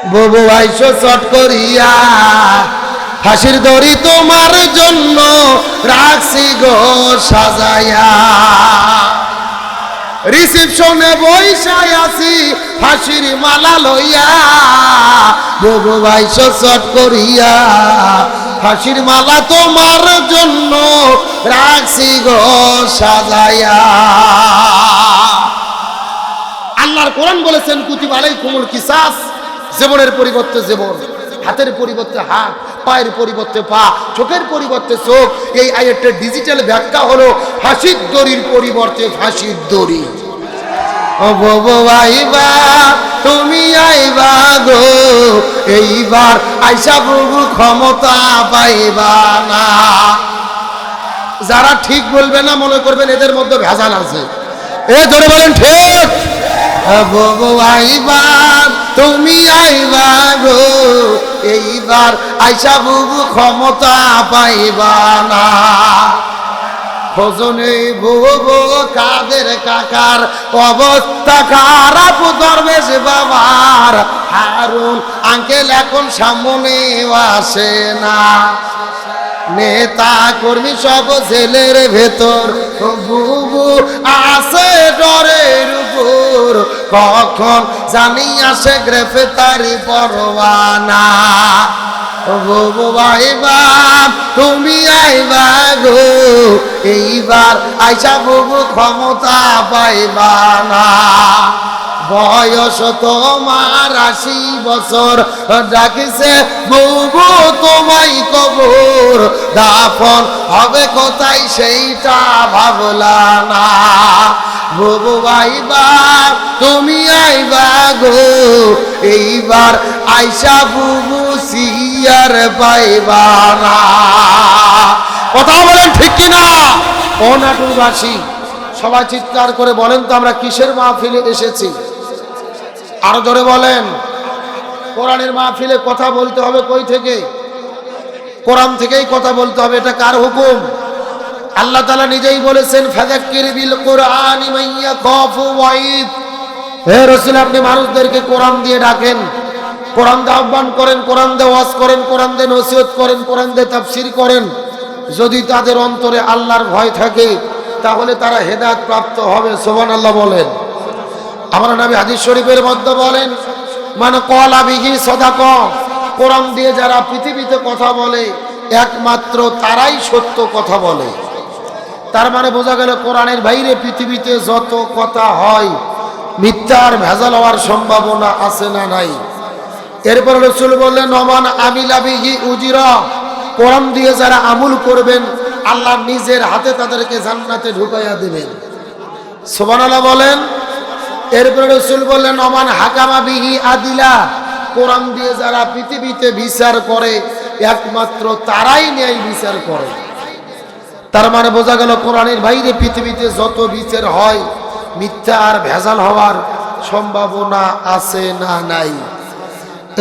বুবু আইসো চট করিয়া, ফাঁসির দড়ি তোমার জন্য রাখছি গো সাজাইয়া। রিসেপশনে বইসাই আছি ফাঁসির মালা লইয়া, বুবু আইসো চট করিয়া, ফাঁসির মালা তোমার জন্য রাখছি গো সাজাইয়া। আল্লাহর কোরআন বলেছেন কুতিবা আলাইকুমুল কিসাস, জীবনের পরিবর্তে জীবন, হাতের পরিবর্তে হাত, পায়ের পরিবর্তে পা, চোখের পরিবর্তে চোখ। এই আয়াতের ডিজিটাল ব্যাখ্যা হলো ফাঁসির দড়ির পরিবর্তে ফাঁসির দড়ি। ও বাবা আইবা তুমি আইবা গো, এইবার আইসা প্রভু ক্ষমতা পাইবা না। যারা ঠিক বলবে না মনে করবেন এদের মধ্যে ভেজাল আছে। এ ধরে বলেন ঠিক। বাবা আইবা তুমি আইবা গো, এইবার আইসা প্রভু ক্ষমতা পাইবা না। খোঁজনে বুবু কাদের কাকার অবস্থা খারাপ, দরবেশ বাবার হারুন আঙ্কেল এখন সামনে আসে না। নেতা কর্মী সব জেলের ভেতর, বুবু আছে ডরের উপর, কখন জানি আসে গ্রেফতারি পরোয়ানা। বুবু আইবা তুমি আইবা গো, এইবার আইসা বুবু ক্ষমতা পাইবা না। বয়স তোমার 80 বছর, ডাকিছে বুবু তোমায় কবর, দাফন হবে কোথায় সেইটা ভাবলা না। বুবু আইবা তুমি আইবা গো, এইবার আইসা বুবু সিয়ার পাইবা না। কথা বলেন ঠিক কিনা? ও নাটুরবাসী সবাই চিৎকার করে বলেন তো আমরা কিসের মাহফিলে এসেছি? আরো জোরে বলেন। কোরআনের মাহফিলে কথা বলতে হবে কই থেকে? কোরআন থেকেই কথা বলতে হবে। এটা কার হুকুম? আল্লাহ তাআলা নিজেই বলেছেন ফাযাক্কির বিল কুরআনি মান ইয়াখাফু ওয়াঈদ। হে রাসূল আপনি মানুষদেরকে কোরআন দিয়ে ডাকেন, কোরআন দিয়ে আহ্বান করেন, কোরআন দিয়ে ওয়াজ করেন, কোরআন দিয়ে নসিহত করেন, কোরআন দিয়ে তাফসীর করেন। যদি তাদের অন্তরে আল্লাহর ভয় থাকে তাহলে তারা হেদায়েত প্রাপ্ত হবে। সুবহানাল্লাহ বলেন। আমার নবী হাদিস শরীফের মধ্যে বলেন মান ক্বালা বিহি সাদাকা, কোরআন দিয়ে যারা পৃথিবীতে কথা বলে একমাত্র তারাই সত্য কথা বলে। তার মানে বোঝা গেল কোরআনের বাইরে পৃথিবীতে যত কথা হয় মিথ্যার ভেজাল হওয়ার সম্ভাবনা আছে না নাই? এরপর রাসূল বললেন ওমান আমিলা বিহি উজিরা, কোরআন দিয়ে যারা আমল করবেন আল্লাহ নিজের হাতে তাদেরকে জান্নাতে ঢুকাইয়া দিবেন। সুবহানাল্লাহ বলেন। এরপর রাসূল বললেন ওমান হাকামা বিহি আদিলা, কোরআন দিয়ে যারা পৃথিবীতে বিচার করে একমাত্র তারাই ন্যায় বিচার করে। তার মানে বোঝা গেল কোরআনের বাইরে পৃথিবীতে যত বিচার হয় মিথ্যা আর ভেজাল হওয়ার সম্ভাবনা আছে না নাই?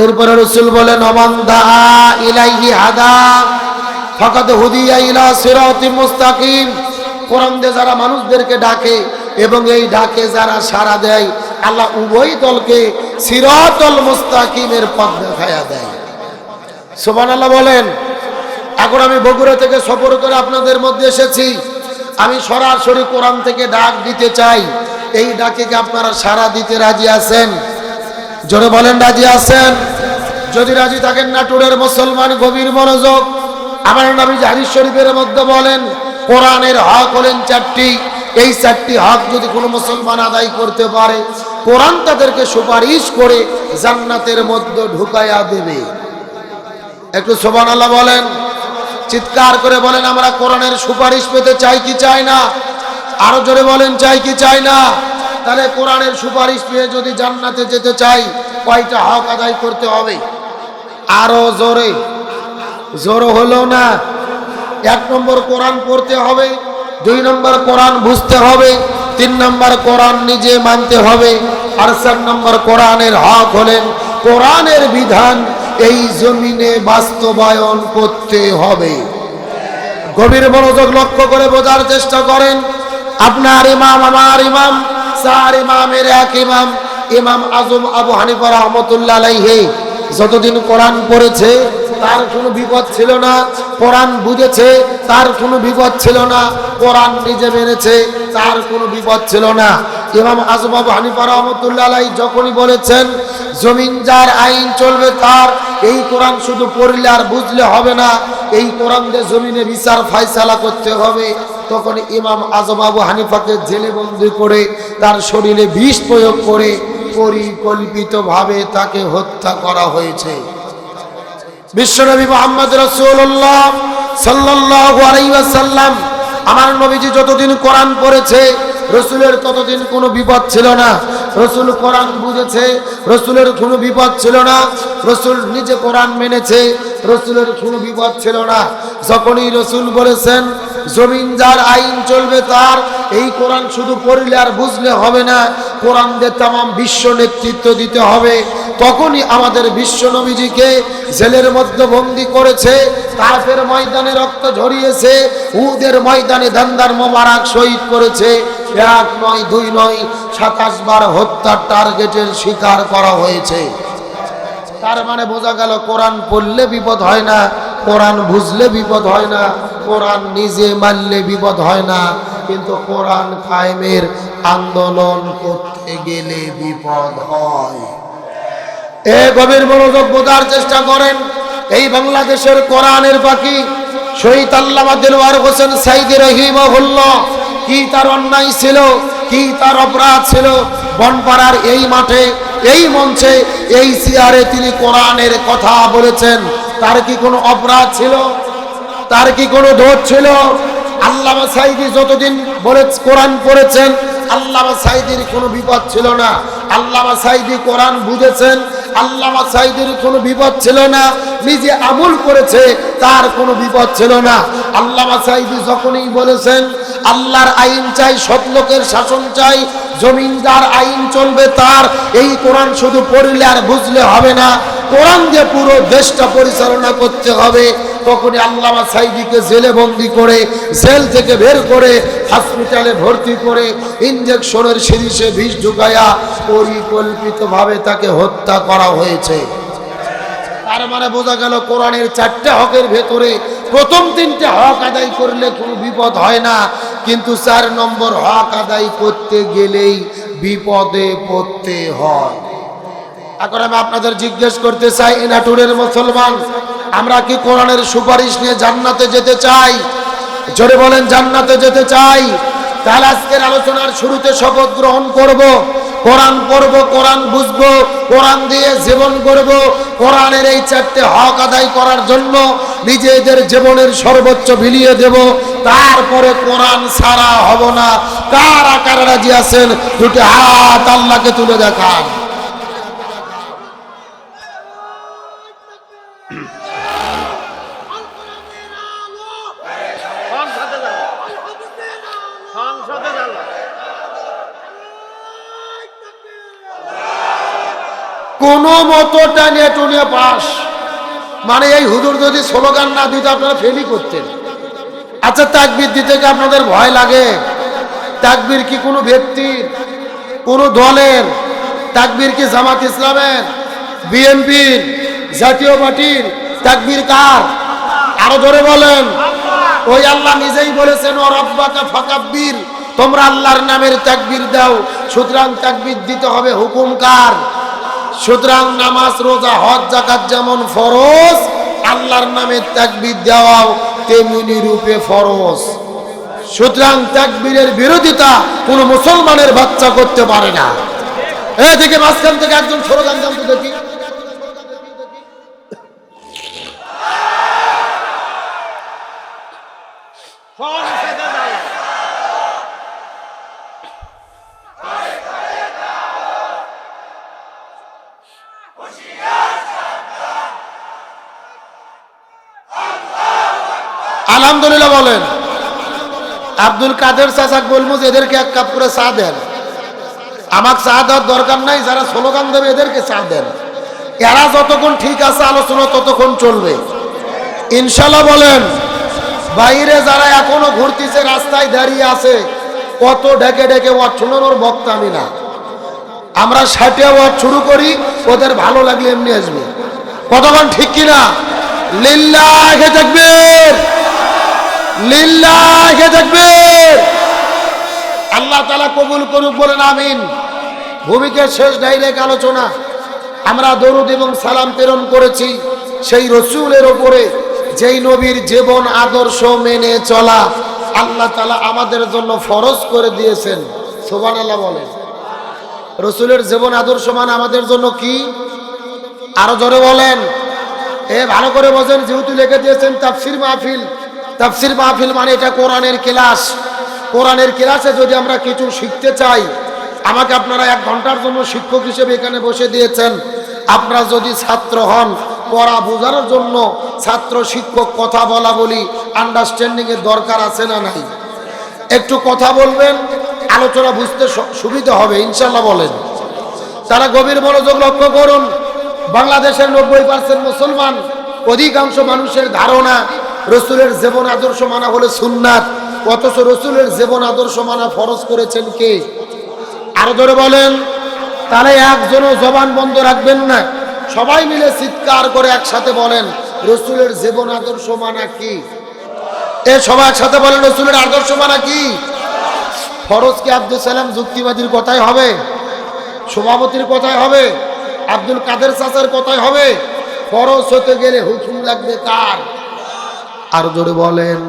এরপরে রাসূল বলেন ওমান দাআ ইলাইহি হাদা ফাকাদ হুদিয়া ইলা সিরাতিম মুস্তাকিম, কোরআন দিয়ে যারা মানুষদেরকে ডাকে এবং এই ডাকে যারা সাড়া দেয় আল্লাহ উভয় দলকে সিরাতুল মুস্তাকিমের পথ দেখায়া দেয়। সুবহানাল্লাহ বলেন। এখন আমি বগুড়া থেকে সফর করে আপনাদের মধ্যে এসেছি, আমি সরাসরি কোরআন থেকে ডাক দিতে চাই। এই ডাকে কি আপনারা সাড়া দিতে রাজি আছেন? জোরে বলেন রাজি আছেন? যদি রাজি থাকেন নাটোরের মুসলমান গভীর মনোযোগ। আমার নবী হাদিস শরীফের মধ্যে বলেন কোরআনের হক হলেন 4টি। এই 4টি হক যদি কোনো মুসলমান আদায় করতে পারে কোরআন তাদেরকে সুপারিশ করে জান্নাতের মধ্যে ঢুকাইয়া দেবে। একটু সুবহানাল্লাহ বলেন, চিৎকার করে বলেন আমরা কোরআনের সুপারিশ পেতে চাই কি চাই না? আরো জোরে বলেন চাই কি চাই না? তাহলে কোরআনের সুপারিশ পেয়ে যদি জান্নাতে যেতে চাই কয়টা হক আদায় করতে হবে? আরো জোরে। জোর হলো না। 1 নম্বর কোরআন পড়তে হবে, 2 নম্বর কোরআন বুঝতে হবে, 3 নম্বর কোরআন নিজে মানতে হবে, আর 4 নম্বর কোরআনের হক হলেন কোরআনের বিধান এই জমিনে বাস্তবায়ন করতে হবে। গভীর মনোযোগ লক্ষ্য করে বোঝার চেষ্টা করেন। আপনার ইমাম আমার ইমাম, 4 ইমামের এক ইমাম, ইমাম আজম আবু হানিফা রাহমাতুল্লাহ আলাইহি যতদিন কোরআন পড়েছে তার কোনো বিপদ ছিল না, কোরআন বুঝেছে তার কোনো বিপদ ছিল না, কোরআন নিজে মেনেছে তার কোনো বিপদ ছিল না। ইমাম আযম আবু হানিফা রাহমাতুল্লাহ আলাইহি যখনই বলেছেন জমিন যার আইন চলবে তার, এই কোরআন শুধু পড়লে আর বুঝলে হবে না, এই কোরআন দিয়ে জমিনে বিচার ফায়সালা করতে হবে, তখন ইমাম আযম আবু হানিফাকে জেলে বন্দী করে তার শরীরে বিষ প্রয়োগ করে পরিকল্পিতভাবে তাকে হত্যা করা হয়েছে। বিশ্বনবী মুহাম্মদ রাসূলুল্লাহ সাল্লাল্লাহু আলাইহি ওয়াসাল্লাম, আমার নবীজি যতদিন কোরআন পড়েছে রসুলের ততদিন কোনো বিপদ ছিল না। রসুল কোরআন বুঝেছে, রসুলের কোনো বিপদ ছিল না। রসুল নিজে কোরআন মেনেছে, রসুলের কোনো বিপদ ছিল না। যখনই রসুল বলেছেন জমিন যার আইন চলবে তার, এই কোরআন শুধু পড়লে আর বুঝলে হবে না, কোরআন দিয়ে তামাম বিশ্ব নেতৃত্ব দিতে হবে, তখনই আমাদের বিশ্ব নবীজিকে জেলের মধ্যে বন্দী করেছে, তাফের ময়দানে রক্ত ঝরিয়েছে, উহুদের ময়দানে দান্দার মোবারক শহীদ করেছে। এক নয়, দুই নয়, 27 বার হত্যার টার্গেটের শিকার করা হয়েছে। তার মানে বোঝা গেল কোরআন পড়লে বিপদ হয় না, কোরআন বুঝলে বিপদ হয় না, কোরআন নিজে মানলে বিপদ হয় না, কিন্তু কোরআন কায়েমের আন্দোলন করতে গেলে বিপদ হয়। এ গভীর মনোযোগ বোঝার চেষ্টা করেন। এই বাংলাদেশের কোরআনের পাখি শহীদ আল্লামা দেলোয়ার হোসেন সাইদি রহিমাহুল্লাহ, কি তার অন্যায় ছিল, কি তার অপরাধ ছিল, বনপাড়ার এই মাঠে, এই মঞ্চে, এই চেয়ারে তিনি কোরআনের কথা বলেছেন। তার কি কোনো অপরাধ ছিল? তার কি কোনো দোষ ছিল? আল্লামা সাইদি যতদিন কোরআন পড়েছেন, আল্লামা সাইদির কোনো বিপদ ছিল না। আল্লামা সাইদি কোরআন বুঝেছেন, আল্লামা সাইদির কোনো বিপদ ছিল না। নিজে আমল করেছে, তার কোনো বিপদ ছিল না। আল্লামা সাইদি যখনই বলেছেন আল্লাহর আইন চাই, সৎ লোকের শাসন চাই, জমিনদার আইন চলবে তার, এই কোরআন শুধু পড়লে আর বুঝলে হবে না, কোরআন দিয়ে পুরো দেশটা পরিচালনা করতে হবে, তখনই আল্লামা সাইদিকে জেলে বন্দি করে, জেল থেকে বের করে হসপিটালে ভর্তি করে ইনজেকশনের সিরিজে বিষ ঢুকায়া পরিকল্পিতভাবে তাকে হত্যা করা হয়েছে। তার মানে বোঝা গেল কোরআনের 4টা হকের ভেতরে প্রথম 3টে হক আদায় করলে কোনো বিপদ হয় না, কিন্তু 4 নম্বর হক আদায় করতে গেলেই বিপদে পড়তে হয়। এখন আমি আপনাদের জিজ্ঞেস করতে চাই, এনাটুরের মুসলমান, আমরা কি কোরআনের সুপারিশ নিয়ে জান্নাতে যেতে চাই? জোরে বলেন, জান্নাতে যেতে চাই। তাহলে আজকের আলোচনার শুরুতে শপথ গ্রহণ করব, কোরআন পড়ব, কোরআন বুঝবো, কোরআন দিয়ে জীবন গড়ব, কোরআনের এই 4টে হক আদায় করার জন্য নিজেদের জীবনের সর্বোচ্চ বিলিয়ে দেব, তারপরে কোরআন ছাড়া হব না। কার আকার রাজি আছেন? দুটো হাত আল্লাহকে তুলে দেখান। কোন মতো টানিয়ে টুনিয়ে পাস, মানে এই হুজুর যদি স্লোগান না দিতে আপনারা ফেলই করতেন। আচ্ছা, তাকবীর দিতে কি আপনাদের ভয় লাগে? তাকবীর কি কোনো ব্যক্তির, কোনো দলের? তাকবীর কি জামাত ইসলামের, বিএনপির, জাতীয় পার্টির? তাকবীর কার? আরো জোরে বলেন। ওই আল্লাহ নিজেই বলেছেন, ও রব্বাকা ফাকাব্বির, তোমরা আল্লাহর নামের তাকবীর দাও। সুতরাং তাকবীর দিতে হবে, হুকুম কার? সুতরাং নামাজ, রোজা, হজ, যাকাত যেমন ফরজ, আল্লাহর নামে তাকবীর দেওয়াও তেমনি রূপে ফরজ। সুতরাং তাকবীরের বিরোধিতা কোন মুসলমানের বাচ্চা করতে পারে না। এদিকে মাঝখান থেকে একজন স্লোগান জানতে দেখি। আলহামদুলিল্লাহ বলেন। আব্দুল কাদের চাচাক বলবো যে এদেরকে 1 কাপ করে চা দেন। আমাকে চা দেওয়ার দরকার নাই, যারা স্লোগান দেবে এদেরকে চা দেন। এরা যতক্ষণ ঠিক আছে আলোচনা ততক্ষণ চলবে ইনশাল্লাহ বলেন। বাইরে যারা এখনো ঘুরতেছে, রাস্তায় দাঁড়িয়ে আছে, কত ডেকে ডেকে ওয়াজ শোনানোর বক্তা আমি না। আমরা 60 ওয়াজ শুরু করি, ওদের ভালো লাগলে এমনি আসবে। কতক্ষণ ঠিক কিনা? লিল্লাহি তাকবীর, লিল্লাহি তাকবীর। আল্লাহ তাআলা কবুল করুক, বলেন আমিন। ভূমিকে শেষ ডাইরেক্ট আলোচনা। আমরা দরুদ এবং সালাম প্রেরণ করেছি সেই রসুলের ওপরে, যেই নবীর জীবন আদর্শ মেনে চলা আল্লাহ তাআলা আমাদের জন্য ফরজ করে দিয়েছেন। সুবহানাল্লাহ বলেন। রসুলের জীবন আদর্শ মানে আমাদের জন্য কি? আরো জোরে বলেন। ভালো করে বোঝেন, যেহেতু লিখে দিয়েছেন তাফসীর মাহফিল। তাফসীর মাহফিল মানে এটা কোরআনের ক্লাস। কোরআনের ক্লাসে যদি আমরা কিছু শিখতে চাই, আমাকে আপনারা 1 ঘন্টার জন্য শিক্ষক হিসেবে এখানে বসে দিয়েছেন। আপনারা যদি ছাত্র হন, পড়া বোঝানোর জন্য ছাত্র শিক্ষক কথা বলা বলি আন্ডারস্ট্যান্ডিং এর দরকার আছে না নাই? একটু কথা বলবেন, আলোচনা বুঝতে সুবিধা হবে ইনশাল্লাহ বলেন। তারা গভীর মনোযোগ লক্ষ্য করুন। বাংলাদেশের 90% মুসলমান, অধিকাংশ মানুষের ধারণা রসুলের জীবন আদর্শ মানা হলে সুন্নাত, অথচ রসুলের জীবন আদর্শ মানা ফরজ করেছেন কে? আরো ধরে বলেন। তাহলে একজনও জবান বন্ধ রাখবেন না, সবাই মিলে চিৎকার করে একসাথে বলেন রসুলের জীবন আদর্শ মানা কি? সবাই একসাথে বলেন রসুলের আদর্শ মানা কি? ফরজ কি আব্দুল সালাম যুক্তিবাদীর কথাই হবে? সভাপতির কথাই হবে? আব্দুল কাদের চাচার কথাই হবে? ফরজ হতে গেলে হুকুম লাগবে কার? আর জোরে বলেন।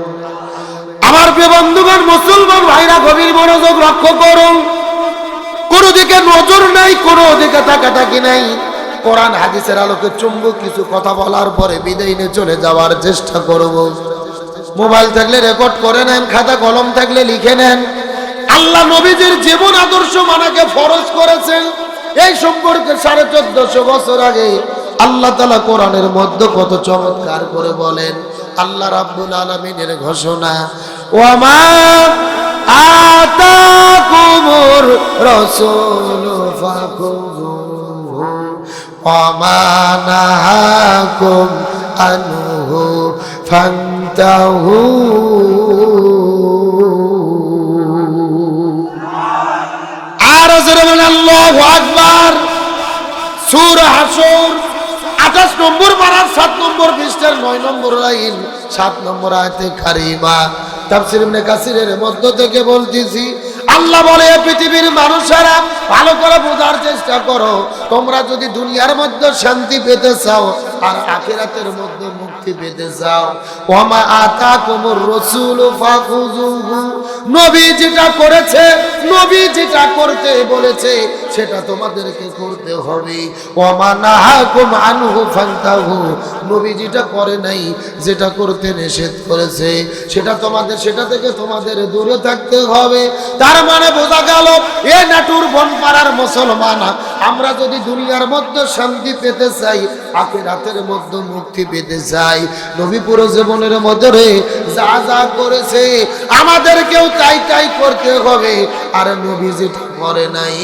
আমার প্রিয় বন্ধুগণ, মুসলমান ভাইরা গভীর মনোযোগ লক্ষ্য করুন। কোন দিকে নজর নাই, কোনো দিকে তাকাতাকি নাই। কোরআন হাদিসের আলোকে চুম্বক কিছু কথা বলার পরে বিদায় নিয়ে চলে যাওয়ার চেষ্টা করব। মোবাইল থাকলে রেকর্ড করে নেন, খাতা কলম থাকলে লিখে নেন। আল্লাহ নবীজির জীবন আদর্শ মানাকে ফরজ করেছেন। এই সম্পর্কে 1450 বছর আগে আল্লাহ তাআলা কোরআনের মধ্যে কত চমৎকার করে বলেন। আল্লাহ রাব্বুল আলামিনের ঘোষণা, ওয়ামা আতাকুমুর রাসূলু ফাখুযুহু ওয়ামা নাহাকুম আনহু ফান্তাহু। আর জোরে বলেন আল্লাহু আকবার। সূরা হাশর 28 নম্বর পারার 7 নম্বর পৃষ্ঠার 9 নম্বর লাইন 7 নম্বর আয়াতে কারিমা। তাফসীর ইবনে কাসিরের মধ্য থেকে বলতেছি, আল্লাহ বলে পৃথিবীর মানুষেরা ভালো করে বোঝার চেষ্টা করো। তোমরা যদি দুনিয়ার মধ্যে শান্তি পেতে চাও আর আখিরাতের মধ্যে মুক্তি পেতে চাও, ওয়ামা আতাকুমুর রাসূলু ফাখুযুহু, নবী যেটা করেছে, নবী যেটা করতে বলেছে সেটা তোমাদেরকে করতে হবে। ওয়ামা নাহাকুম আনহু ফান্তাহু, নবী যেটা করে নাই, যেটা করতে নিষেধ করেছে সেটা থেকে তোমাদের দূরে থাকতে হবে। তার মানে বোঝা গেল এ নাটুর বনপাড়ার মুসলমান, আমরা যদি দুনিয়ার মধ্যে শান্তি পেতে চাই, আখিরাতের মধ্যে মুক্তি পেতে চাই, নবী পুরো জীবনের মধ্যে যা যা করেছে আমাদেরকেও তাই করতে হবে। আর নবী যেটা করে নাই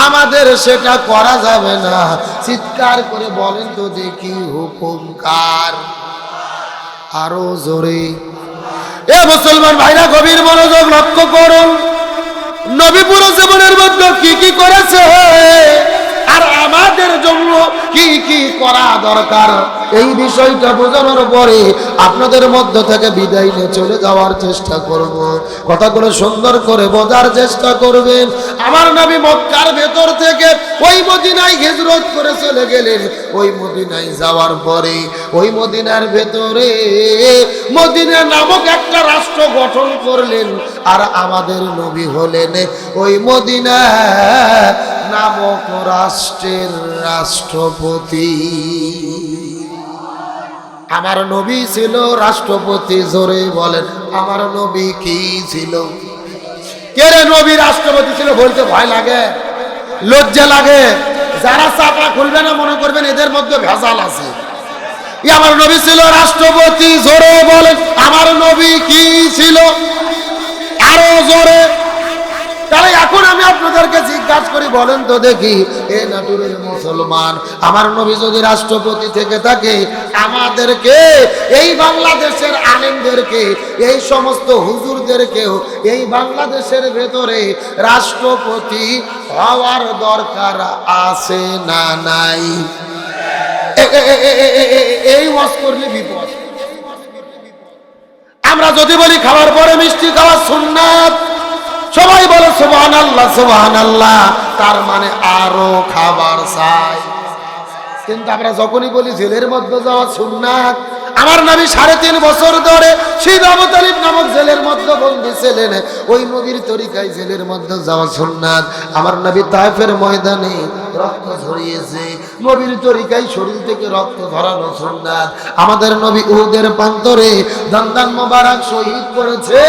আমাদের সেটা করা যাবে না। চিৎকার করে বলেন তো দেখি হুকুম কার? আরো জোরে। এ মুসলমান ভাইরা গভীর মনোযোগ লক্ষ্য করুন। নবী পুরো জীবনের মধ্যে কি কি করেছে আর আমাদের জন্য কি কি করা দরকার, এই বিষয়টা বোঝানোর পরে আপনাদের মধ্য থেকে বিদায় নিয়ে চলে যাওয়ার চেষ্টা করব। কথাগুলো সুন্দর করে বোঝার চেষ্টা করবেন। আমার নবী মক্কার ভেতর থেকে ওই মদিনায় হিজরত করে চলে গেলেন। ওই মদিনায় যাওয়ার পরে ওই মদিনার ভেতরে মদিনা নামক একটা রাষ্ট্র গঠন করলেন। আর আমাদের নবী হলেন ওই মদিনা নামক রাষ্ট্রের রাষ্ট্রপতি। আমার নবী ছিল রাষ্ট্রপতি। জোরে বলেন, আমার নবী কি ছিল? কে রে নবী রাষ্ট্রপতি ছিল? বলতে ভয় লাগে, লজ্জা লাগে। যারা চাপা খুলবে না মনে করবেন এদের মধ্যে ভেজাল আছে। আমার নবী ছিল রাষ্ট্রপতি। জোরে বলেন, আমার নবী কি ছিল? আরো জোরে। তাহলে এখন আমি আপনাদেরকে জিজ্ঞাসা করি, বলেন তো দেখি এ নাটুরের মুসলমান, আমার নবী যদি রাষ্ট্রপতি থেকে থাকে, আমাদেরকে এই বাংলাদেশের আলেমদেরকে, এই সমস্ত হুজুরদেরকেও এই বাংলাদেশের ভেতরে রাষ্ট্রপতি হওয়ার দরকার আছে না নাই? এই ওয়াজ করলে বিপদ। আমরা যদি বলি খাওয়ার পরে মিষ্টি খাওয়া সুন্নাত, সবাই বলে সুবহানাল্লাহ সুবহানাল্লাহ, তার মানে আরো খাবার চাই। কিন্তু আমরা যখনই বলি জেলের মধ্যে যাওয়া সুন্নাত, আমার নবী 3.5 বছর ধরে শহীদ আবু তালিব নামক জেলের মধ্যে বন্দী ছিলেন, ওই নবীর তরিকায় জেলের মধ্যে যাওয়া সুন্নাত। আমার নবী তায়েফের ময়দানে রক্ত ঝরিয়েছে, নবীর তরিকায় শরীর থেকে রক্ত ঝরানো সুন্নাত। আমাদের নবী উহুদের প্রান্তরে দান্দান মোবারক শহীদ করেছে,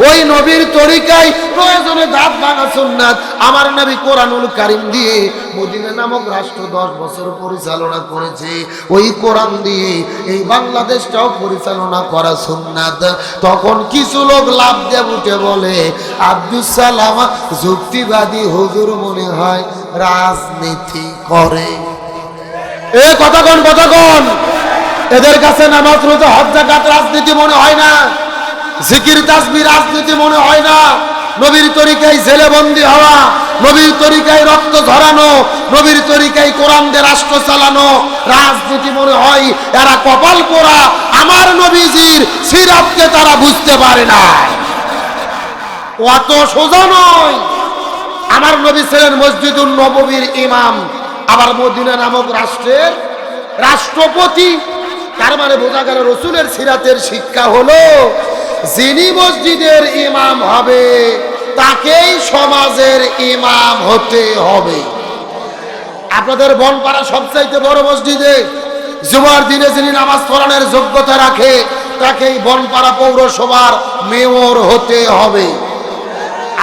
ওই নবীর তরিকায় প্রয়োজনে দাঁত ভাঙা সুন্নাত। আমার নবী কোরআনুল কারীম দিয়ে মদিনা নামক রাষ্ট্র 10 বছর পরিচালনা করেছে, ওই কোরআন দিয়ে এই বাংলাদেশটাও পরিচালনা করা সুন্নাত। তখন কিছু লোক লাভ দিয়ে উঠে বলে আব্দুল সালাম যুক্তিবাদী হুজুর মনে হয় রাজনীতি করে। এ কতক্ষণ এদের কাছে নামাজ রোজা হজ যাকাত রাজনীতি মনে হয় না, জিকির তাসবিহ রাজনীতি মনে হয় না, নবীর তরিকায় জেলে বন্দী হওয়া, নবীর তরিকায় রক্ত ঝরানো, নবীর তরিকায় কোরআন দিয়ে রাষ্ট্র চালানো রাজনীতি মনে হয়। এরা কপাল পোড়া, আমার নবীজির সিরাতকে তারা বুঝতে পারে না। অত সোজা নয়। আমার নবী ছিলেন মসজিদুন নববীর ইমাম, আবার মদিনা নামক রাষ্ট্রের রাষ্ট্রপতি। তার মানে বোঝা গেল রসুলের সিরাতের শিক্ষা হলো যিনি মসজিদের ইমাম হবে তাকেই সমাজের ইমাম হতে হবে। আপনাদের বনপাড়া সবচাইতে বড় মসজিদে জুমার দিনে যিনি নামাজ পড়ানোর যোগ্যতা রাখে তাকেই বনপাড়া পৌরসভার মেয়র হতে হবে।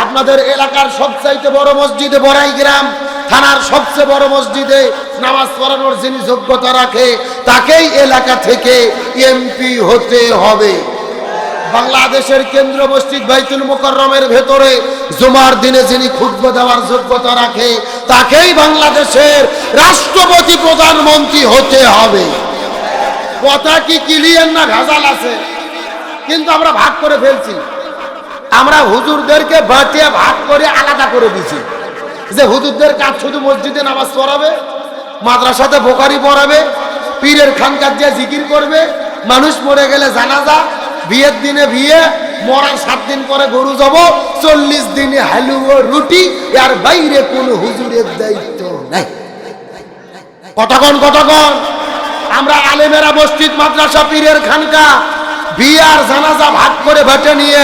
আপনাদের এলাকার সবচাইতে বড় মসজিদে বড়াইগ্রাম থানার সবচেয়ে বড় মসজিদে নামাজ পড়ানোর যিনি যোগ্যতা রাখে তাকেই এলাকা থেকে এমপি হতে হবে। বাংলাদেশের কেন্দ্র মসজিদ বাইতুল মুকাররমের ভেতরে জুমার দিনে যিনি খুতবা দেওয়ার যোগ্যতা রাখে তাকেই বাংলাদেশের রাষ্ট্রপতি প্রধানমন্ত্রী হতে হবে। কথা কি ক্লিয়ার না ভেজাল আছে? কিন্তু আমরা ভাগ করে ফেলছি, আমরা হুজুরদেরকে বাটিয়ে ভাগ করে আলাদা করে দিছি যে হুজুরদের কাজ শুধু মসজিদে নামাজ পড়াবে, মাদ্রাসাতে বোখারি পড়াবে, পীরের খানকাত দিয়ে জিকির করবে, মানুষ মরে গেলে জানাজা, বিয়ের দিনে বিয়ে, মরার 7 দিন পরে গরু যাব, 40 দিনে হালুয়া রুটি, আর বাইরে কোনো হুজুরের দায়িত্ব নাই। কতক্ষণ আমরা আলেমেরা মসজিদ মাদ্রাসা পীরের খানকা বিয়ে আর জানাজা ভাগ করে ভেটে নিয়ে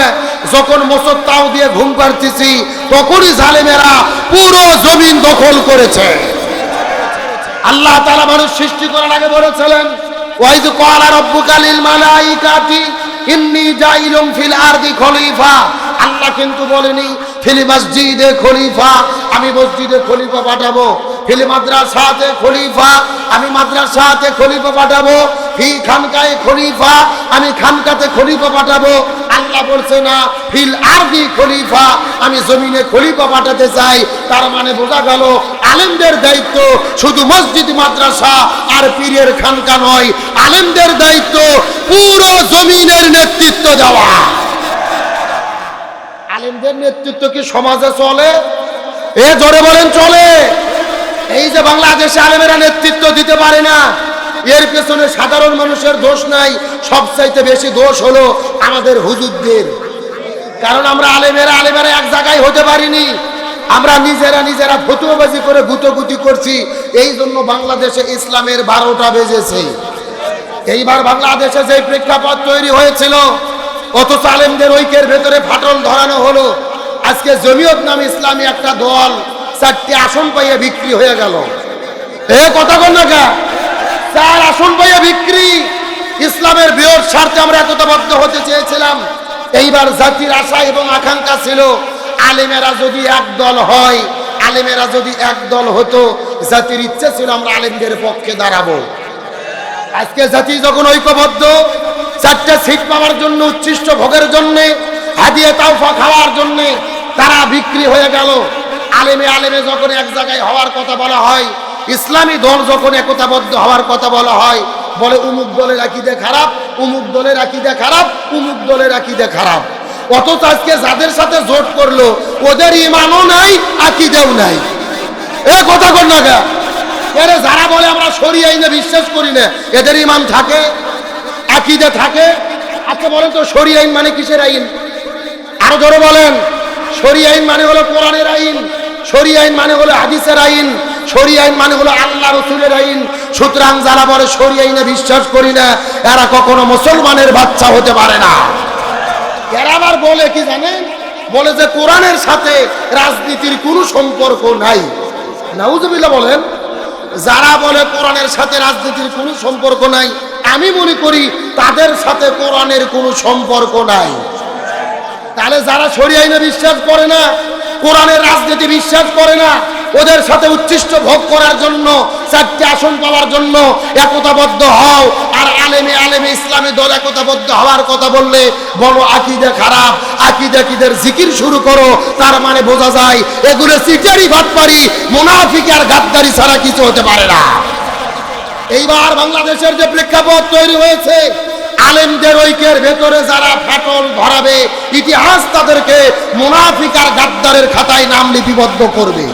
যখন মোসত্তাও দিয়ে ঘুম পাড়তেছি তখনই জালেমেরা পুরো জমিন দখল করেছে। আল্লাহ তাআলা মানুষ সৃষ্টি করার আগে বলেছিলেন ওয়াইজ ক্বালা রাব্বুকা লিল মালাইকাতি ইন্নী জাইলুম ফিল আরদি খলিফা। আল্লাহ কিন্তু বলেনি ফিল মসজিদে খলিফা, আমি মসজিদে খলিফা পাঠাবো, ফিল মাদ্রাসাতে খলিফা, আমি মাদ্রাসাতে খলিফা পাঠাবো, ফি খানকায়ে খলিফা, আমি খানকাতে খলিফা পাঠাবো। আল্লাহ বলছে না ফিল আরদি খলিফা, আমি জমিনে খলিফা পাঠাতে চাই। তার মানে বোঝা গেল আলেমদের দায়িত্ব শুধু মসজিদ মাদ্রাসা আর পীরের খানকা নয়, আলেমদের দায়িত্ব পুরো জমিনের নেতৃত্ব দেওয়া। আলেমদের নেতৃত্ব কি সমাজে চলে? এ জোরে বলেন চলে? এই যে বাংলাদেশে আলেমেরা নেতৃত্ব দিতে পারে না, এর পেছনে সাধারণ মানুষের দোষ নাই, সবচাইতে বেশি দোষ হলো আমাদের হুজুরদের। কারণ আমরা আলেমেরা এক জায়গায় হতে পারিনি, আমরা নিজেরা ফতুয়াবাজি করে গুতগুতি করছি, এই জন্য বাংলাদেশে ইসলামের 12টা বেজেছে। এইবার বাংলাদেশে যে প্রেক্ষাপট তৈরি হয়েছিল, অথচ আলেমদের ঐক্যের ভেতরে ফাটল ধরানো হলো। আজকে জমিয়ত নামে ইসলামী একটা দল 4টি আসন পাইয়ে বিক্রি হয়ে গেল। এ কথা বল না, 4 আসন পাইয়ে বিক্রি। ইসলামের বৃহৎ স্বার্থে আমরা একতাবদ্ধ হতে চেয়েছিলাম। এইবার জাতির আশা এবং আকাঙ্ক্ষা ছিল আলেমেরা যদি এক দল হয়, আলেমেরা যদি এক দল হতো, জাতির ইচ্ছে ছিল আমরা আলেমদের পক্ষে দাঁড়াবো। আজকে জাতি যখন ঐক্যবদ্ধ, 4টে সিট পাওয়ার জন্য, উচ্ছিষ্ট ভোগের জন্য, হাদিয়া তাওফা খাওয়ার জন্য তারা বিক্রি হয়ে গেল। আলেমে যখন এক জায়গায় হওয়ার কথা বলা হয়, ইসলামী দল যখন একতাবদ্ধ হওয়ার কথা বলা হয়, বলে উমুক দলের আকীদা খারাপ, উমুক দলের আকীদা খারাপ, উমুক দলের আকীদা খারাপ। অথচ আজকে যাদের সাথে জোট করলো ওদের ঈমানও নাই, আকীদাও নাই। এ কথা কর না, এরে যারা বলে আমরা শরিয়া আইনে বিশ্বাস করি না, এদের ইমান থাকে, আকীদা থাকে? আচ্ছা বলেন তো, শরিয়া আইন মানে কিসের আইন? আরো জোরে বলেন। শরিয়া আইন মানে হলো কোরআনের আইন, শরিয়া আইন মানে হলো হাদিসের আইন, শরিয়া আইন মানে হলো আল্লাহ রাসূলের আইন। সুতরাং যারা বলে শরিয়া আইনে বিশ্বাস করি না, এরা কখনো মুসলমানের বাচ্চা হতে পারে না। এরা আবার বলে কি জানেন? বলে যে কোরআনের সাথে রাজনীতির কোনো সম্পর্ক নাই। নাউজুবিল্লাহ বলেন। যারা বলে কোরআনের সাথে রাজনীতির কোনো সম্পর্ক নাই, আমি মনে করি তাদের সাথে কোরআনের কোনো সম্পর্ক নাই। তাহলে যারা শরিয়া আইনে বিশ্বাস করে না, কোরআনের রাজনীতি বিশ্বাস করে না, ওদের সাথে উচ্ছিষ্ট ভোগ করার জন্য, 4টি আসন পাওয়ার জন্য একতাবদ্ধ হও, আর আলেমে আলেমে ইসলামী দল একতাবদ্ধ হওয়ার কথা বললে বলো আকীদা খারাপ, আকীদার জিকির শুরু করো, তার মানে বোঝা যায় এগুলো সিটারি বাটপারি, মুনাফিক আর গাদ্দারি ছাড়া কিছু হতে পারে না। এইবার বাংলাদেশের যে প্রেক্ষাপট তৈরি হয়েছে, আলেমদের ঐক্যের ভেতরে যারা ফাটল ধরাবে, ইতিহাস তাদেরকে মুনাফিক আর গাদ্দারের খাতায় নাম লিপিবদ্ধ করবে।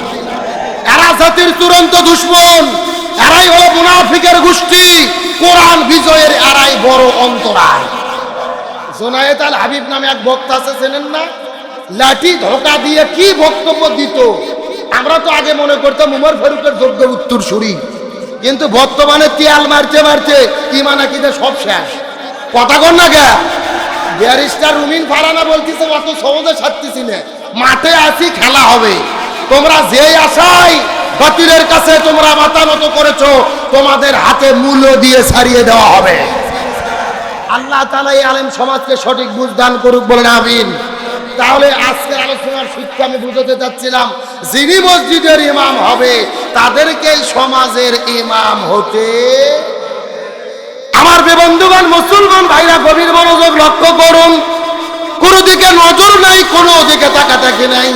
এরা জাতির চূড়ান্ত দুশমন, এরাই হলো মুনাফিকের গোষ্ঠী। কোরআন বিজয়ের এরাই বড় অন্তরায়। জোনায়েত আল হাবিব নামে এক বক্তা আছে, চেনেন না? লাঠি ধোকা দিয়ে কি বক্তব্য দিত! আমরা তো আগে মনে করতাম উমর ফারুকের যোগ্য উত্তরসূরি, কিন্তু বর্তমানে তেল মারতে মারতে ঈমান আকীদা সব শেষ। কথা কন না গে? ব্যারিস্টার রুমিন ফারানা বলতেছে অত সহজে ছাড়তেছি না, মাঠে আছি, খেলা হবে। তোমরা যেই আশায় বাতিলের কাছে তোমরা মাথা নত করেছো, তোমাদের হাতে মূল্য দিয়ে ছাড়িয়ে দেওয়া হবে। আল্লাহ তাআলা এই আলেম সমাজকে সঠিক বুঝ দান করুক, বলেন আমিন। তাহলে আজকের আলোচনার শিক্ষা আমি বুঝাতে চাচ্ছিলাম, যিনি মসজিদের ইমাম হবে তাদেরকে সমাজের ইমাম হতে। আমার বন্ধুগণ, মুসলমান ভাইরা গভীর মনোযোগ লক্ষ্য করুন। কোনো দিকে নজর নাই, কোনো দিকে তাকাতাকি নাই।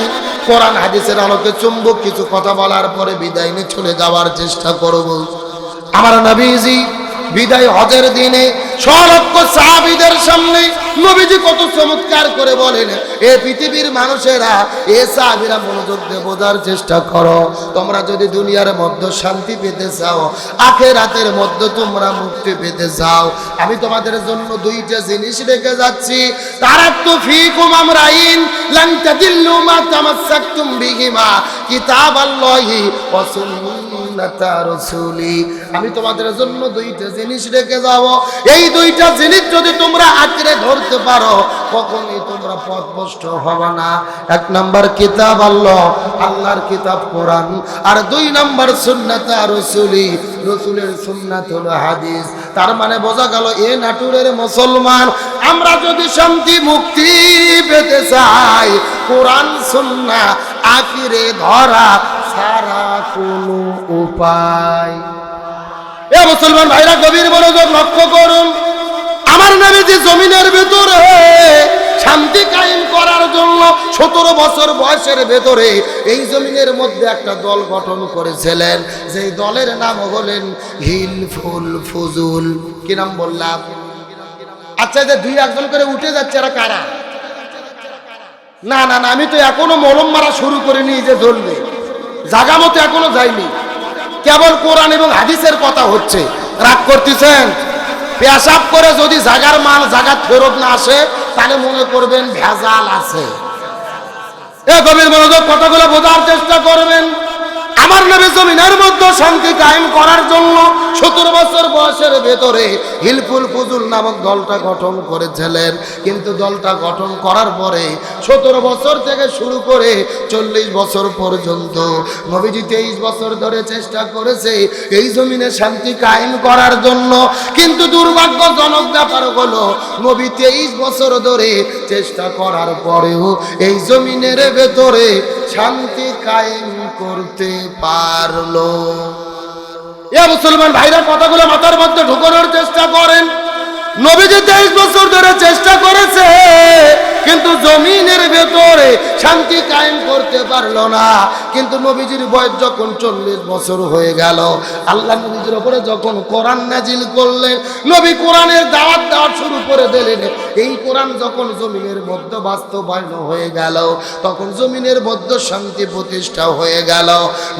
কোরআন হাদিসের আলোকে চুম্বক কিছু কথা বলার পরে বিদায় নিয়ে চলে যাওয়ার চেষ্টা করব। আমার নবীজি বিদায় হজের দিনে সলক্ষ সাহাবীদের সামনে নবীজি কত চমৎকার করে বলেন, এ পৃথিবীর মানুষেরা, এ সাহাবীরা মনোযোগ দিয়ে বোঝার চেষ্টা করো। তোমরা যদি দুনিয়ার মধ্যে শান্তি পেতে চাও, আখিরাতের মধ্যে তোমরা মুক্তি পেতে চাও, আমি তোমাদের জন্য দুইটা জিনিস রেখে যাচ্ছি। তারাক্তু ফীকুম আমরাইন লান তাদিল্লু মা তামাসসাকতুম বিহিমা কিতাবাল্লাহি ওয়া সুন্নাতা রাসূলি। আমি তোমাদের জন্য দুইটা জিনিস রেখে যাব। এই দুইটা জিনিস যদি তোমরা আঁকড়ে ধরতে পারো, কখনোই তোমরা পথভ্রষ্ট হবে না। 1 নাম্বার কিতাব আল্লাহ, আল্লাহর কিতাব কোরআন, আর 2 নাম্বার সুন্নাত রাসূলি, রাসূলের সুন্নাত হলো হাদিস। তার মানে বোঝা গেল, এ নাটুরের মুসলমান, আমরা যদি শান্তি মুক্তি পেতে চাই, কোরআন সুন্নাহ আঁকড়ে ধরা ছাড়া কোনো উপায়। এ মুসলমান ভাইরা গভীর মনোযোগ লক্ষ্য করুন। আমার নবীজি জমিনের ভিতরে শান্তি কায়েম করার জন্য 17 বছর বয়সের ভেতরে এই জমিনের মধ্যে একটা দল গঠন করেছিলেন, যেই দলের নাম হলেন হিলফুল ফুজুল। কি নাম বললাম? আচ্ছা, যে 2-1 করে উঠে যাচ্ছে, এরা কারা? না না না, আমি তো এখনো মলম মারা শুরু করিনি যে জ্বলবে, জাগা মতো এখনো যাইনি। কেবল কোরআন এবং হাদিসের কথা হচ্ছে। রাগ করতেছেন? পেশাব করে যদি জাগার মাল জাগাত ফেরত না আসে, তাহলে মনে করবেন ভেজাল আছে। এ গভীর মনোযোগ, কথাগুলো বোঝার চেষ্টা করবেন। আমার নবী জমিনের মধ্যে শান্তি কায়েম করার জন্য 17 বছর বয়সের ভেতরে হিলফুল ফুজুল নামক দলটা গঠন করেছিলেন। কিন্তু দলটা গঠন করার পরে 17 বছর থেকে শুরু করে 40 বছর পর্যন্ত নবীজি 23 বছর ধরে চেষ্টা করেছে এই জমিনে শান্তি কায়েম করার জন্য। কিন্তু দুর্ভাগ্যজনক ব্যাপার হলো, নবী 23 বছর ধরে চেষ্টা করার পরেও এই জমিনের ভেতরে শান্তি কায়েম করতে পারলো। এ মুসলমান ভাইরা, কথাগুলো মাথার মধ্যে ঢুকানোর চেষ্টা করেন। নবীজি 23 বছর ধরে চেষ্টা করেছে, কিন্তু জমিনের ভেতরে শান্তি কায়েম করতে পারলো না। কিন্তু নবীজির বয়স যখন 40 বছর হয়ে গেল, আল্লাহ নবীজির উপরে যখন কোরআন নাজিল করলেন, নবী কোরআনের দাওয়াত দেওয়া শুরু করে দিলেন। এই কোরআন যখন জমিনের মধ্যে বাস্তবায়ন হয়ে গেল, তখন জমিনের মধ্যে শান্তি প্রতিষ্ঠা হয়ে গেল।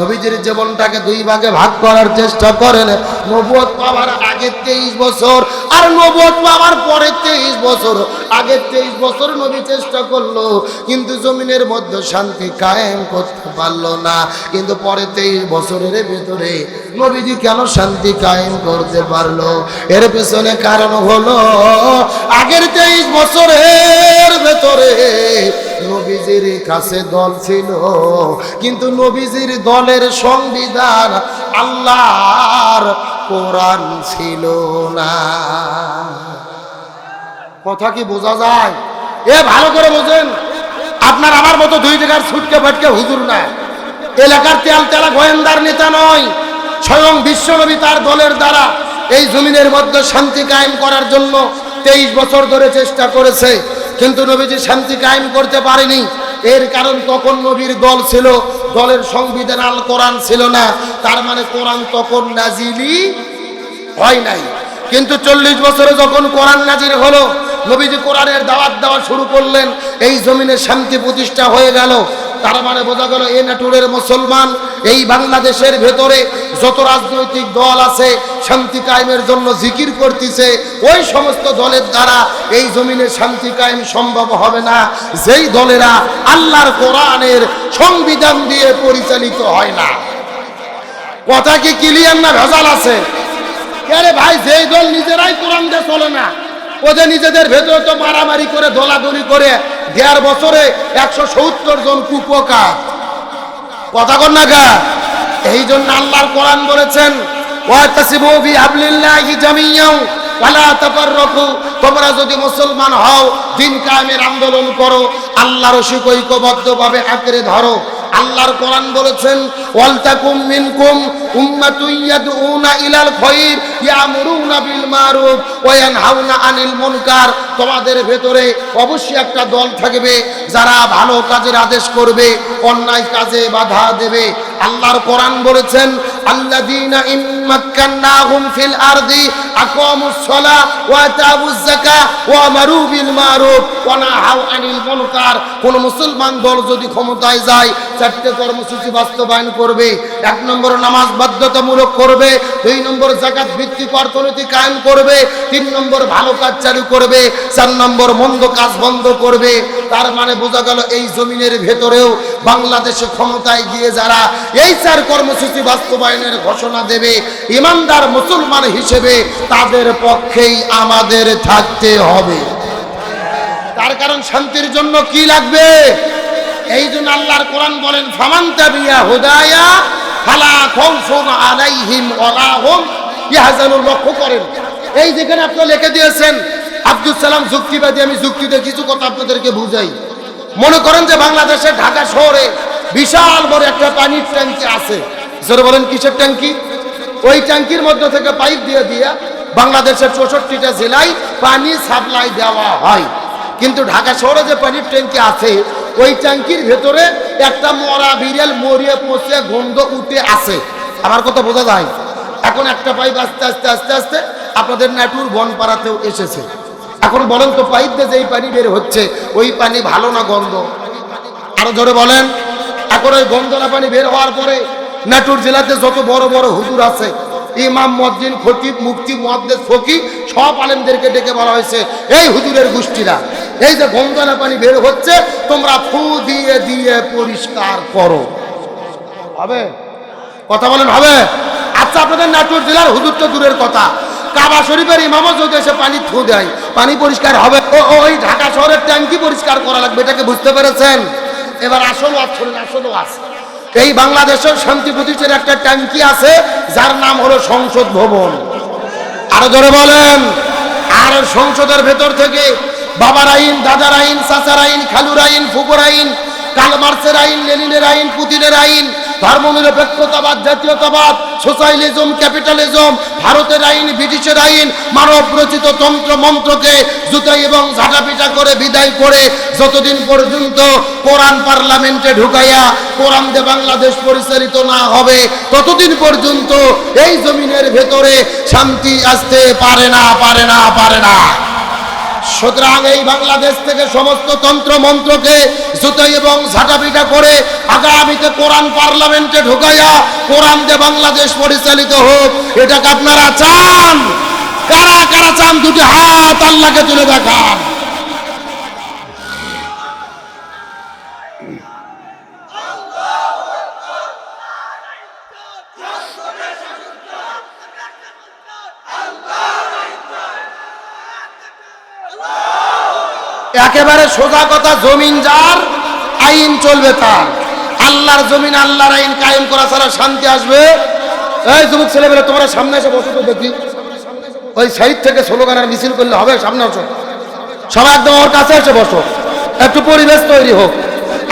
নবীজির জীবনটাকে দুই ভাগে ভাগ করার চেষ্টা করেন। নবুয়ত পাওয়ার আগে 23 বছর আর নবুয়ত পাওয়ার পরে 23 বছর। আগে 23 বছর নবী চেষ্টা করলো, কিন্তু জমিনের মধ্যে শান্তি কায়েম করতে পারলো না। কিন্তু পরে 23 বছরের ভেতরে নবীজি কেন শান্তি কায়েম করতে পারলো? এর পেছনে কারণ হলো, আগের 23 বছরের ভেতরে নবীজির কাছে দল ছিল, কিন্তু নবীজির দলের সংবিধান আল্লাহর কোরআন ছিল না। কথা কি বোঝা যায়? এ ভালো করে বোঝেন। আপনার আমার মতো দুই জায়গার ছুটকে ফাটকে হুজুর না, এলাকার তেল তেলা গোয়েন্দার নেতা নয়। স্বয়ং বিশ্বনবী তার দলের দ্বারা এই জমিনের মধ্যে শান্তি কায়েম করার জন্য 23 বছর ধরে চেষ্টা করেছে, কিন্তু নবীজি শান্তি কায়েম করতে পারেনি। এর কারণ তখন নবীর দল ছিল, দলের সংবিধান আল কোরআন ছিল না। তার মানে কোরআন তখন নাজিলই হয় নাই। কিন্তু 40 বছরে যখন কোরআন নাজিল হলো, নবীজি কোরআনের দাওয়াত দেওয়া শুরু করলেন, এই জমিনে শান্তি প্রতিষ্ঠা হয়ে গেল। তার মানে বোঝা গেল, এই নাটোরের মুসলমান, এই বাংলাদেশের ভেতরে যত রাজনৈতিক দল আছে শান্তি কায়েমের জন্য জিকির করতেছে, ওই সমস্ত দলের দ্বারা এই জমিনে শান্তি কায়েম সম্ভব হবে না, যেই দলেরা আল্লাহর কোরআনের সংবিধান দিয়ে পরিচালিত হয় না। কথা কি ক্লিয়ার না ভেজাল আছে? আরে ভাই, যেই দল নিজেরাই কোরআন দিয়ে চলে না, ওদের নিজেদের ভেতরে তো মারামারি করে দলাদলি করে 1.5 বছরে 170 জন কুপকার। কথা কর না গা? এই জন্য আল্লাহর কোরআন বলেছেন, ওয়াতাসিবু বিহাবলিল্লাহি জামিয়াও ওয়ালা তাফাররাকু। তোমরা যদি মুসলমান হও, দিন কায়েমের আন্দোলন করো, আল্লাহর ঐক্যবদ্ধভাবে আঁকড়ে ধরো। আল্লাহর কোরআন বলেছেন, ওয়ালতাকুম মিনকুম উম্মাতুন ইয়াদউনা ইলাল খায়র ইয়ামুরুনা বিল মারুফ ওয়া ইয়ানহাউনা আনিল মুনকার। তোমাদের ভেতরে অবশ্যই একটা দল থাকবে যারা ভালো কাজের আদেশ করবে, অন্যায় কাজে বাধা দেবে। আল্লাহর কোরআন বলেছেন, আল্লাযীনা ইম্মাক্কান্নাহুম ফিল আরদি আকামুস সালাহ ওয়া আতাউজ যাকাহ ওয়া আমারু বিল মারুফ ওয়া নাহাউ আনিল মুনকার। কোন মুসলমান দল যদি ক্ষমতায় যায়, 4টে কর্মসূচি বাস্তবায়ন করবে। 1 নম্বর নামাজ বাধ্যতামূলক করবে, 2 নম্বর যাকাত ভিত্তিক অর্থনীতি কায়েম করবে, 3 নম্বর ভালো কাজ চালু করবে, 4 নম্বর মন্দ কাজ বন্ধ করবে। তার মানে বোঝা গেল, এই জমিনের ভেতরেও বাংলাদেশে ক্ষমতায় গিয়ে যারা এই 4 কর্মসূচি বাস্তবায়নের ঘোষণা দেবে, ইমানদার মুসলমান হিসেবে তাদের পক্ষেই আমাদের থাকতে হবে। তার কারণ শান্তির জন্য কি লাগবে? এই জন্য আল্লাহর কোরআন বলেন, ফামান তাবিয়া হুদায়া ফালা খাউফুন আলাইহিম ওয়ালা হুম ইয়াহজানুন। লক্ষ্য করেন, এই যেখানে আপনি লিখে দিয়েছেন আব্দুল সালাম যুক্তিবাদী, আমি যুক্তিতে কিছু কথা আপনাদেরকে বুঝাই। মনে করেন যে বাংলাদেশের ঢাকা শহরে বিশাল বড় একটা পানির ট্যাঙ্কি আছে। জোরে বলেন, কিসের ট্যাঙ্কি? ওই ট্যাঙ্কির মধ্যে থেকে পাইপ দিয়ে দিয়ে বাংলাদেশের 64টা জেলায় পানি সাপ্লাই দেওয়া হয়। কিন্তু ঢাকা শহরে যে পানির ট্যাঙ্কি আছে, ওই ট্যাঙ্কির ভেতরে একটা মরা বিড়াল মরিয়ে পচে গন্ধ উঠে আছে। আমার কথা বোঝা যায়? এখন একটা পাইপ আস্তে আস্তে আস্তে আস্তে আপনাদের নাটুর বনপাড়াতেও এসেছে। এখন বলেন তো, পাইপ দিয়ে যেই পানি বের হচ্ছে, ওই পানি ভালো না গন্ধ? আরো ধরে বলেন। এখন ওই গন্ধনা পানি বের হওয়ার পরে নাটোর জেলাতে যত বড় বড় হুজুর আছে, ইমাম, মুয়াজ্জিন, খতিব, মুফতি, মুহাদ্দিস, ফকিহ, সব আলেমদেরকে ডেকে বলা হয়েছে, এই হুজুরের গোষ্ঠীরা, এই যে গন্ধনা পানি বের হচ্ছে, তোমরা ফু দিয়ে দিয়ে পরিষ্কার করো। হবে? কথা বলেন, হবে? আচ্ছা, আপনাদের নাটোর জেলার হুজুর তো দূরের কথা, কাবা শরীফের ইমামও যদি এসে পানি থু দেয়, পানি পরিষ্কার হবে? ওই ঢাকা শহরের ট্যাঙ্কি পরিষ্কার করা লাগবে, এটাকে বুঝতে পেরেছেন? এবার আসল ওয়াজ শুনুন, আসল ওয়াজ। এই বাংলাদেশের শান্তি প্রতিষ্ঠার একটা ট্যাঙ্কি আছে, যার নাম হলো সংসদ ভবন। আরো ধরে বলেন। আর সংসদের ভেতর থেকে বাবার আইন, দাদার আইন, চাচার আইন, খালুর আইন, ফুকুর আইন, কার্ল মার্ক্সের আইন, লেনিনের আইন, পুতিনের আইন, ধর্মনিরপেক্ষতাবাদ, জাতীয়তাবাদ, সোশ্যালিজম, ক্যাপিটালিজম, ভারতের আইন, ব্রিটিশের আইন, মানব রচিত তন্ত্র মন্ত্রকে জুতাই এবং ঝাঁটাপিটা করে বিদায় করে যতদিন পর্যন্ত কোরআন পার্লামেন্টে ঢুকাইয়া কোরআন দিয়ে বাংলাদেশ পরিচালিত না হবে ততদিন পর্যন্ত এই জমিনের ভেতরে শান্তি আসতে পারে না, পারে না, পারে না। সুতরাং এই বাংলাদেশ থেকে সমস্ত তন্ত্র মন্ত্রকে জুতাই এবং ঝাঁটাপিটা করে আগামীতে কোরআন পার্লামেন্টে ঢুকাইয়া কোরআন দিয়ে বাংলাদেশ পরিচালিত হোক, এটাকে আপনারা চান? কারা কারা চান? দুটি হাত আল্লাহকে তুলে দেখান। একেবারে সোজা কথা, জমিন যার, আইন চলবে তার। আল্লাহর জমিন, আল্লাহর আইন কায়েম করা ছাড়া শান্তি আসবে? এই যুবক ছেলেমেয়েরা, তোমরা সামনে এসে বসো তো দেখি। ওই সাইড থেকে স্লোগান আর মিছিল করলে হবে? সামনে আসো সবাই, একদম ওর কাছে এসে বসো, একটু পরিবেশ তৈরি হোক।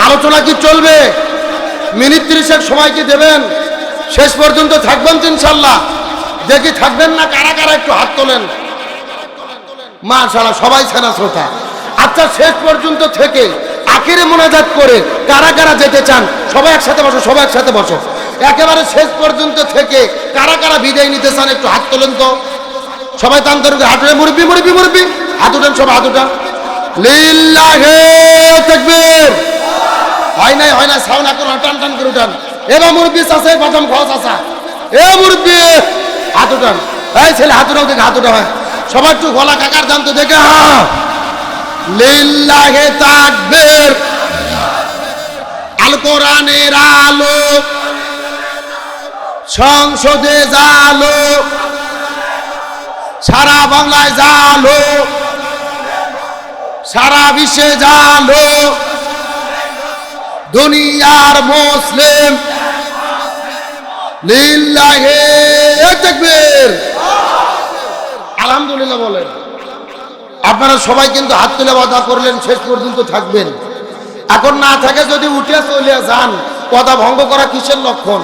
আলোচনা কি চলবে? মিনিট 30 সময় কি দেবেন? শেষ পর্যন্ত থাকবেন তো ইনশাল্লাহ? দেখি থাকবেন না কারা কারা, একটু হাত তোলেন। মাশাআল্লাহ, সবাই ছানা শ্রোতা। আচ্ছা, শেষ পর্যন্ত থেকে আখিরে মোনাজাত করে কারা কারা যেতে চান? সবাই একসাথে বসো, সবাই একসাথে বসো। একেবারে শেষ পর্যন্ত থেকে কারা কারা বিদায় নিতে চান একটু হাত তোলেন তো। সবাই টান ধরে হাত উঠে, মুরব্বি মুরব্বি মুরব্বি, হাত উঠেন সবাই, হাত উঠান। লিল্লাহি তাকবীর। হয় নাই, হয় না, সাউন্ড এখন টান টান করে উঠান। এবার মুরব্বি আছে, প্রথম খরচ আসা। এ মুরব্বি, হাত উঠান। এই ছেলে হাত উঠাও, দেখে হাত উঠা হয়। সবাই একটু গলা কাকার জানতো দেখে। হ্যাঁ, লিল্লাহি তাকবীর। আল কোরআনের আলো, সংসদে জালো, সারা বাংলায় জালো, সারা বিশ্বে জালো, দুনিয়ার মুসলিম লিল্লাহি তাকবীর। আলহামদুলিল্লাহ বলেন। আপনারা সবাই কিন্তু হাত তুলে ওয়াদা করলেন শেষ পর্যন্ত থাকবেন। এখন না থাকে যদি উঠে চলে যান, কথা ভঙ্গ করা কিসের লক্ষণ?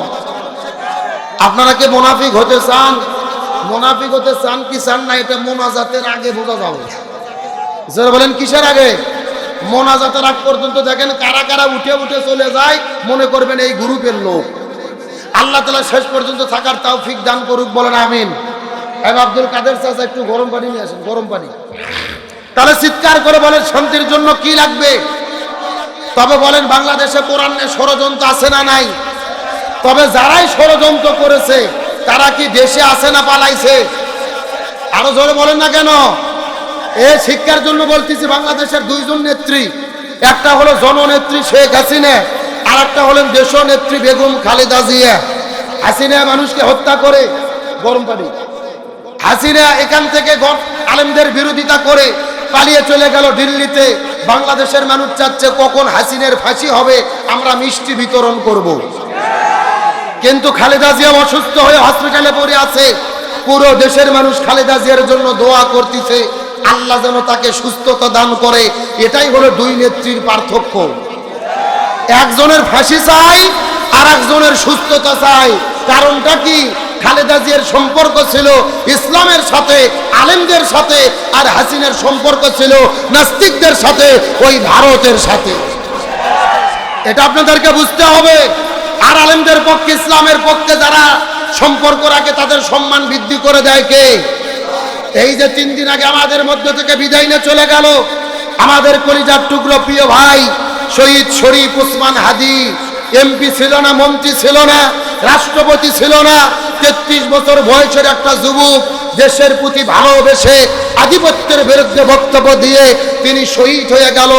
আপনারা কি মুনাফিক হতে চান? মুনাফিক হতে চান কি চান না, এটা মোনাজাতের আগে বোঝা যাবে। যারা বলেন কিসের আগে? মোনাজাতের আগ পর্যন্ত দেখেন কারা কারা উঠে উঠে চলে যায়, মনে করবেন এই গ্রুপের লোক। আল্লাহ তাআলা শেষ পর্যন্ত থাকার তৌফিক দান করুক, বলেন আমিন। আব্দুল কাদের চাচা একটু গরম পানি নিয়ে আসেন, গরম পানি। তাহলে চিৎকার করে বলেন শান্তির জন্য কি লাগবে? তবে বলেন বাংলাদেশে কোরআনের ষড়যন্ত্র আছে না নাই? তবে যারাই ষড়যন্ত্র করেছে তারা কি দেশে আছে না পালাইছে? আরো জোরে বলেন না কেন? এই শিক্ষার জন্য বলতেছি, বাংলাদেশের দুইজন নেত্রী, একটা হলো জননেত্রী শেখ হাসিনা, আর একটা হলেন দেশ নেত্রী বেগম খালেদা জিয়া। হাসিনা মানুষকে হত্যা করে, গরম পানি। হাসিনা এখান থেকে আলেমদের বিরোধিতা করে পালিয়ে চলে গেল দিল্লিতে। বাংলাদেশের মানুষ চাচ্ছে কখন হাসিনের ফাঁসি হবে, আমরা মিষ্টি বিতরণ করব। কিন্তু খালেদা জিয়া অসুস্থ হয়ে হসপিটালে পড়ে আছে। পুরো দেশের মানুষ খালেদা জিয়ার জন্য দোয়া করতেছে, আল্লাহ যেন তাকে সুস্থতা দান করে। এটাই হলো দুই নেত্রীর পার্থক্য। একজনের ফাঁসি চাই, আর একজনের সুস্থতা চাই। কারণটা কি? খালেদা জিয়ার সম্পর্ক ছিল ইসলামের সাথে, আলেমদের সাথে, আর হাসিনার সম্পর্ক ছিল নাস্তিকদের সাথে, ওই ভারতের সাথে। এটা আপনাদেরকে বুঝতে হবে। আর আলেমদের পক্ষে, ইসলামের পক্ষে যারা সম্পর্ক রাখে তাদের সম্মান বৃদ্ধি করে দেয় কে? এই যে 3 দিন আগে আমাদের মধ্য থেকে বিদায় নিয়ে চলে গেল আমাদের কলিজার টুকরো প্রিয় ভাই শহীদ শরীফ ওসমান হাদি। এমপি ছিল না, মন্ত্রী ছিল না, রাষ্ট্রপতি ছিল না, 33 বছর বয়সের একটা যুবক দেশের প্রতি ভালোবেসে আধিপত্যের বিরুদ্ধে বক্তব্য দিয়ে তিনি শহীদ হয়ে গেল।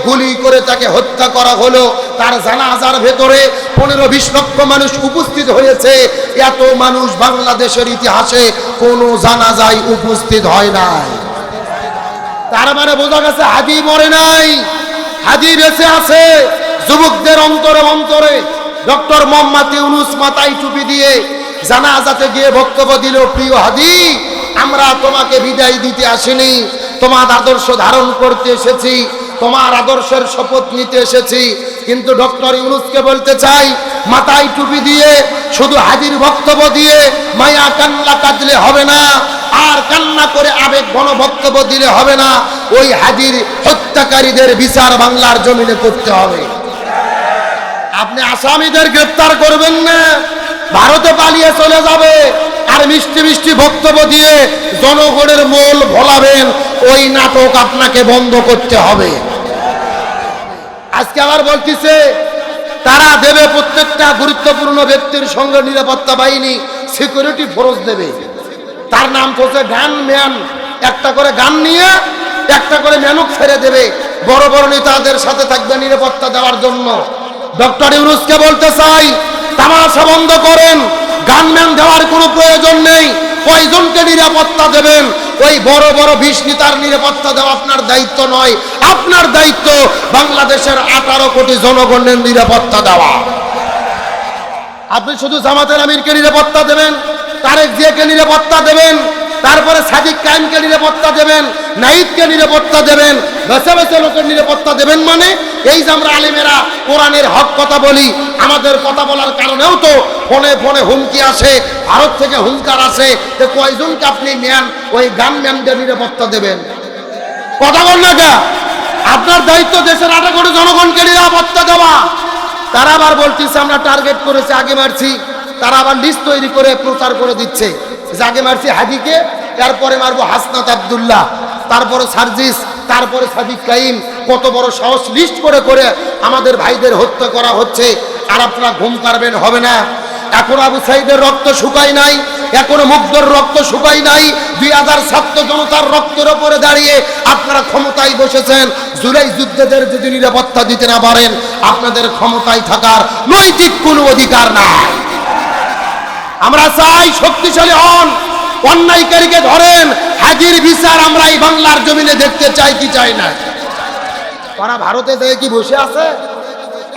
গুলি করে তাকে হত্যা করা হলো। তার জানাজার ভেতরে 15-20 লক্ষ মানুষ উপস্থিত হয়েছে। এত মানুষ বাংলাদেশের ইতিহাসে কোনো জানাজায় উপস্থিত হয় নাই। তার মানে বোঝা গেছে হাদি মরে নাই, হাদি বেঁচে আছে। যুবকদের অন্তরে অন্তরে ডক্টর মোহাম্মদ ইউনূস মাথায় টুপি দিয়ে জানাজাতে গিয়ে বক্তব্য দিল, প্রিয় হাদি, আমরা তোমাকে বিদায় দিতে আসিনি, তোমার আদর্শ ধারণ করতে এসেছি। তোমার আদর্শের শপথ নিতে এসেছি। কিন্তু ডক্টর ইউনূসকে বলতে চাই, মাথায় টুপি দিয়ে শুধু হাজির বক্তব্য দিয়ে মায়া কান্না কাঁদলে হবে না, আর কান্না করে আবেগ ঘন বক্তব্য দিলে হবে না। ওই হাজির হত্যাকারীদের বিচার বাংলার জমিনে করতে হবে। আপনি আসামিদের গ্রেফতার করবেন না, ভারতে পালিয়ে চলে যাবে, আর মিষ্টি মিষ্টি বক্তব্য দিয়ে জনগণের মন ভোলাবেন, ওই নাটক আপনাকে বন্ধ করতে হবে। আজকে আবার বলতেছে তারা দেবে, প্রত্যেকটা গুরুত্বপূর্ণ ব্যক্তির সঙ্গে নিরাপত্তা বাহিনী সিকিউরিটি ফোর্স দেবে। তার নাম হচ্ছে গানম্যান, একটা করে গান নিয়ে একটা করে ম্যানুক ছেড়ে দেবে, বড় বড় নেতাদের সাথে থাকবে নিরাপত্তা দেওয়ার জন্য। ডক্টর ইউনূসকে বলতে চাই, তামাশা বন্ধ করেন, গানম্যান দেওয়ার কোনো প্রয়োজন নেই। কয়জনকে নিরাপত্তা দেবেন? ওই বড় বড় 20 নেতার নিরাপত্তা দেওয়া আপনার দায়িত্ব নয়। আপনার দায়িত্ব বাংলাদেশের 18 কোটি জনগণের নিরাপত্তা দেওয়া। আপনি শুধু জামাতের আমিরকে নিরাপত্তা দেবেন, তারেক জিয়াকে নিরাপত্তা দেবেন, তারপরে সাদিক কায়েমকে নিরাপত্তা দেবেন, নাহিদকে নিরাপত্তা দেবেন, বেছে বেছে লোকের নিরাপত্তা দেবেন। মানে এই যে আমরা আলেমেরা কোরআনের হক কথা বলি, আমাদের কথা বলার কারণেও তো ফোনে ফোনে হুমকি আসে, ভারত থেকে হুঙ্কার আসে। তো কয়জনকে আপনি ম্যান ওই গানম্যানদের নিরাপত্তা দেবেন? কথা বল না গা। আপনার দায়িত্ব দেশের 18 কোটি জনগণকে নিরাপত্তা দেওয়া। তারা আবার বলতেছে আমরা টার্গেট করেছি, আগে মারছি। তারা আবার লিস্ট তৈরি করে প্রচার করে দিচ্ছে যে আগে মারছি হাদিকে, তারপরে মারবো হাসনাত আব্দুল্লাহ, তারপরে সার্জিস, তারপরে সাদিক কাইম। কত বড় সাহস! লিস্ট করে করে আমাদের ভাইদের হত্যা করা হচ্ছে, আর আপনারা ঘুম পারবেন হবে না। এখন আবু সাইদের রক্ত শুকায় নাই, এখনো মুগ্ধর রক্ত শুকায় নাই। 2000 ছাত্র জনতার রক্তের ওপরে দাঁড়িয়ে আপনারা ক্ষমতায় বসেছেন। জুলাই যুদ্ধের যদি নিরাপত্তা দিতে না পারেন, আপনাদের ক্ষমতায় থাকার নৈতিক কোনো অধিকার নাই। আমরা চাই শক্তিশালী হন, অন্যায়কারীকে ধরেন, হাজির বিচার আমরা এই বাংলার জমিনে দেখতে চাই কি চাই না? ওরা ভারতে যেয়ে কি বসে আছে?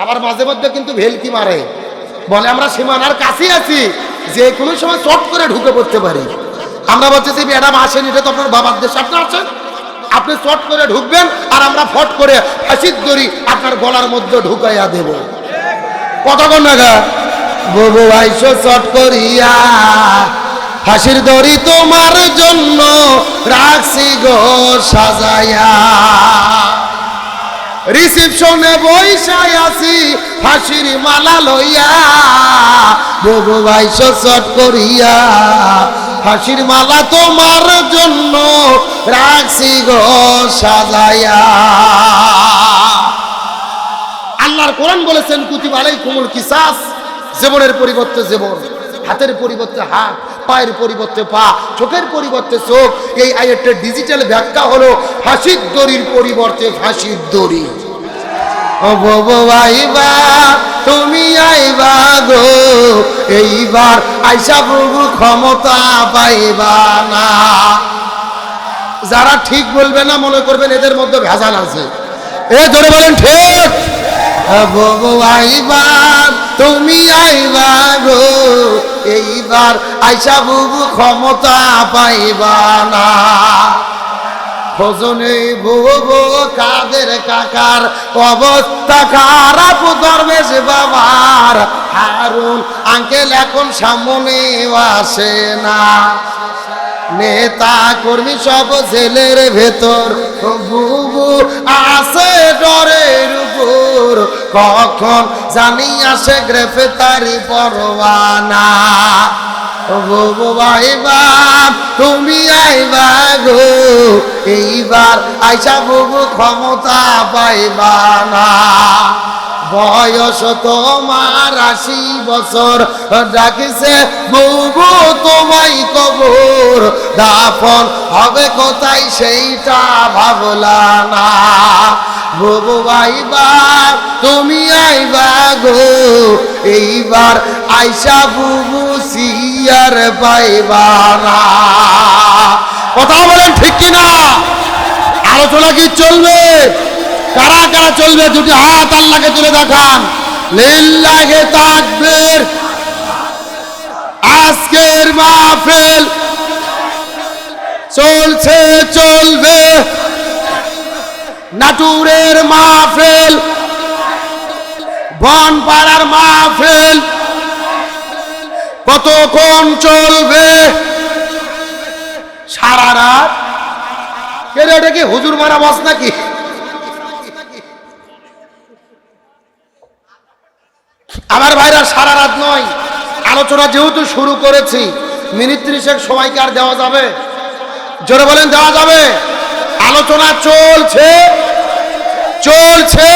আবার মাঝে মধ্যে কিন্তু ভেলকি মারে, বলে আমরা সীমানার কাছে আছি, যে কোনো সময় চট করে ঢুকে পড়তে পারি। আমরা বলছি যে ম্যাডাম আসেন, এটা তো আপনার বাবার দেশ, আপনি আছেন, আপনি চট করে ঢুকবেন, আর আমরা ফট করে ফাঁসির দড়ি আপনার গলার মধ্যে ঢুকাইয়া দেব। কথা কন না গা। ববু আইসো চট করিয়া, ফাঁসির দড়ি তোমার জন্য রাখছি গো সাজাইয়া, রিসিপশনে বইসাই আছি ফাঁসির মালা লইয়া। ববু আইসো চট করিয়া, ফাঁসির মালা তোমার জন্য রাখছি গো সাজাইয়া। আল্লাহর কোরআন বলেছেন কুতিবা আলাইকুমুল কিসাস, জীবনের পরিবর্তে জীবন, হাতের পরিবর্তে হাত, পায়ের পরিবর্তে পা, চোখের পরিবর্তে চোখ। এই আয়াতের ডিজিটাল ব্যাখ্যা হলো ফাঁসির দড়ির পরিবর্তে ফাঁসির দড়ি। ও ববু আইবা, তুমি আইবা গো, এইবার আইসা ববু ক্ষমতা পাইবা না। যারা ঠিক বলবে না মনে করবেন এদের মধ্যে ভেজাল আছে। এ জোরে বলেন ঠিক। ববু আইবা, তুমি আইবা গো, এইবার আইসা বুবু ক্ষমতা পাইবা না। খোঁজনে বুবু কাদের কাকার অবস্থা খারাপ, দরবেশ বাবার হারুন আঙ্কেল এখন সামনে আসে না। নেতা কর্মী সব জেলের ভেতর, বুবু আছে ডরের উপর, কখন জানি আসে গ্রেফতারি পরোয়ানা। বুবু আইবা, তুমি আইবা গো, এইবার আইসা বুবু ক্ষমতা পাইবা না। বয়স তোমার 80 বছর, ডাকিছে বুবু তোমায় কবর, দাফন হবে কোথায় সেইটা ভাবলা না। বুবু আইবা, তুমি আইবা গো, এইবার আইসা বুবু সিয়ার পাইবা না। কথা বলেন ঠিক কিনা? আলোচনা কি চলবে? কারা কারা চলবে? দুটি হাত আল্লাহকে তুলে দেখান। লিল্লাহি তাকবীর। আজকের মাহফিল চলছে, চলবে, নাটুরের মাহফিল, বনপাড়ার মাহফিল কতক্ষণ চলবে? সারা রাত। এটা কি হুজুর মারা বস নাকি? আমার ভাইরা সারা রাত নয়, আলোচনা যেহেতু শুরু করেছি, মিনিট 30 সময়কে আর দেওয়া যাবে? জোরে বলেন, দেওয়া যাবে? আলোচনা চলছে চলছে,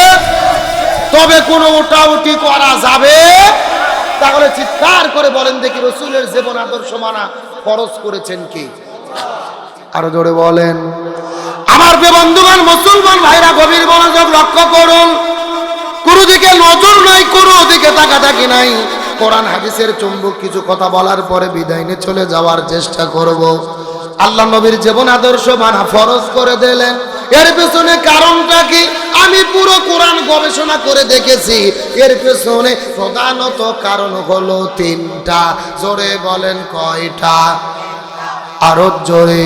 তবে কোনো উঠাউঠি করা যাবে? তাহলে চিৎকার করে বলেন দেখি, রসুলের জীবন আদর্শ মানা ফরজ করেছেন কি? আরো জোরে বলেন। আমার বন্ধুগণ, মুসলমান ভাইরা, গভীর মনোযোগ লক্ষ্য করুন। কোনো দিকে নজর নাই, কোনো দিকে তাকাতাকি নাই। কোরআন হাদিসের চুম্বক কিছু কথা বলার পরে বিদায় নিয়ে চলে যাওয়ার চেষ্টা করব। আল্লাহ নবীর জীবন আদর্শ মানা ফরজ করে দিলেন, এর পেছনে কারণটা কি? আমি পুরো কোরআন গবেষণা করে দেখেছি, এর পেছনে প্রধানত কারণ হলো 3টা। জোরে বলেন কয়টা? আরো জোরে।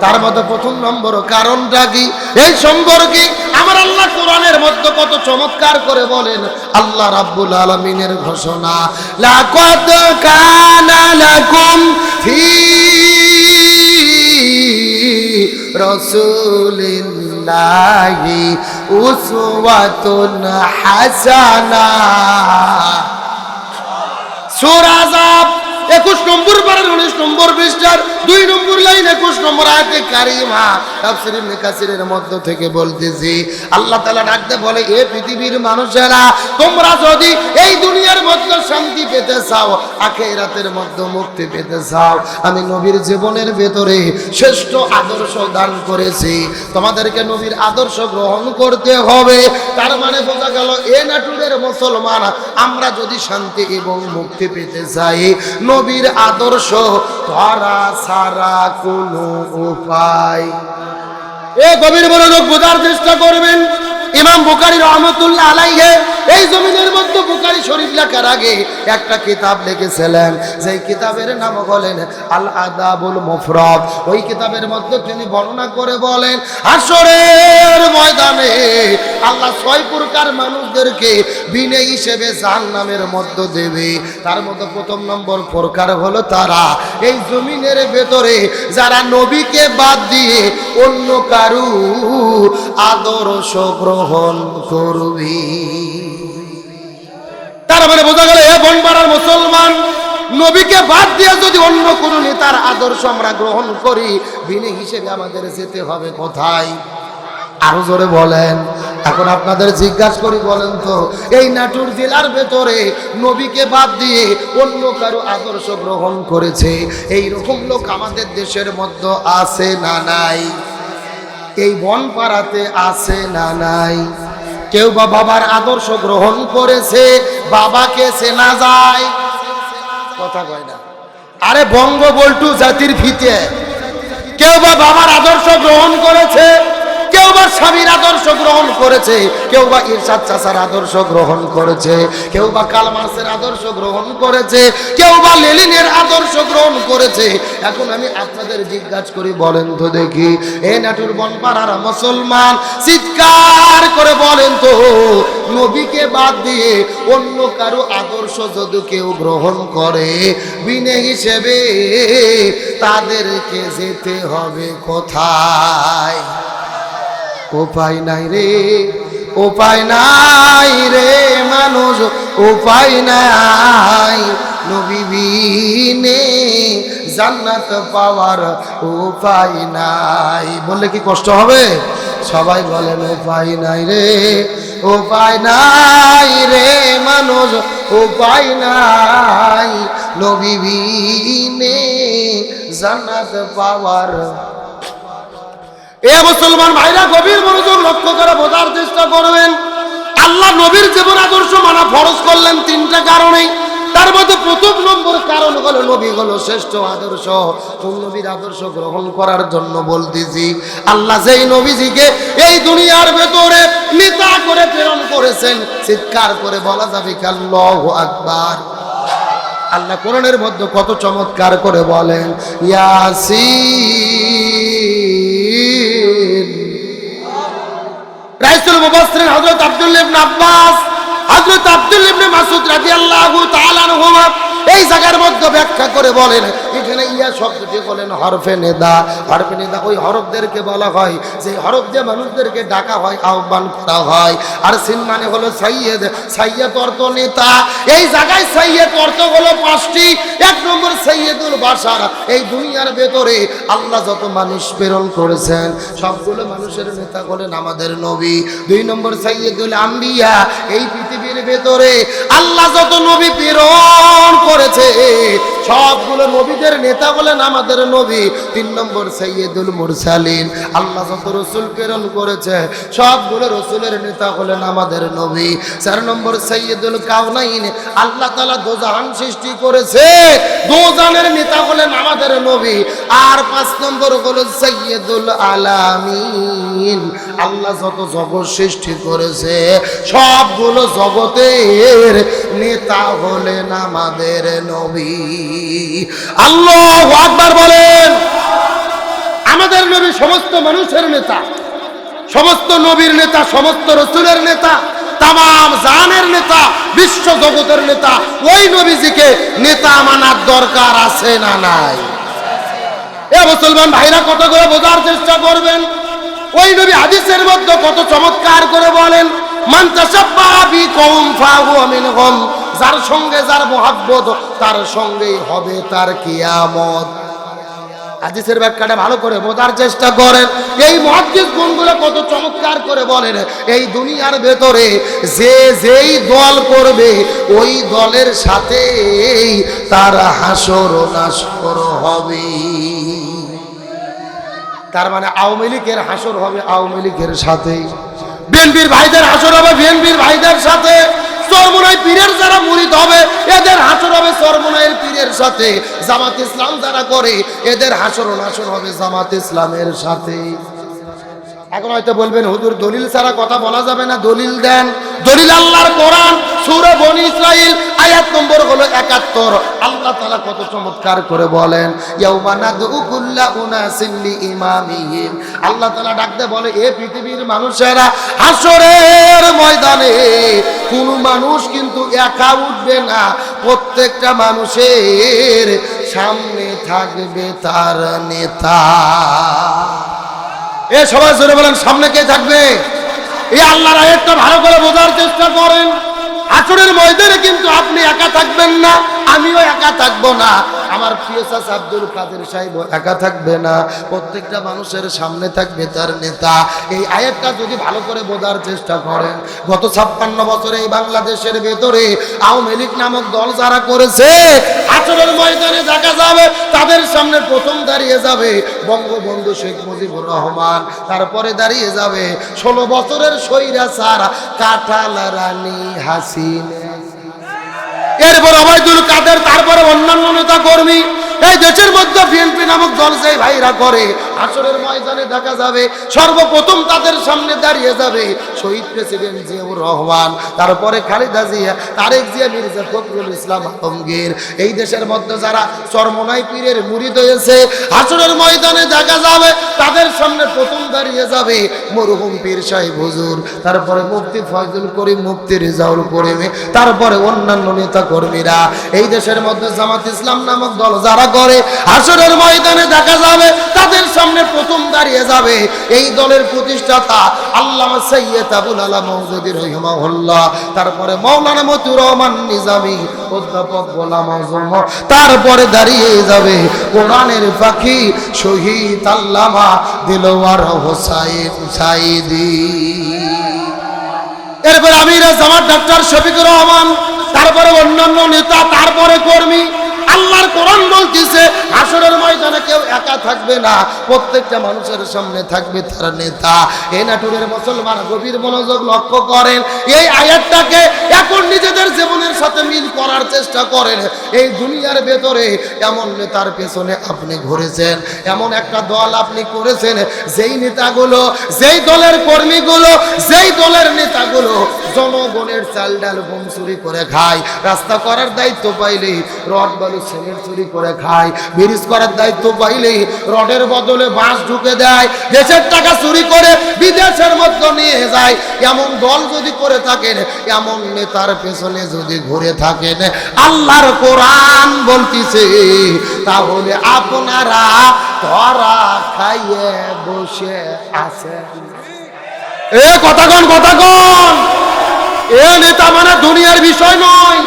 তার মধ্যে প্রথম নম্বর কারণটা কি? এই সম্পর্কে আমার আল্লাহ কোরআনের মধ্যে কত চমৎকার করে বলেন। আল্লাহ রাব্বুল আলামিনের ঘোষণা, লাকাদ কানা লাকুম ফি রাসূলিল্লাহি উসওয়াতুন হাসানাহ। সূরা আযাব 21 নম্বর পারার 19 নম্বর পৃষ্ঠার 2 নম্বর লাইন 21 নম্বর আয়াতে কারিমা। তাফসীর ইবনে কাসিরের মধ্য থেকে বলতেছি, আল্লাহ তাআলা ডাকতে বলে, এ পৃথিবীর মানুষেরা, তোমরা যদি এই দুনিয়ার মধ্যে শান্তি পেতে চাও, আখিরাতের মধ্যে মুক্তি পেতে চাও, আমি নবীর জীবনের ভেতরে শ্রেষ্ঠ আদর্শ দান করেছি। তোমাদেরকে নবীর আদর্শ গ্রহণ করতে হবে। তার মানে বোঝা গেল, এ নাটুরের মুসলমান, আমরা যদি শান্তি এবং মুক্তি পেতে চাই, নবীর আদর্শ ধরা ছাড়া কোনো উপায়। এ গভীর মনোযোগ বোঝার চেষ্টা করবেন। ইমাম বুখারী রাহমাতুল্লাহ আলাইহি এই জমিনের মধ্যে বুখারী শরীফ লেখার আগে একটা কিতাব লিখেছিলেন, যেই কিতাবের নাম বলেন আল আদাবুল মুফরাদ। ওই কিতাবের মধ্যে তিনি বর্ণনা করে বলেন, হাশরের ময়দানে আল্লাহ 6 প্রকার মানুষদেরকে বিনে হিসেবে জাহান্নামের মধ্য দেবে। তার মধ্যে প্রথম নম্বর প্রকার হলো তারা এই জমিনের ভেতরে যারা নবীকে বাদ দিয়ে অন্য কারু আদর্শ গ্রহণ করবি। তার মানে বোঝা গেল, এ বনপাড়ার মুসলমান, নবীকে বাদ দিয়ে যদি অন্য কোনো নেতার আদর্শ আমরা গ্রহণ করি, বিনে হিসেবে আমাদের যেতে হবে কোথায়? আরো জোরে বলেন। এখন আপনাদের জিজ্ঞাসা করি, বলেন তো, এই নাটোর জেলার ভেতরে নবীকে বাদ দিয়ে অন্য কারো আদর্শ গ্রহণ করেছে, এই রকম লোক আমাদের দেশের মধ্যে আছে না নাই? এই বনপাড়াতে আছে না নাই? কেউ বা বাবার আদর্শ গ্রহণ করেছে, বাবাকে চেনা যায়? কথা কয় না। আরে বঙ্গবল্টু জাতির ফিতে কেউ বা বাবার আদর্শ গ্রহণ করেছে, কেউ বা স্বামীর আদর্শ গ্রহণ করেছে, কেউ বা ইরশাদ চাচার আদর্শ গ্রহণ করেছে, কেউ বা কার্ল মার্ক্সের আদর্শ গ্রহণ করেছে, কেউ বা লেনিনের আদর্শ গ্রহণ করেছে। এখন আমি আপনাদের জিজ্ঞাসা করি, বলেন তো দেখি, এ নাটোর বনপাড়ার মুসলমান, চিৎকার করে বলেন তো, নবীকে বাদ দিয়ে অন্য কারো আদর্শ যদি কেউ গ্রহণ করে, বিনে হিসেবে তাদেরকে যেতে হবে কোথায়? উপায় নাই রে, উপায় নাই রে মানুষ, উপায় নাই। নবী বিনে জান্নাত পাওয়ার উপায় নাই। বললে কি কষ্ট হবে? সবাই বলেন, উপায় নাই রে, উপায় নাই রে মানুষ, উপায় নাই। নবী বিনে জান্নাত পাওয়ার। এ মুসলমান ভাইরা, গভীর মনোযোগ লক্ষ্য করে বোঝার চেষ্টা করবেন। আল্লাহ নবীর জীবন আদর্শ মানা ফরজ করলেন 3টা কারণে। তার মধ্যে প্রথম নম্বর কারণ হলো, নবী হলো শ্রেষ্ঠ আদর্শ। কোন নবীর আদর্শ গ্রহণ করার জন্য বলতেছি, আল্লাহ যেই নবীজিকে এই দুনিয়ার ভেতরে নেতা করে প্রেরণ করেছেন, চিৎকার করে বলা যাবে আল্লাহু আকবার। আল্লাহ কোরআনের মধ্যে কত চমৎকার করে বলেন, ইয়াসিন বলছিলেন হযরত আব্দুল্লাহ ইবনে আব্বাস, হযরত আব্দুল্লাহ ইবনে মাসউদ রাদিয়াল্লাহু তাআলা আনহুমা এই জায়গার মধ্যে ব্যাখ্যা করে বলেন, এখানে ইয়া শব্দটি বলেন হরফে নেদা। হরফে নেদা ওই হরফদেরকে বলা হয় যে হরফ দিয়ে মানুষদেরকে ডাকা হয়, আহ্বান করা হয়। আর সিন মানে হলো সাইয়্যেদ, সাইয়্যেদ অর্থ নেতা। এই জায়গায় সাইয়্যেদ অর্থ হলো পাঁচটি। এক নম্বর সাইয়্যেদুল বাশার, এই দুনিয়ার ভেতরে আল্লাহ যত মানুষ প্রেরণ করেছেন সবগুলো মানুষের নেতা হলেন আমাদের নবী। দুই নম্বর সাইয়্যেদুল আম্বিয়া, এই পৃথিবীর ভেতরে আল্লাহ যত নবী প্রেরণ করেছে সবগুলো নবীদের নেতা বলেন আমাদের নবী। তিন নম্বর সাইয়্যেদুল মুরসালিন, আল্লাহ যত রাসূল প্রেরণ করেছে সবগুলো রাসূলের নেতা হলেন আমাদের নবী। চার নম্বর সাইয়্যেদুল কাউনাইন, আল্লাহ তাআলা দোজাহান সৃষ্টি করেছে, দোজাহানের নেতা হলেন আমাদের নবী। আর পাঁচ নম্বর হলো সাইয়্যেদুল আলামিন, আল্লাহ যত জগৎ সৃষ্টি করেছে সবগুলো জগতের নেতা হলেন আমাদের নবী। আল্লাহু আকবার বলেন। আমাদের নবী সমস্ত মানুষের নেতা, সমস্ত নবীর নেতা, সমস্ত রাসূলের নেতা, তামাম জাহানের নেতা, বিশ্ব জগতের নেতা। ওই নবীজিকে নেতা মানার দরকার আছে না নাই? এ মুসলমান ভাইরা কত করে বোঝার চেষ্টা করবেন। ওই নবী হাদিসের মধ্যে কত চমৎকার করে বলেন, মান তাশাব্বাহা বিকওম ফাহুয়া মিনহুম, যার সঙ্গে যার মহব্বত তার সঙ্গেই হবে তার কিয়ামত। হাদিসের ব্যাখ্যাটা ভালো করে বোঝার চেষ্টা করেন। এই মুহাদ্দিস গুণগুলো কত চমৎকার করে বলেন, এই দুনিয়ার ভেতরে যে যেই দল করবে ওই দলের সাথে তার হাসর নাসর হবে। তার মানে আওয়ামী লীগের হাসর হবে আওয়ামী লীগের সাথে, বিএনপির ভাইদের হাসর হবে বিএনপির ভাইদের সাথে, চরমোনাই পীরের যারা মুরিদ হবে এদের হাসর হবে চরমোনাইয়ের পীরের সাথে, জামাত ইসলাম যারা করে এদের হাসর নাসর হবে জামাত ইসলামের সাথে। এখন হয়তো বলবেন হুজুর দলিল ছাড়া কথা বলা যাবে না, দলিল দেন। দলিল আল্লাহর কোরআন সূরা বনী ইসরাইল আয়াত নম্বর হলো ৭১। আল্লাহ তাআলা কত চমৎকার করে বলেন, ইয়াউমা নাদউ কুল্লা উনাসিন লিইমামিহিম, আল্লাহ তাআলা ডাকতে বলে এ পৃথিবীর মানুষেরা হাসরের ময়দানে কোন মানুষ কিন্তু একা উঠবে না, প্রত্যেকটা মানুষের সামনে থাকবে তার নেতা। এ সবাই জোরে বলেন সামনে কে থাকবে? এই আল্লাহর আয়াতটা ভালো করে বোঝার চেষ্টা করেন। হাসরের ময়দানে কিন্তু আপনি একা থাকবেন না, আমিও একা থাকবো না, আমার প্রিয় চাচা আব্দুল কাদের সাহেব একা থাকবে না, প্রত্যেকটা মানুষের সামনে থাকবে তার নেতা। এই আয়াতটা যদি ভালো করে বোঝার চেষ্টা করেন, গত ৫৬ বছরে এই বাংলাদেশের ভেতরে আওয়ামী লীগ নামক দল যারা করেছে হাসরের ময়দানে দেখা যাবে তাদের সামনে প্রথম দাঁড়িয়ে যাবে বঙ্গবন্ধু শেখ মুজিবুর রহমান, তারপরে দাঁড়িয়ে যাবে ১৬ বছরের স্বৈরাচার কাঁঠাল রানী হাসিনা, এরপর ওবায়দুল কাদের, তারপরে অন্যান্য নেতা কর্মী। এই দেশের মধ্যে বিএনপি নামক দল যেই ভাইরা করে হাসরের ময়দানে দেখা যাবে সর্বপ্রথম তাদের সামনে দাঁড়িয়ে যাবে শহীদ প্রেসিডেন্ট জিয়াউর রহমান, তারপরে খালেদা জিয়া, তারেক জিয়া, মির্জা ফখরুল ইসলাম আলমগীর। এই দেশের মধ্যে যারা চরমোনাই পীরের মুরিদ হয়েছে হাসরের ময়দানে দেখা যাবে তাদের সামনে প্রথম দাঁড়িয়ে যাবে মরহুম পীর সাহেব হুজুর, তারপরে মুফতি ফয়জুল করিম, মুফতি রেজাউল করিম, তারপরে অন্যান্য নেতা কর্মীরা। এই দেশের মধ্যে জামাত ইসলাম নামক দল যারা করে হাসরের ময়দানে দেখা যাবে তাদের সামনে প্রথম দাঁড়িয়ে যাবে এই দলের প্রতিষ্ঠাতা আল্লামা সৈয়দ আবুল আলা মওদুদী রাহিমাহুল্লাহ, তারপরে মাওলানা মতিউর রহমান নিজামী, অধ্যাপক গোলাম আযম, তারপরে দাঁড়িয়ে যাবে কোরআনের পাখি শহীদ আল্লামা দিলওয়ার হোসাইন সাইদি, এরপর আমিরে জামাত ডক্টর শফিকুর রহমান, তারপরে অন্যান্য নেতা, তারপরে কর্মী। আল্লাহর কোরআন বলতেছে হাসরের ময়দানে কেউ একা থাকবে না, প্রত্যেকটা মানুষের সামনে থাকবে তার নেতা। এই নাটুরের মুসলমান গভীর মনোযোগ লক্ষ্য করেন, এই আয়াতটাকে এখন নিজেদের জীবনের সাথে মিল করার চেষ্টা করেন। এই দুনিয়ার ভেতরে এমন নেতার পেছনে আপনি ঘুরেছেন, এমন একটা দল আপনি করেছেন যেই নেতাগুলো, যেই দলের কর্মীগুলো, যেই দলের নেতাগুলো জনগণের চাল ডাল গম চুরি করে খায়, রাস্তা করার দায়িত্ব পাইলে রড বালু সিমেন্ট চুরি করে খায়, ব্রিজ করার দায়িত্ব পাইলে রডের বদলে বাঁশ ঢুকে দেয়, দেশের টাকা চুরি করে বিদেশের মধ্যে নিয়ে যায়। এমন দল যদি করে থাকেন, এমন নেতার পেছনে যদি ঘুরে থাকেন, আল্লাহর কোরআন বলতিছে তাহলে আপনারা ধরা খাইয়ে বসে আছেন। এ কথা কোন এ নেতা মানে দুনিয়ার বিষয় নয়।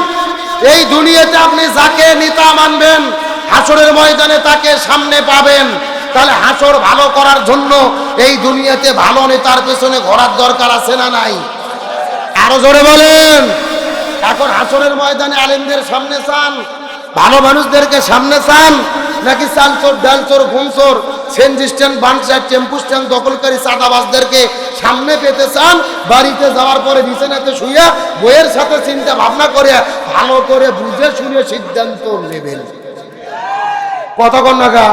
এই দুনিয়াতে আপনি যাকে নেতা মানবেন, হাসরের ময়দানে তাকে সামনে পাবেন। তাহলে হাসর ভালো করার জন্য এই দুনিয়াতে ভালো নেতার পেছনে ঘোরার দরকার আছে না নাই? আরো জোরে বলেন। এখন হাসরের ময়দানে আলেমদের সামনে চান, ভালো মানুষদেরকে সামনে চান, নাকি চাল চোর, ডাল চোর, ঘুম চোর, সেনজি স্ট্যান্ড, বানচার, টেম্পু স্ট্যান্ড দখলকারী চাঁদাবাজদেরকে সামনে পেতে চান? বাড়িতে যাওয়ার পরে বিছানাতে শুইয়া বইয়ের সাথে চিন্তা ভাবনা করে ভালো করে বুঝে শুনে সিদ্ধান্ত নেবেন। কতক্ষণ নাগা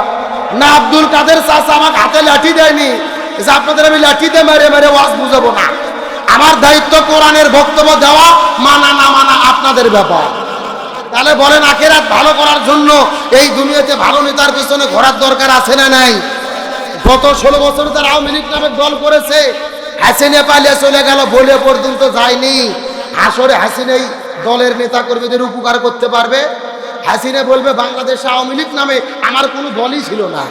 না আব্দুল কাদের চাচা আমাকে হাতে লাঠি দেয়নি যে আপনাদের আমি লাঠি দিয়ে মেরে মেরে ওয়াজ বুঝাবো না। আমার দায়িত্ব কোরআনের বক্তব্য দেওয়া, মানা না মানা আপনাদের ব্যাপার। তাহলে বলেন আখিরাত ভালো করার জন্য এই দুনিয়াতে ভালো নেতার পেছনে ঘোরার দরকার আছে না নাই? গত 16 বছর তার আওয়ামী লীগ নামে দল করেছে, হাসিনা পালিয়ে চলে গেল বলে পর্যন্ত যায়নি। আসরে হাসিনাই দলের নেতা কর্মীদের উপকার করতে পারবে? হাসিনা বলবে বাংলাদেশ আওয়ামী লীগ নামে আমার কোনো দলই ছিল না।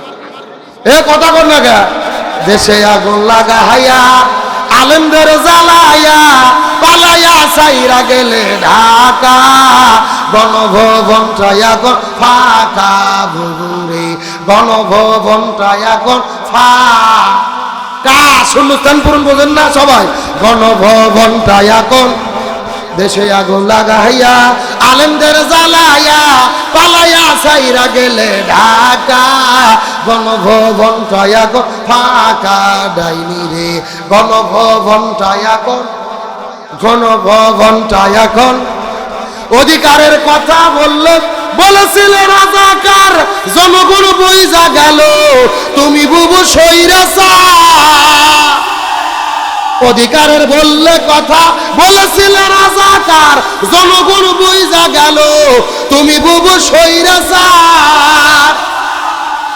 এ কথা কর না গা। দেশে আগুন লাগাইয়া আলেমদের জ্বালাইয়া পালাইয়া সাইরা গেলে ঢাকা, গণভবনটা এখন ফাঁকা বুবুরে, গণভবনটা এখন ফাঁকা। শূন্যস্থান পূরণ বোঝেন না সবাই? গণভবনটা এখন দেশে আগুন লাগাইয়া আলেমদের জ্বালাইয়া পালাইয়া সাইরা গেলে ঢাকা, গণভবনটা এখন ফাঁকা ডাইনি রে, গণভবনটা এখন, গণভবনটা এখন। অধিকারের কথা বলেছিলেন রাজাকার, জনগণ বইজা গেল তুমি বুবু সইরাসা। অধিকারের বললে কথা বলেছিলেন রাজাকার, জনগণ বইজা গেল তুমি বুবু সইরাসার।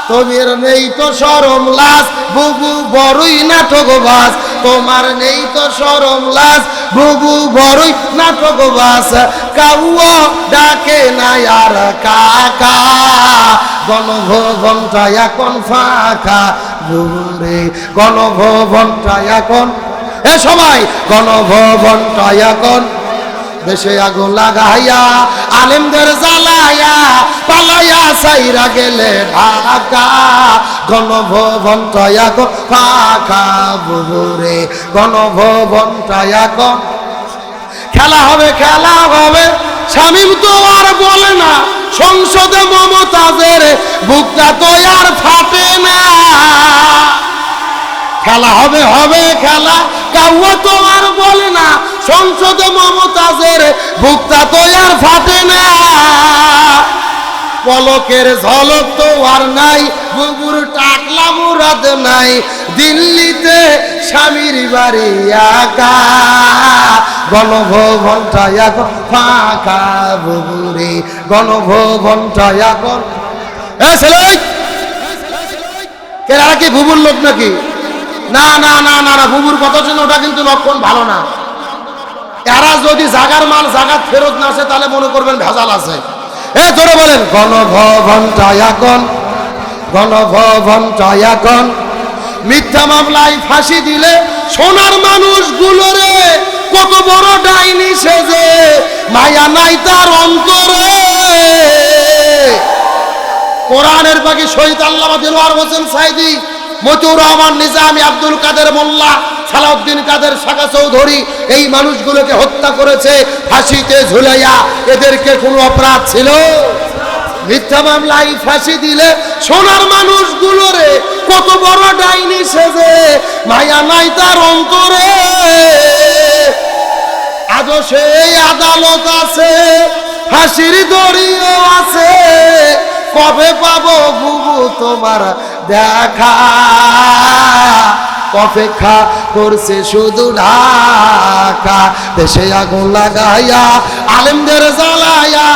তোমার নেই তো শরম লাজ বুবু বড়ই নাটকবাজ, তোমার নেই তো শরম লাজ বুবু বড়ই নাটকবাজ। কাউয়া ডাকে না আর কাকা, গণভবনটা এখন ফাঁকা বুবুরে, গণভবনটা এখন। এ সবাই গণভবনটা এখন দেশে আগুন লাগাইয়া আলেমদের জ্বালাইয়া পালাইয়া সাইরা গেলে ঢাকা, গণভবনটা এখন ফাঁকা বুবুরে, গণভবনটা এখন। খেলা হবে খেলা হবে, শামীম তো আর বলে না, সংসদে মমতাজের বুকটা তো আর ফাটে না। খেলা হবে হবে খেলা, কাউয়া তো আর বলে না, সংসদে মমতাজের বুকটা তো আর ফাটে না। পলকের ঝলক তো আর নাই, বুবুর টাকলা মুরাদ নাই, দিল্লিতে স্বামীর বাড়ি একা, গণভবনটা এখন ফাঁকা বুবুরে, গণভবনটা এখন। এ ছেলে এরা কি বুবুর লোক নাকি? না না না না না, বুবুর কথা শুনে ওটা কিন্তু লক্ষণ ভালো না। এরা যদি জাগার মাল জাগাত ফেরত না আসে তাহলে মনে করবেন ভেজাল আছে। এ ধরে বলেন গণভবনটা এখন, গণভবনটা এখন। মিথ্যা মামলায় ফাঁসি দিলে সোনার মানুষগুলো রে কত বড় ডাইনি সেজে, মায়া নাই তার অন্তরে। কোরআনের পাখি শহীদ আল্লামা দিলওয়ার হোসেন সাইদি, মতিউর রহমান নিজামী, আব্দুল কাদের মোল্লা, সালাউদ্দিন কাদের শাখা চৌধুরী এই মানুষগুলোকে হত্যা করেছে ফাঁসিতে ঝুলাইয়া। এদেরকে কোনো অপরাধ ছিল? মিথ্যা মামলায় ফাঁসি দিলে সোনার মানুষগুলোরে কত বড় ডাইনি সেজে, মায়া নাই তার অন্তরে। আজও সেই আদালত আছে, ফাঁসির দড়িও আছে, কবে পাবো বুবু তোমার দেখা, অপেক্ষা করছে শুধু ঢাকা। দেশে আগুন লাগাইয়া আলেমদের জ্বালাইয়া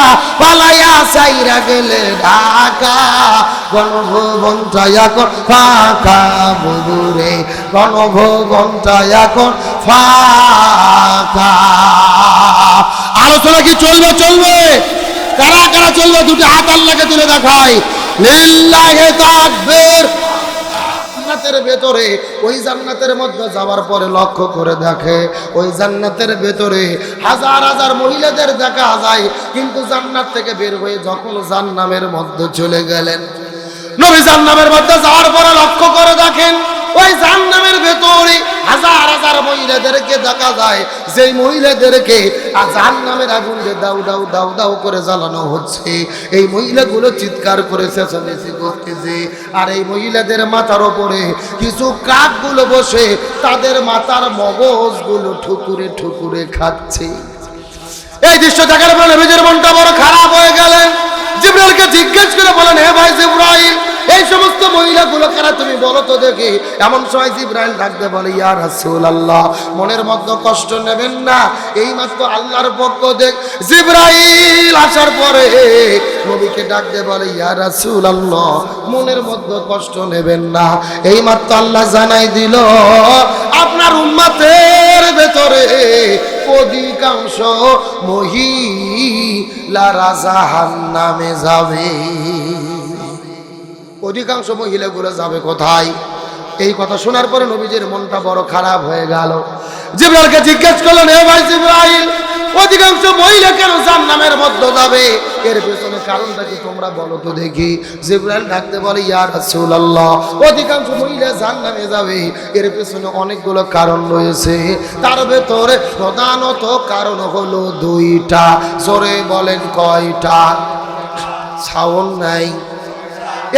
পালাইয়া চাইরা গেলে ঢাকা। গণভবনটা এখন ফাঁকা বধুরে, গণভবনটা এখন ফাঁকা। আলোচনা কি চলবে? চলবে। কারা কারা চলবে? দুটো হাত আল্লাহকে তুলে দেখায়। লিল্লাহি তাকবীর। জান্নাতের ভেতরে, ওই জান্নাতের মধ্যে যাওয়ার পরে লক্ষ্য করে দেখে ওই জান্নাতের ভেতরে হাজার হাজার মহিলাদের দেখা যায়, কিন্তু জান্নাত থেকে বের হয়ে যখন জাহান্নামের মধ্যে চলে গেলেন, নবী জাহান্নামের মধ্যে যাওয়ার পরে লক্ষ্য করে দেখেন ওই জাহান্নামের ভেতরে হাজার হাজার মহিলাদেরকে দেখা যায়, যেই মহিলাদেরকে জাহান্নামের আগুন দিয়ে দাউ দাউ দাউ দাউ করে জ্বালানো হচ্ছে। এই মহিলাগুলো চিৎকার করে চেঁচামেচি করতেছে, আর এই মহিলাদের মাথার ওপরে কিছু কাকগুলো বসে তাদের মাথার মগজগুলো ঠুকুরে ঠুকুরে খাচ্ছে। এই দৃশ্য দেখার পরে নবীজির মনটা বড় খারাপ হয়ে গেলেন। জিবরাইলকে জিজ্ঞেস করে বলেন, হে ভাই জিবরাইল, এই সমস্ত মহিলাগুলো কারা তুমি বলো তো দেখি। এমন সময় জিবরাইল ডাকতে বলে, ইয়া রাসূলুল্লাহ, মনের মধ্যে কষ্ট নেবেন না, এই মাত্র আল্লাহর পক্ষ থেকে জিবরাইল আসার পরে নবীকে ডাকতে বলে, ইয়া রাসূলুল্লাহ, মনের মধ্যে কষ্ট নেবেন না, এই মাত্র আল্লাহ জানাই দিল আপনার উম্মতের ভেতরে অধিকাংশ মহিলারা জাহান্নামে যাবে। অধিকাংশ মহিলাগুলো যাবে কোথায়? এই কথা শোনার পরে নবীজির মনটা বড় খারাপ হয়ে গেল। জিবরাইলকে জিজ্ঞেস করলেন, হে ভাই জিবরাইল, অধিকাংশ মহিলা কেন জাহান্নামের মধ্যে যাবে? এর পেছনে কারণটা কি তোমরা বলো তো দেখি। জিবরাইল ডাকতে বলে, ইয়া রাসূলুল্লাহ, অধিকাংশ মহিলা জাহান্নামে যাবে, এর পেছনে অনেকগুলো কারণ রয়েছে। তার ভেতরে প্রধানত কারণ হলো দুইটা। জোরে বলেন কয়টা? সাউন্ড নাই।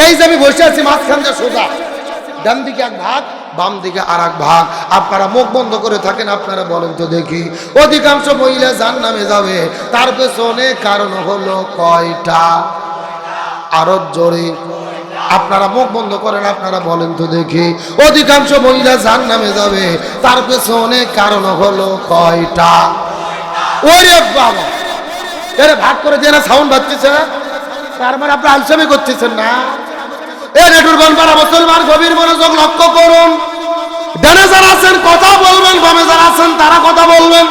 এই যে আমি বসে আছি মাঝখান দিয়ে সোজা, ডান দিকে এক ভাগ, বাম দিকে আর এক ভাগ। আপনারা মুখ বন্ধ করে থাকেন, আপনারা বলেন তো দেখি অধিকাংশ মহিলা জাহান্নামে যাবে, তার পেছনে কারণ হলো কয়টা? আরো জোরে আপনারা মুখ বন্ধ করেন, আপনারা বলেন তো দেখি অধিকাংশ মহিলা জাহান্নামে যাবে, তার পেছনে কারণ হলো কয়টা? ওরে বাবা, এর ভাগ করে দিয়ে না সাউন্ড বাজতেছে না, তার মানে আপনি আলসামি করতেছেন না। মুসলমান গভীর মনোযোগ লক্ষ্য করুন। ডানে যারা আছেন কথা বলবেন, বামে যারা আছেন তারা কথা বলবেন,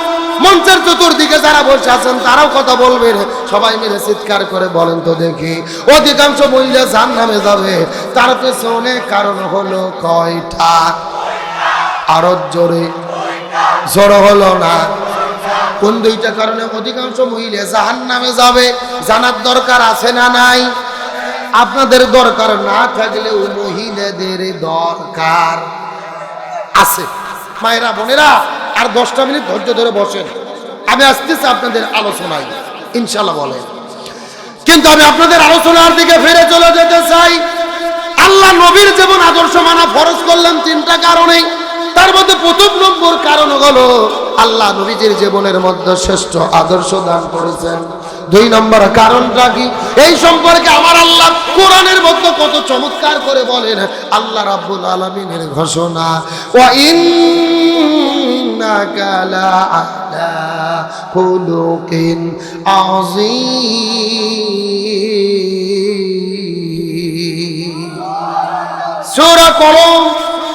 মঞ্চের চতুর্দিকে যারা বসে আছেন তারাও কথা বলবেন। সবাই মিলে চিৎকার করে বলেন তো দেখি অধিকাংশ মহিলা জাহান্নামে যাবে, তার পেছনে কারণ হলো কয়টা? আরো জোরে, জোরে হলো না। কোন দুইটা কারণে অধিকাংশ মহিলা জাহান্নামে যাবে জানার দরকার আছে না নাই? আপনাদের দরকার না থাকলেও মহিলাদের দরকার আছে। মায়েরা বোনেরা, আর 10টা মিনিট ধৈর্য ধরে বসেন, আমি আসতেছি আপনাদের আলোচনায় ইনশাআল্লাহ বলেন। কিন্তু আমি আপনাদের আলোচনার দিকে ফিরে চলে যেতে চাই। আল্লাহ নবীর জীবন আদর্শ মানা ফরজ করলেন 3টা কারণে। তার মধ্যে প্রথম নম্বর কারণ হলো আল্লাহ নবীজির জীবনের মধ্যে শ্রেষ্ঠ আদর্শ দান করেছেন। 2 নম্বর কারণটা কি? এই সম্পর্কে আমার আল্লাহ কোরআনের মধ্যে কত চমৎকার করে বলেন। আল্লাহ রাব্বুল আলামিনের ঘোষণা, ওয়া ইন্নাকা লাআলা খুলুকিন আযীম। সূরা কলম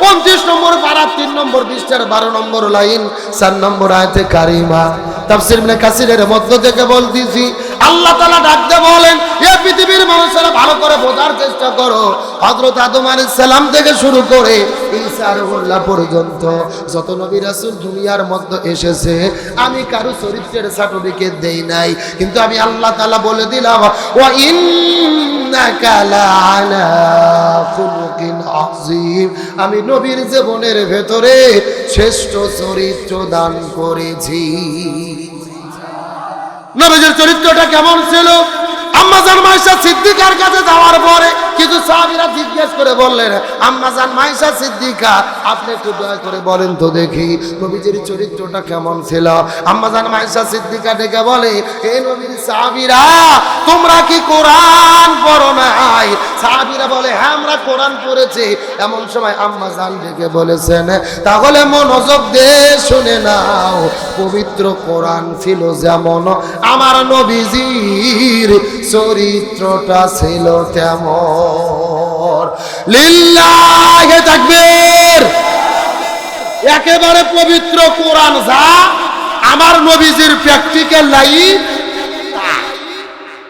25 নম্বর পারা 3 নম্বর পৃষ্ঠার 12 নম্বর লাইন 4 নম্বর আয়াতে কারিমা। তাফসীর ইবনে কাসিরের মধ্য থেকে বলতেছি, আল্লাহ তাআলা ডাকতে বলেন, এই পৃথিবীর মানুষেরা ভালো করে বোঝার চেষ্টা করো। হযরত আদম আলাইহিস সালাম থেকে শুরু করে ঈসা রুহুল্লাহ পর্যন্ত যত নবী রাসূল দুনিয়ার মধ্যে এসেছে, আমি কারো চরিত্রের সার্টিফিকেট দেই নাই, কিন্তু আমি আল্লাহ তাআলা বলে দিলাম, ওয়া ইন্নাকা লাআলা খুলুকিন আযীম। আমি নবীর জীবনের ভেতরে শ্রেষ্ঠ চরিত্র দান করেছি। নবীর চরিত্রটা কেমন ছিল? আম্মা জান আয়েশা সিদ্দিকার কাছে যাওয়ার পরে কিছু সাহাবীরা জিজ্ঞেস করে বললেন, আম্মা জান মাইশা সিদ্দিকা, আপনি একটু দয়া করে বলেন তো দেখি নবীজির চরিত্রটা কেমন ছিল। আম্মা জান মাইশা সিদ্দিকা ডেকে বলে, হে নবীর সাহাবীরা, তোমরা কি কোরআন পড়ো নাই? সাহাবীরা বলে, হ্যাঁ আমরা কোরআন পড়েছি। এমন সময় আম্মা জান ডেকে বলেছেন, তাহলে মনোযোগ দিয়ে শুনে নাও, পবিত্র কোরআন ছিল যেমন, আমার নবীজির চরিত্রটা ছিল তেমন। লিল্লাহি তাকবীর। একেবারে পবিত্র কোরআন যা, আমার নবীজির প্র্যাকটিক্যাল লাইফ।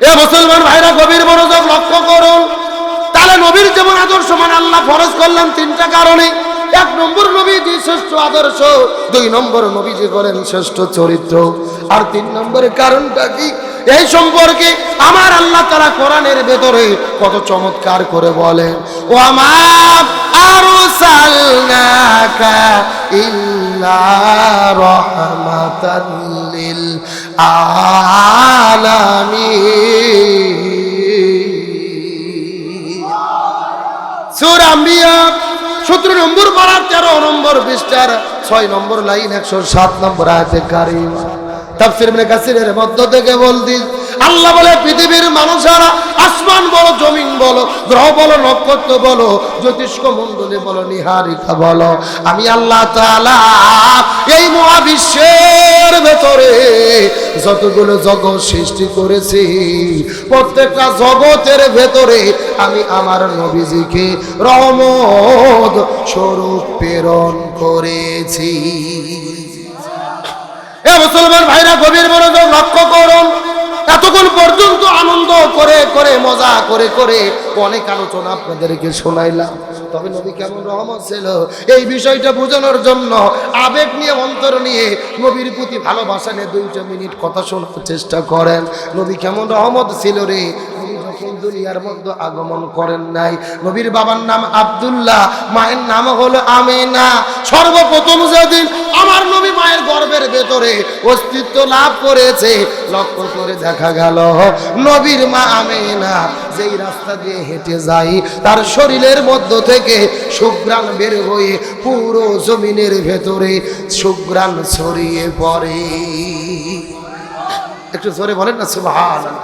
এ মুসলমান ভাইরা গভীর মনোযোগ লক্ষ্য করুন। তাহলে নবীর যেমন আদর্শ মানে আল্লাহ ফরজ করলেন তিনটা কারণে। এক নম্বর, নবীজি শ্রেষ্ঠ আদর্শ। দুই নম্বর, নবীজি করেন শ্রেষ্ঠ চরিত্র। আর তিন নম্বরের কারণটা কি, এই সম্পর্কে আমার আল্লাহ তাআলা কোরআনের ভেতরে কত চমৎকার করে বলেন, ওয়া মা আরসালনাকা ইল্লা রাহমাতাল লিল আলামিন। সূরা আম্বিয়া 17 নম্বর পারার 13 নম্বর পৃষ্ঠার 6 নম্বর লাইন 107 নম্বর আয়াতে কারিমা। তাফসীর ইবনে কাসিরের মধ্য থেকে বলতি, আল্লাহ বলে পৃথিবীর মানুষেরা, আসমান বলো, জমিন বলো, গ্রহ বলো, নক্ষত্র বলো, জ্যোতিষ্ক মণ্ডলী বলো, নিহারিকা বলো, আমি আল্লাহ তাআলা এই মহাবিশ্বের ভেতরে যতগুলো জগৎ সৃষ্টি করেছি, প্রত্যেকটা জগতের ভেতরে আমি আমার নবীজিকে রহমত স্বরূপ প্রেরণ করেছি। এ মুসলমান ভাইরা গভীর মনোযোগ লক্ষ্য করুন। এতক্ষণ পর্যন্ত আনন্দ করে করে, মজা করে করে অনেক আলোচনা আপনাদেরকে শোনাইলাম। তবে নবী কেমন রহমত ছিল এই বিষয়টা বোঝানোর জন্য আবেগ নিয়ে, অন্তর নিয়ে, নবীর প্রতি ভালোবাসা নিয়ে 2 মিনিট কথা শোনার চেষ্টা করেন। নবী কেমন রহমত ছিল রে। দুনিয়ার মধ্যে আগমন করেন নাই, নবীর বাবার নাম আব্দুল্লাহ, মায়ের নাম হলো আমিনা। সর্বপ্রথম যেদিন আমার নবী মায়ের গর্ভের ভেতরে অস্তিত্ব লাভ করেছে, লক্ষ্য করে দেখা গেল নবীর মা আমিনা যেই রাস্তা দিয়ে হেঁটে যায়, তার শরীরের মধ্য থেকে সুঘ্রাণ বের হয়ে পুরো জমিনের ভেতরে সুঘ্রাণ ছড়িয়ে পড়ে। একটু জোরে বলেন না সুবহানাল্লাহ।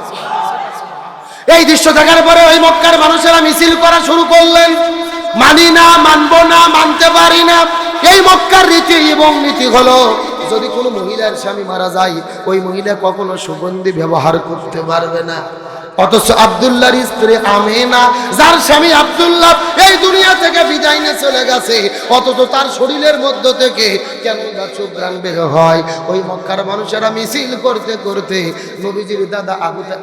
এই দৃশ্য দেখার পরে ওই মক্কার মানুষেরা মিছিল করা শুরু করলেন, মানি না, মানবো না, মানতে পারি না। এই মক্কার রীতি এবং নীতি হলো, যদি কোনো মহিলার স্বামী মারা যায়, ওই মহিলা কখনো সুগন্ধি ব্যবহার করতে পারবে না। অথচ আব্দুল্লাহর স্ত্রী আমিনা, যার স্বামী আব্দুল্লাহ এই দুনিয়া থেকে বিদায় নিয়ে চলে গেছে, অথচ তার শরীরের মধ্য থেকে কেন সুঘ্রাণ বের হয়। ওই মক্কার মানুষেরা মিছিল করতে করতে নবীজির দাদা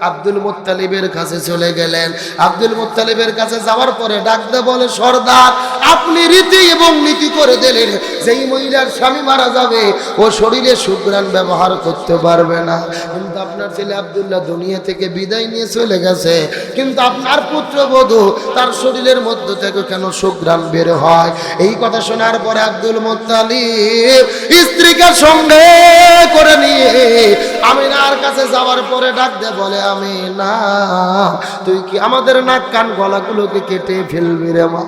আব্দুল মুত্তালিবের কাছে চলে গেলেন। আব্দুল মুত্তালিবের কাছে যাওয়ার পরে ডাকতে বলে, সর্দার, আপনি রীতি এবং নীতি করে দিলেন, যেই মহিলার স্বামী মারা যাবে ও শরীরে সুঘ্রাণ ব্যবহার করতে পারবে না, কিন্তু আপনার ছেলে আব্দুল্লাহ দুনিয়া থেকে বিদায় নিয়ে চলে গেছে, কিন্তু আপনার পুত্রবধূ তার শরীরের মধ্য থেকে কেন সুঘ্রাণ বের হয়। এই কথা শোনার পরে আব্দুল মুত্তালিব স্ত্রীকে সঙ্গে করে নিয়ে আমিনার কাছে যাওয়ার পরে ডাক দিয়ে বলে, আমিনা, তুই কি আমাদের নাক কান গলাগুলোকে কেটে ফেলবি রে মা?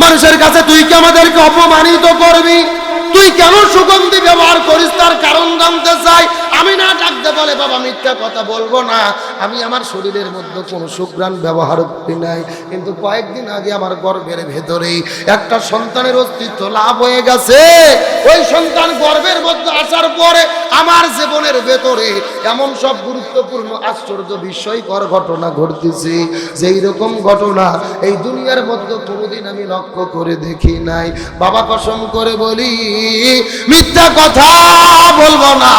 মানুষের কাছে তুই কি আমাদেরকে অপমানিত করবি? তুই কেন সুগন্ধি ব্যবহার করিস তার কারণ জানতে চাই। আমি না ডাকতে বলে, বাবা মিথ্যা কথা বলবো না, আমি আমার শরীরের মধ্যে কোনো সুঘ্রাণ ব্যবহার করি নাই, কিন্তু কয়েকদিন আগে আমার গর্ভের ভেতরে একটা সন্তানের অস্তিত্ব লাভ হয়ে গেছে। ওই সন্তান গর্ভের মধ্যে আসার পরে আমার জীবনের ভেতরে এমন সব গুরুত্বপূর্ণ আশ্চর্য বিস্ময়কর ঘটনা ঘটতেছে, যেই রকম ঘটনা এই দুনিয়ার মধ্যে কোনোদিন আমি লক্ষ্য করে দেখি নাই। বাবা কসম করে বলি, মিথ্যা কথা বলবো না,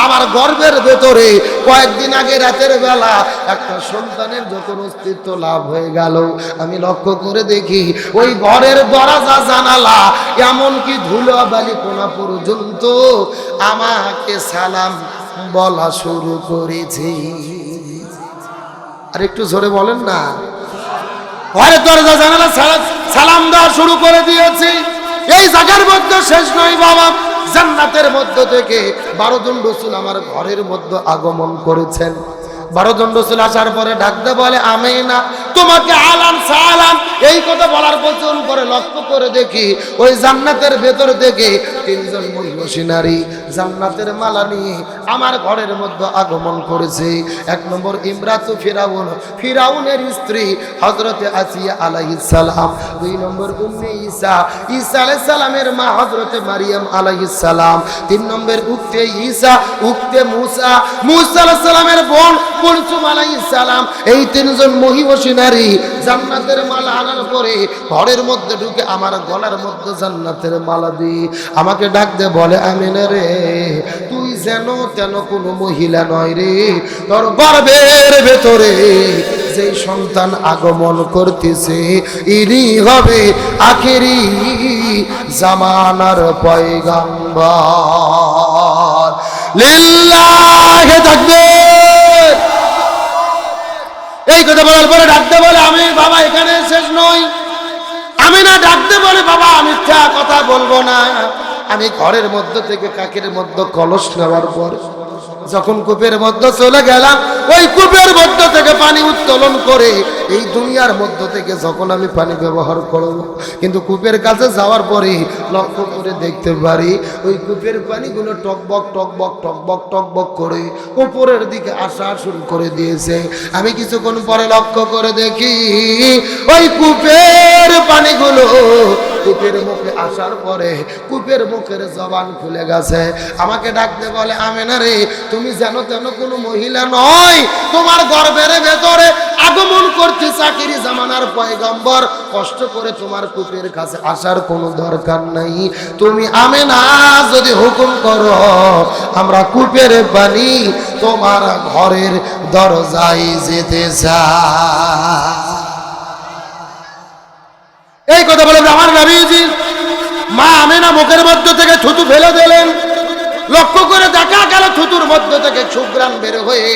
আমার গর্ভের ভেতরে কয়েকদিন আগে রাতের বেলা একটা সন্তানের যখন অস্তিত্ব লাভ হয়ে গেল, আমি লক্ষ্য করে দেখি ওই ঘরের দরজা জানালা এমনকি ধুলো বালি কোনা পর্যন্ত আমাকে সালাম বলা শুরু করেছে। আর একটু জোরে বলেন না। ঘরের দরজা জানালা সালাম দেওয়া শুরু করে দিয়েছি। এই জায়গার মধ্যে শেষ নয় বাবা, জান্নাতের মধ্য থেকে 12 জন রাসূল আমার ঘরের মধ্যে আগমন করেছেন। 12 জন রাসূল আসার পরে ডাকতে বলে, আমিনা, তোমাকে আলান সালাম এই কথা বলার বচন করে লক্ষ্য করে দেখি ওই জান্নাতের ভেতর থেকে তিনজন মহিষী নারী জান্নাতের মালা নিয়ে আমার ঘরের মধ্যে আগমন করেছে। এক নম্বর ইমরাতু ফিরাউন, ফিরাউনের স্ত্রী হযরতে আসিয়া আলাইহিস সালাম। দুই নম্বর উম্মে ঈসা, ঈসা আলাইহিস সালামের মা হযরতে মারিয়াম আলাইহিস সালাম। তিন নম্বর উক্তে ঈসা, উক্তে মুসা, মুসা আলাইহিস সালামের বোন কুলসুম আলাইহিস সালাম। এই তিনজন মহিষী নারী জান্নাতের মালা আনার পরে ঘরের মধ্যে ঢুকে আমার গলার মধ্যে জান্নাতের মালা দিয়ে আমাকে ডাক দে, বলে আমিনা রে, তুই যেন তেন কোনো মহিলা নয় রে, তোর গর্ভের ভেতরে যে সন্তান আগমন করতেছে ইনি হবে আখেরি জামানার পয়গম্বর। লিল্লাহি তাকবীর। এই কথা বলার পরে ডাকতে বলে, আমি বাবা এখানে শেষ নই। আমি না ডাকতে বলে, বাবা আমি মিথ্যা কথা বলবো না। আমি ঘরের মধ্যে থেকে কাকের মধ্যে কলস নেওয়ার পর যখন কূপের মধ্যে চলে গেলাম, ওই কূপের মধ্যে থেকে পানি উত্তোলন করে এই দুনিয়ার মধ্যে থেকে যখন আমি পানি ব্যবহার করব, কিন্তু কূপের কাছে যাওয়ার পরে লক্ষ্য করে দেখতে পারি ওই কূপের পানিগুলো টকবক টকবক টকবক টকবক করে উপরের দিকে আসা শুরু করে দিয়েছে। আমি কিছুক্ষণ পরে লক্ষ্য করে দেখি ওই কূপের পানিগুলো কূপের মুখে আসার পরে কূপের মুখের জবান খুলে গেছে। আমাকে ডাকতে বলে, আমিনা রে, তুমি যেন তেন কোনো মহিলা নয়, তোমার গর্ভের ভেতরে আগমন করছে আখিরি জামানার পয়গম্বর। কষ্ট করে তোমার কূপের কাছে আসার কোনো দরকার নাই। তুমি আমিনা যদি হুকুম করো, আমরা কূপের পানি তোমার ঘরের দরজায় যেতে চাই। এই কথা বলে আমার নবীজি মা আমিনা মুখের মধ্য থেকে থুতু ফেলে দিলেন। লক্ষ্য করে দেখা গেল থুতুর মধ্য থেকে সুঘ্রাণ বের হয়ে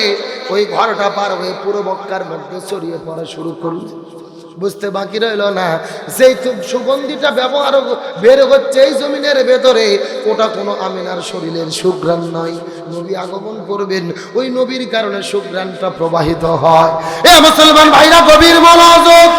ওই ঘরটা পার হয়ে পুরো মক্কার মধ্যে ছড়িয়ে পড়া শুরু করল। বুঝতে বাকি রইল না, যেই সুগন্ধিটা ব্যবহার বের হচ্ছে এই জমিনের ভেতরে, ওটা কোনো আমিনার শরীরের সুঘ্রাণ নয়। নবী আগমন করবেন, ওই নবীর কারণে সুঘ্রাণটা প্রবাহিত হয়। এ মুসলমান ভাইরা গভীর মনোযোগ।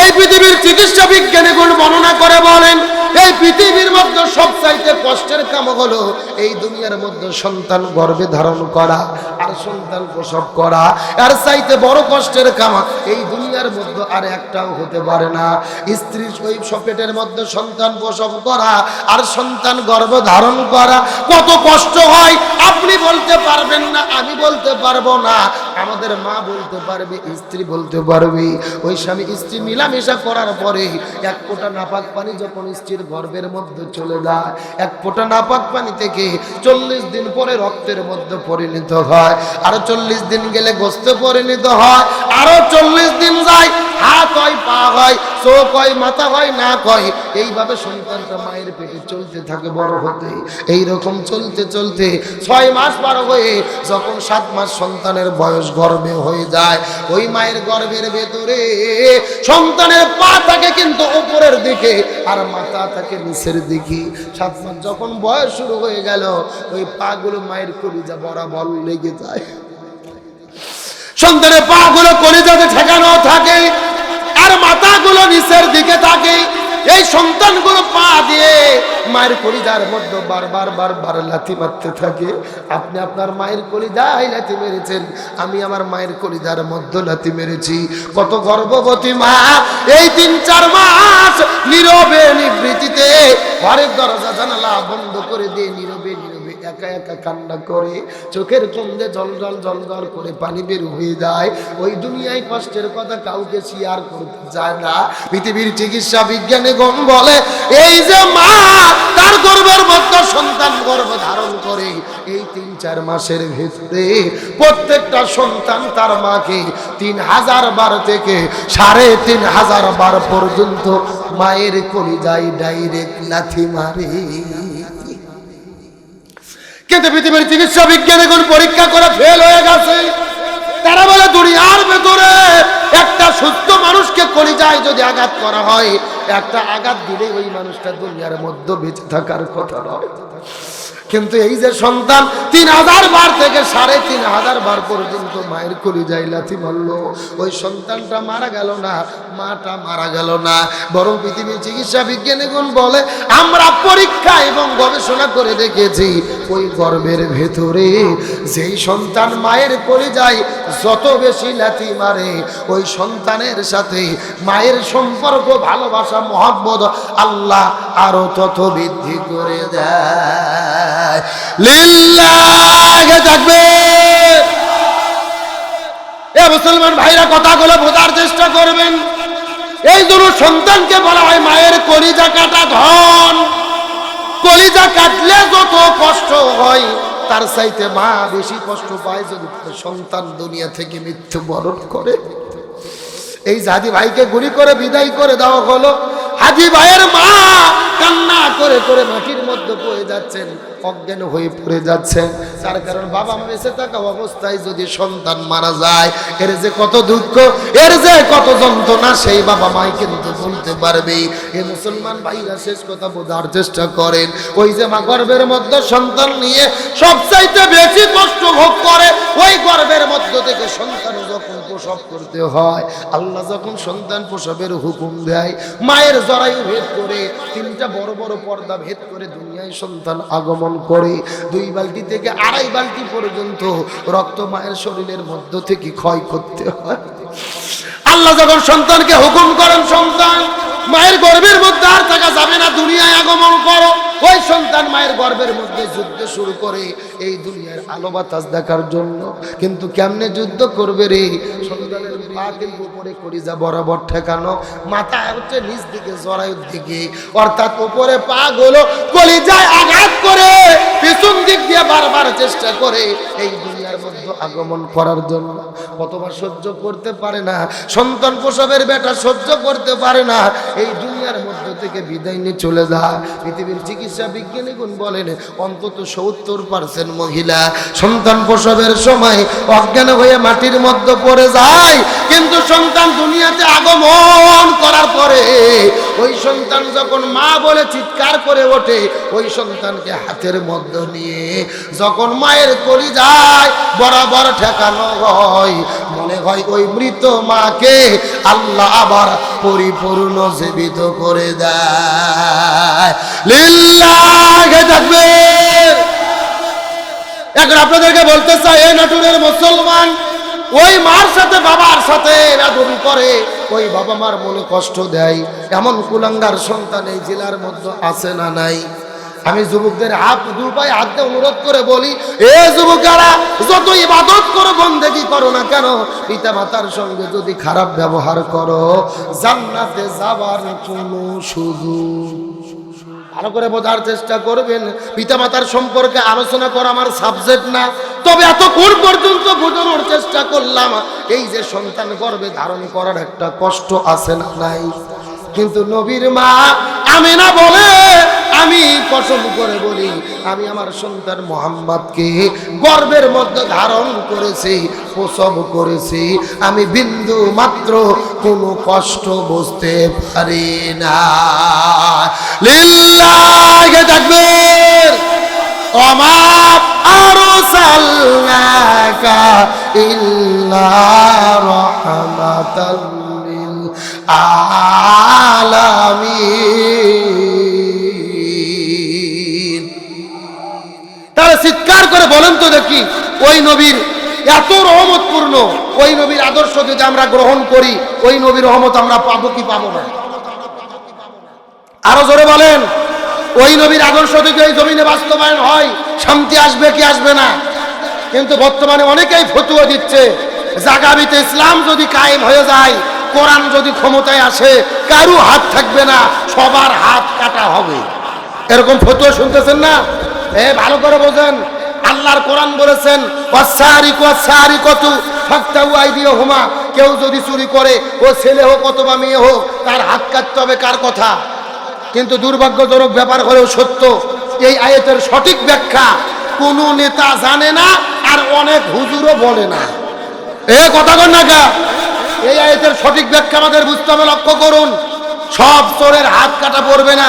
এই পৃথিবীর চিকিৎসা বিজ্ঞানীগুলো বর্ণনা করে বলেন, এই পৃথিবীর মধ্যে সবচাইতে কষ্টের কাম হলো এই দুনিয়ার মধ্যে সন্তান গর্ভে ধারণ করা আর সন্তান প্রসব করা। আর চাইতে বড় কষ্টের কাম এই দুনিয়ার মধ্যে আর একটাও হতে পারে না। স্ত্রী ওই পেটের মধ্যে সন্তান প্রসব করা আর সন্তান গর্ভ ধারণ করা কত কষ্ট হয় আপনি বলতে পারবেন না, আমি বলতে পারবো না, আমাদের মা বলতে পারবে, স্ত্রী বলতে পারবে। ওই স্বামী স্ত্রী মিলামেশা করার পরে এক ফোঁটা নাপাক পানি যখন স্ত্রীর গর্ভের মধ্যে চলে যায়, এক ফোঁটা নাপাক পানি থেকে 40 দিন পরে রক্তের মধ্যে পরিণত হয়, আরো 40 দিন গেলে গোস্তে পরিণত হয়, আরো 40 দিন যায় হাত হয়, পা হয়, চোখ হয়, মাথা হয়, নাক হয়। এইভাবে সন্তানটা মায়ের পেটে চলতে থাকে বড় হতে। এইরকম চলতে চলতে 6 মাস পার হয়ে যখন 7 মাস সন্তানের বয়স গর্ভে হয়ে যায়, ওই মায়ের গর্ভের ভেতরে সন্তানের পা থাকে কিন্তু উপরের দিকে আর মাথা থাকে নিচের দিকে। 7 মাস যখন বয়স শুরু হয়ে গেল, ওই পা গুলো মায়ের কলিজা বরাবর লেগে যায়। সন্তানের পা গুলো কলিজাতে ঠেকানো থাকে আর মাথাগুলো নিচের দিকে থাকে। এই সন্তানগুলো পা দিয়ে মায়ের কলিজার মধ্যে বারবার লাথি মারতে থাকে। আপনি আপনার মায়ের কলিজায় লাথি মেরেছেন, আমি আমার মায়ের কলিজার মধ্যে লাথি মেরেছি। কত গর্ভবতী মা এই 3-4 মাস নীরবে নিবৃত্তিতে ঘরের দরজা জানালা বন্ধ করে দিয়ে নীরবে একা একা কান্না করে, চোখের কোণে জল জল করে পানি বের হয়ে যায়। ওই দুনিয়ায় কষ্টের কথা কাউকে শেয়ার করতে চায় না। পৃথিবীর চিকিৎসা বিজ্ঞানীগণ বলে, এই যে মা তার গর্ভের মধ্যে সন্তান গর্ভ ধারণ করে, এই 3-4 মাসের ভিতরে প্রত্যেকটা সন্তান তার মাকে 3000 বার থেকে 3500 বার পর্যন্ত মায়ের কলিজায় ডাইরেক্ট লাথি মারে। কিন্তু পৃথিবীর চিকিৎসা বিজ্ঞানীগণ পরীক্ষা করে ফেল হয়ে গেছে। তারা বলে দুনিয়ার ভেতরে একটা সুস্থ মানুষকে কলিজায় যদি আঘাত করা হয়, একটা আঘাত দিলে ওই মানুষটা দুনিয়ার মধ্যে বেঁচে থাকার কথা নয়। কিন্তু এই যে সন্তান 3000 বার থেকে 3500 বার পর্যন্ত মায়ের কলিজায় লাথি মারলো, ওই সন্তানটা মারা গেল না, মাটা মারা গেল না, বরং পৃথিবীর চিকিৎসা বিজ্ঞানীগণ বলে আমরা পরীক্ষা এবং গবেষণা করে দেখেছি ওই গর্ভের ভেতরে যেই সন্তান মায়ের কলিজায় যত বেশি লাথি মারে ওই সন্তানের সাথে মায়ের সম্পর্ক, ভালোবাসা, মহব্বত আল্লাহ আরো তত বৃদ্ধি করে দেয়। লিল্লাহি তাকবীর। এ মুসলমান ভাইরা কথাগুলো বোঝার চেষ্টা করবেন। এই জন্য সন্তানকে বলা হয় মায়ের কলিজা কাটা ধন। কলিজা কাটলে যত কষ্ট হয় তার চাইতে মা বেশি কষ্ট পায় যদি সন্তান দুনিয়া থেকে মৃত্যুবরণ করে। এই হাজি ভাইকে গুলি করে বিদায় করে দেওয়া হলো। হাজি ভাইয়ের মা কান্না করে করে মাটির মধ্যে পড়ে যাচ্ছেন, অজ্ঞান হয়ে পড়ে যাচ্ছেন। তার কারণ বাবা বেঁচে থাকা অবস্থায় যদি সন্তান মারা যায় এর যে কত দুঃখ, এর যে কত যন্ত্রণা সেই বাবা মাই কিন্তু বলতে পারবে। এ মুসলমান ভাইরা শেষ কথা বোঝার চেষ্টা করেন। ওই যে মা গর্ভের মধ্যে সন্তান নিয়ে সবচাইতে বেশি কষ্ট ভোগ করে, ওই গর্ভের মধ্য থেকে সন্তান যখন প্রসব করতে হয়, আল্লাহ যখন সন্তান প্রসবের হুকুম দেয়, মায়ের জরায়ু ভেদ করে 3টা বড় বড় পর্দা ভেদ করে দুনিয়ায় সন্তান আগমন করে। 2 বালতি থেকে 2.5 বালতি পর্যন্ত রক্ত মায়ের শরীরের মধ্য থেকে ক্ষয় করতে হয়। আল্লাহ যখন সন্তানকে হুকুম করেন সন্তান মায়ের গর্ভের মধ্যে আর থাকা যাবে না, দুনিয়ায় আগমন করো, ওই সন্তান মায়ের গর্ভের মধ্যে যুদ্ধ শুরু করে এই দুনিয়ার আলো বাতাস দেখার জন্য। কিন্তু কেমনে যুদ্ধ করবে রে? সন্তানের পা কিন্তু উপরে কলিজা বরাবর ঠেকানো, মাথা হচ্ছে নিচ দিকে জরায়ুর দিকে, অর্থাৎ উপরে পা গুলো কলিজায় আঘাত করে পিছন দিক দিয়ে বারবার চেষ্টা করে এই দুনিয়ার মধ্যে আগমন করার জন্য। কতবার সহ্য করতে পারে না সন্তান প্রসবের বেটা, সহ্য করতে পারে না, এই দুনিয়ার মধ্য থেকে বিদায় নিয়ে চলে যায়। পৃথিবীর চিকিৎসা বিজ্ঞানীগণ বলেন অন্তত 70% মহিলা সন্তান প্রসবের সময় অজ্ঞান হয়ে মাটির মধ্যে পড়ে যায়। কিন্তু সন্তান দুনিয়াতে আগমন করার পরে ওই সন্তান যখন মা বলে চিৎকার করে ওঠে, ওই সন্তানকে হাতের মধ্যে নিয়ে যখন মায়ের কলিজায় বরাবর ঠেকানো হয়, মনে হয় ওই মৃত মাকে আল্লাহ আবার পরিপূর্ণ জীবিত করে দেয়। লিল্লাহি তাকবীর। এখন আপনাদেরকে বলতে চাই, এই নাটুরের মুসলমান ওই মার সাথে বাবার সাথে বেয়াদবি করে, ওই বাবা মার মনে কষ্ট দেয়, এমন কুলাঙ্গার সন্তান এই জেলার মধ্যে আছে না নাই? আমি যুবকদের হাত দুপায়ে হাত দিয়ে অনুরোধ করে বলি, এ যুবকেরা যত ইবাদত করো বন্দেগী করো না কেন, পিতা মাতার সঙ্গে যদি খারাপ ব্যবহার করো জান্নাতে যাবার কোনো সুযোগ। ভালো করে বোঝার চেষ্টা করবেন। পিতামাতার সম্পর্কে আলোচনা করা আমার সাবজেক্ট না, তবে এতক্ষণ পর্যন্ত বোঝানোর চেষ্টা করলাম এই যে সন্তান গর্ভে ধারণ করার একটা কষ্ট আছে না নাই। কিন্তু নবীর মা আমিনা বলে, আমি কসম করে বলি আমি আমার সন্তান মুহাম্মদকে গর্ভের মধ্যে ধারণ করেছি, প্রসব করেছি, আমি বিন্দু মাত্র কোনো কষ্ট বুঝতে পারি না। লিল্লাহি তাকবীর। ওমা আরসালনাকা ইল্লা রাহমাতাল লিল আলামিন। তাহলে চিৎকার করে বলেন তো দেখি, ওই নবীর এত রহমতপূর্ণ ওই নবীর আদর্শ যদি আমরা গ্রহণ করি, ওই নবীর রহমত আমরা পাবো কি পাবো না? আরো জোরে বলেন, ওই নবীর আদর্শ যদি এই জমিনে বাস্তবায়ন হয় শান্তি আসবে কি আসবে না? কিন্তু বর্তমানে অনেকেই ফতোয়া দিচ্ছে জাগাবিতে ইসলাম যদি কায়েম হয়ে যায়, কোরআন যদি ক্ষমতায় আসে, কারো হাত থাকবে না, সবার হাত কাটা হবে। এরকম ফতোয়া শুনতেছেন না? ভালো করে বোঝেন, আল্লাহর কোরআন বলেছেন ওয়াসারিকু ওয়াসারিকাতু ফাকতাউ আইদিয়াহুমা, কেউ যদি চুরি করে, ও ছেলে হোক অথবা মেয়ে হোক, তার হাত কাটতে হবে। কার কথা? কিন্তু দুর্ভাগ্যজনক ব্যাপার হলেও সত্য, এই আয়াতের সঠিক ব্যাখ্যা কোনো নেতা জানে না, আর অনেক হুজুরও বলে না। এই কথা বল না কা? এই আয়াতের সঠিক ব্যাখ্যা আমাদের বুঝতে হবে। লক্ষ্য করুন, সব চোরের হাত কাটা পড়বে না।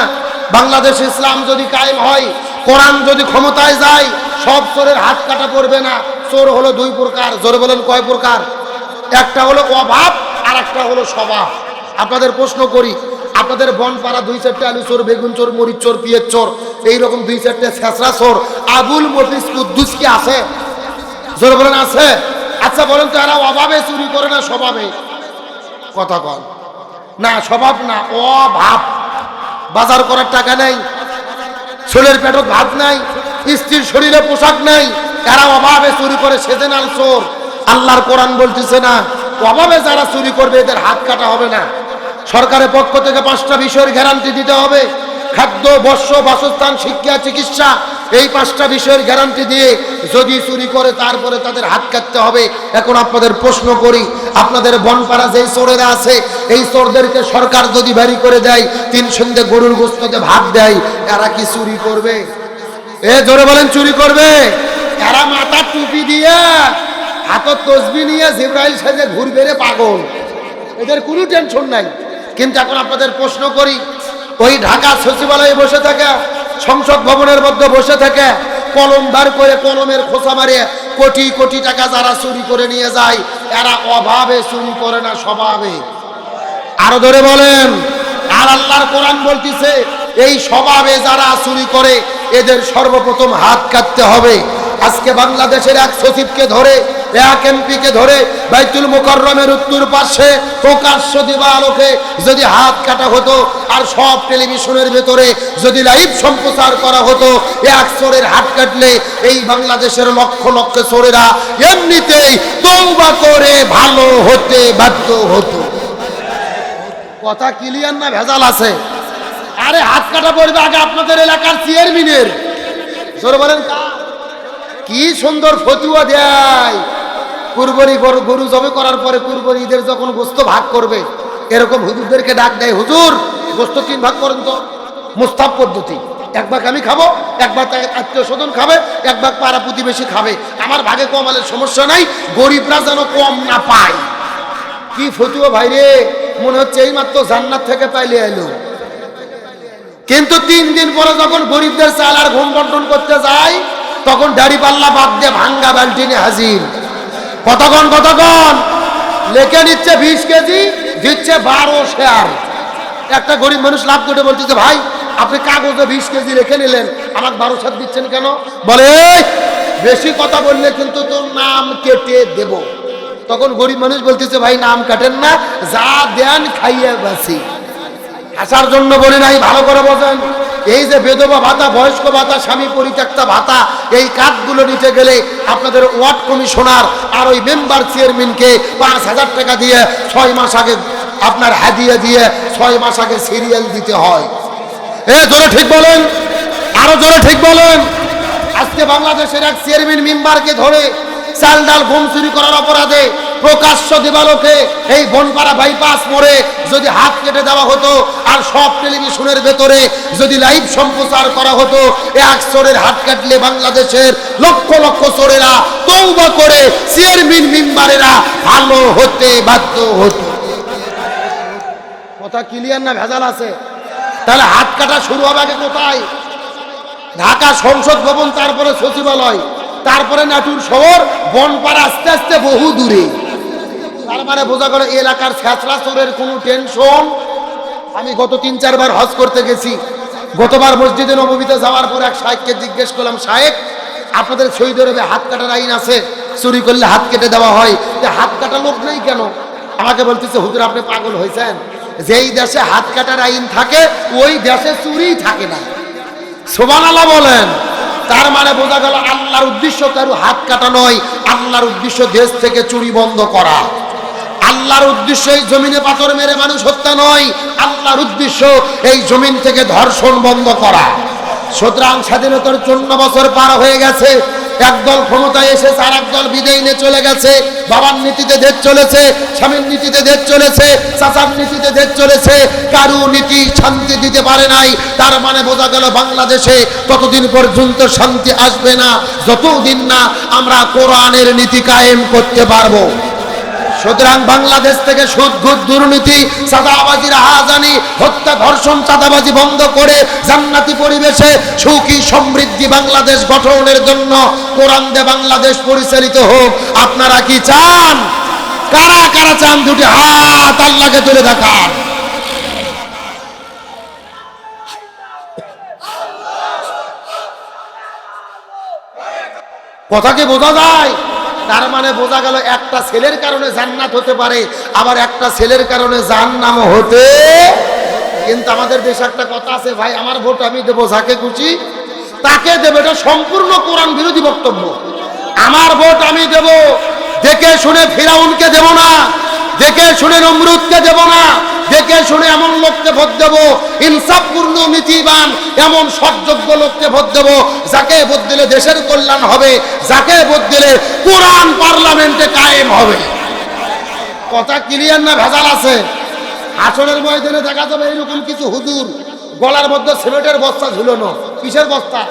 বাংলাদেশ ইসলাম যদি কায়েম হয়, কোরআন যদি ক্ষমতায় যায় সব চোরের হাত কাটা পড়বে না। চোর হলো দুই প্রকার, জোরে বলেন কয় প্রকার? একটা হলো অভাব আর একটা হলো স্বভাব। আপনাদের প্রশ্ন করি, আপনাদের বনপাড়া দুই চারটে আলু চোর, বেগুন চোর, মরিচ চোর, পিঁয়াজ চোর, এইরকম দুই চারটে ছেঁচড়া চোর আবুল মফিজ কুদ্দুস কি আছে? জোরে বলেন আছে? আচ্ছা বলেন তো, এরা অভাবে চুরি করে না স্বভাবে? কথা কন না, স্বভাব না, অভাব। বাজার করার টাকা নাই, ছেলের পেটে ভাত নাই, স্ত্রীর শরীরে পোশাক নাই, এরা অভাবে চুরি করে, সেজেনাল চোর। আল্লাহর কোরআন বলতেছে না অভাবে যারা চুরি করবে এদের হাত কাটা হবে না। সরকারের পক্ষ থেকে 5টা বিষয়ের গ্যারান্টি দিতে হবে। খাদ্য, বস্ত্র, বাসস্থান, শিক্ষা, চিকিৎসা, এই 5টা বিষয়ের গ্যারান্টি দিয়ে যদি চুরি করে তারপরে তাদের হাত কাটতে হবে। এখন আপনাদের প্রশ্ন করি, আপনাদের বনপাড়া যেই চোরেরা আছে এই চোরদেরকে সরকার যদি বাড়ি করে দেয়, 3 সন্ধ্যে গরুর গোশতে ভাত দেয়, এরা কি চুরি করবে? এ জোরে বলেন, চুরি করবে? এরা মাথা টুপি দিয়ে হাতত তসবি নিয়ে জিব্রাইল সেজে ঘুরবে রে পাগল, এদের কোনো টেনশন নাই। কিন্তু এখন আপনাদের প্রশ্ন করি, ওই ঢাকা সচিবালয়ে বসে থাকে, সংসদ ভবনের মধ্যে বসে থাকে, কলম বার করে কলমের খোসা মারিয়ে কোটি কোটি টাকা যারা চুরি করে নিয়ে যায়, এরা অভাবে চুরি করে না স্বভাবে? আরো ধরে বলেন। আর আল্লাহর কোরআন বলতেছে এই স্বভাবে যারা চুরি করে এদের সর্বপ্রথম হাত কাটতে হবে। আজকে বাংলাদেশের এক সচিবকে ধরে, এক এমপিকে ধরে বাইতুল মুকাররমের উত্তর পাশে প্রকাশ্য দিবালোকে যদি হাত কাটা হতো আর সব টেলিভিশনের ভেতরে যদি লাইভ সম্প্রচার করা হতো, এক চোরের হাত কাটলে এই বাংলাদেশের লক্ষ লক্ষ চোরেরা এমনিতেই তওবা করে ভালো হতে বাধ্য হতো। কথা ক্লিয়ার না ভেজাল আছে? আরে হাত কাটা পড়বে আগে আপনাদের এলাকার চেয়ারম্যানের। জোরে বলেন কি সুন্দর ফতুয়া দেয়। কুরবানি গরু জবে করার পরে কুরবানি ঈদের যখন গোস্ত ভাগ করবে, এরকম হুজুরদেরকে ডাক দেয়, হুজুর গোস্ত 3 ভাগ করেন তো। মুস্তাব পদ্ধতি, 1 ভাগ আমি খাবো, 1 ভাগ আত্মীয় স্বজন খাবে, 1 ভাগ পাড়া প্রতিবেশী খাবে, আমার ভাগে কমালের সমস্যা নাই, গরিবরা যেন কম না পায়। কি ফতুয়া ভাই রে, মনে হচ্ছে এই মাত্র জান্নাত থেকে পাইলে এলো। কিন্তু 3 দিন পরে যখন গরিবদের চাল আর ঘুম বন্টন করতে যায়, তখন দাড়ি পাল্লা বাদ দিয়ে ভাঙ্গা বালতি নিয়ে হাজির। কতক্ষণ লেখে নিচ্ছে 20 কেজি, দিচ্ছে 12 শেয়ার। একটা গরিব মানুষ লাভ করে বলতেছে, ভাই আপনি কাগজে 20 কেজি রেখে নিলেন, আমাকে 12 শেয়ার দিচ্ছেন কেন? বলে বেশি কথা বললে কিন্তু তোর নাম কেটে দেব। তখন গরিব মানুষ বলতেছে, ভাই নাম কাটেন না, যা দেন খাইয়ে বাসি। আসার জন্য বলি নাই, ভালো করে বোঝেন। এই যে বিধবা ভাতা, বয়স্ক ভাতা, স্বামী পরিত্যক্তা ভাতা, এই কার্ডগুলো নিতে গেলে আপনাদের ওয়ার্ড কমিশনার আর ওই মেম্বার চেয়ারম্যানকে 5,000 টাকা দিয়ে 6 মাস আগে আপনার হাদিয়া দিয়ে 6 মাস আগে সিরিয়াল দিতে হয়। জোরে ঠিক বলেন, আরো জোরে ঠিক বলেন। আজকে বাংলাদেশের এক চেয়ারম্যান মেম্বারকে ধরে চাল ডাল গম চুরি করার অপরাধে প্রকাশ্য দিবালোকে এই বনপাড়া বাইপাস মোড়ে যদি হাত কেটে দেওয়া হতো আর সব টেলিভিশনের ভেতরে যদি লাইভ সম্প্রচার করা হতো, এক চোরের হাত কাটলে বাংলাদেশের লক্ষ লক্ষ চোরেরা তওবা করে চেয়ারম্যান মেম্বারেরা ভালো হতে বাধ্য হতো। কথা ক্লিয়ার না ভেজাল আছে? তাহলে হাত কাটা শুরু হবে আগে কোথায়? ঢাকা সংসদ ভবন, তারপরে সচিবালয়, তারপরে নাটুর শহর, বনপাড়া আস্তে আস্তে বহু দূরে। তার মানে বোঝা গেল এলাকার ছেঁচড়া চোরের কোনো টেনশন। আমি গত 3-4 বার হজ করতে গেছি। গতবার মসজিদে নববীতে যাওয়ার পর এক শায়েখকে জিজ্ঞেস করলাম, শায়েখ আপনাদের সৌদি আরবে হাত কাটার আইন আছে, চুরি করলে হাত কেটে দেওয়া হয়, হাত কাটা লোক নেই কেন? আমাকে বলতেছে, হুজুর আপনি পাগল হয়েছেন, যেই দেশে হাত কাটার আইন থাকে ওই দেশে চুরি থাকে না। সুবহানাল্লাহ বলেন। তার মানে বোঝা গেল আল্লাহর উদ্দেশ্য কারো হাত কাটা নয়, আল্লাহর উদ্দেশ্য দেশ থেকে চুরি বন্ধ করা। আল্লাহর উদ্দেশ্য এই জমিনে পাথর মেরে মানুষ হত্যা নয়, আল্লাহর উদ্দেশ্য এই জমিন থেকে ধর্ষণ বন্ধ করা। সুতরাং স্বাধীনতার 54 বছর পার হয়ে গেছে, একদল ক্ষমতায় এসেছে আর একদল বিদায় নিয়ে চলে গেছে। বাবার নীতিতে দেশ চলেছে, স্বামীর নীতিতে দেশ চলেছে, চাচার নীতিতে দেশ চলেছে, কারো নীতি শান্তি দিতে পারে নাই। তার মানে বোঝা গেল বাংলাদেশে ততদিন পর্যন্ত শান্তি আসবে না যতদিন না আমরা কোরআনের নীতি কায়েম করতে পারবো। সুতরাং বাংলাদেশ থেকে সুদ ঘুষ দুর্নীতি চাঁদাবাজি রাহাজানি হত্যা ধর্ষণ চাঁদাবাজি বন্ধ করে জান্নাতি পরিবেশে সুখী সমৃদ্ধি বাংলাদেশ গঠনের জন্য কোরআন দিয়ে বাংলাদেশ পরিচালিত হোক। আপনারা কি চান? কারা কারা চান? দুটি হাত আল্লাহকে তুলে দেখান। কথা কি বোঝা যায়? তার মানে বোঝা গেল একটা ছেলের কারণে জান্নাত হতে পারে, আবার একটা ছেলের কারণে জাহান্নাম হতে। কিন্তু আমাদের দেশে একটা কথা আছে, ভাই আমার ভোট আমি দেবো যাকে খুশি তাকে দেবো। এটা সম্পূর্ণ কোরআন বিরোধী বক্তব্য। আমার ভোট আমি দেব, দেখে শুনে ফিরাউনকে দেব না, দেখে শুনে নমরুদকে দেব না, দেখে শুনে এমন লোককে ভোট দেব ইনসাফপূর্ণ নীতিবান এমন সৎযোগ্য লোককে ভোট দেব যাকে ভোট দিলে দেশের কল্যাণ হবে, যাকে ভোট দিলে কোরআন পার্লামেন্টে কায়েম হবে। কথা ক্লিয়ার না ভেজাল আছে? আসরের ময়দানে দেখা যাবে এইরকম কিছু হুজুর গলার মধ্যে সিমেন্টের বস্তা ঝুলানো। কিসের বস্তা?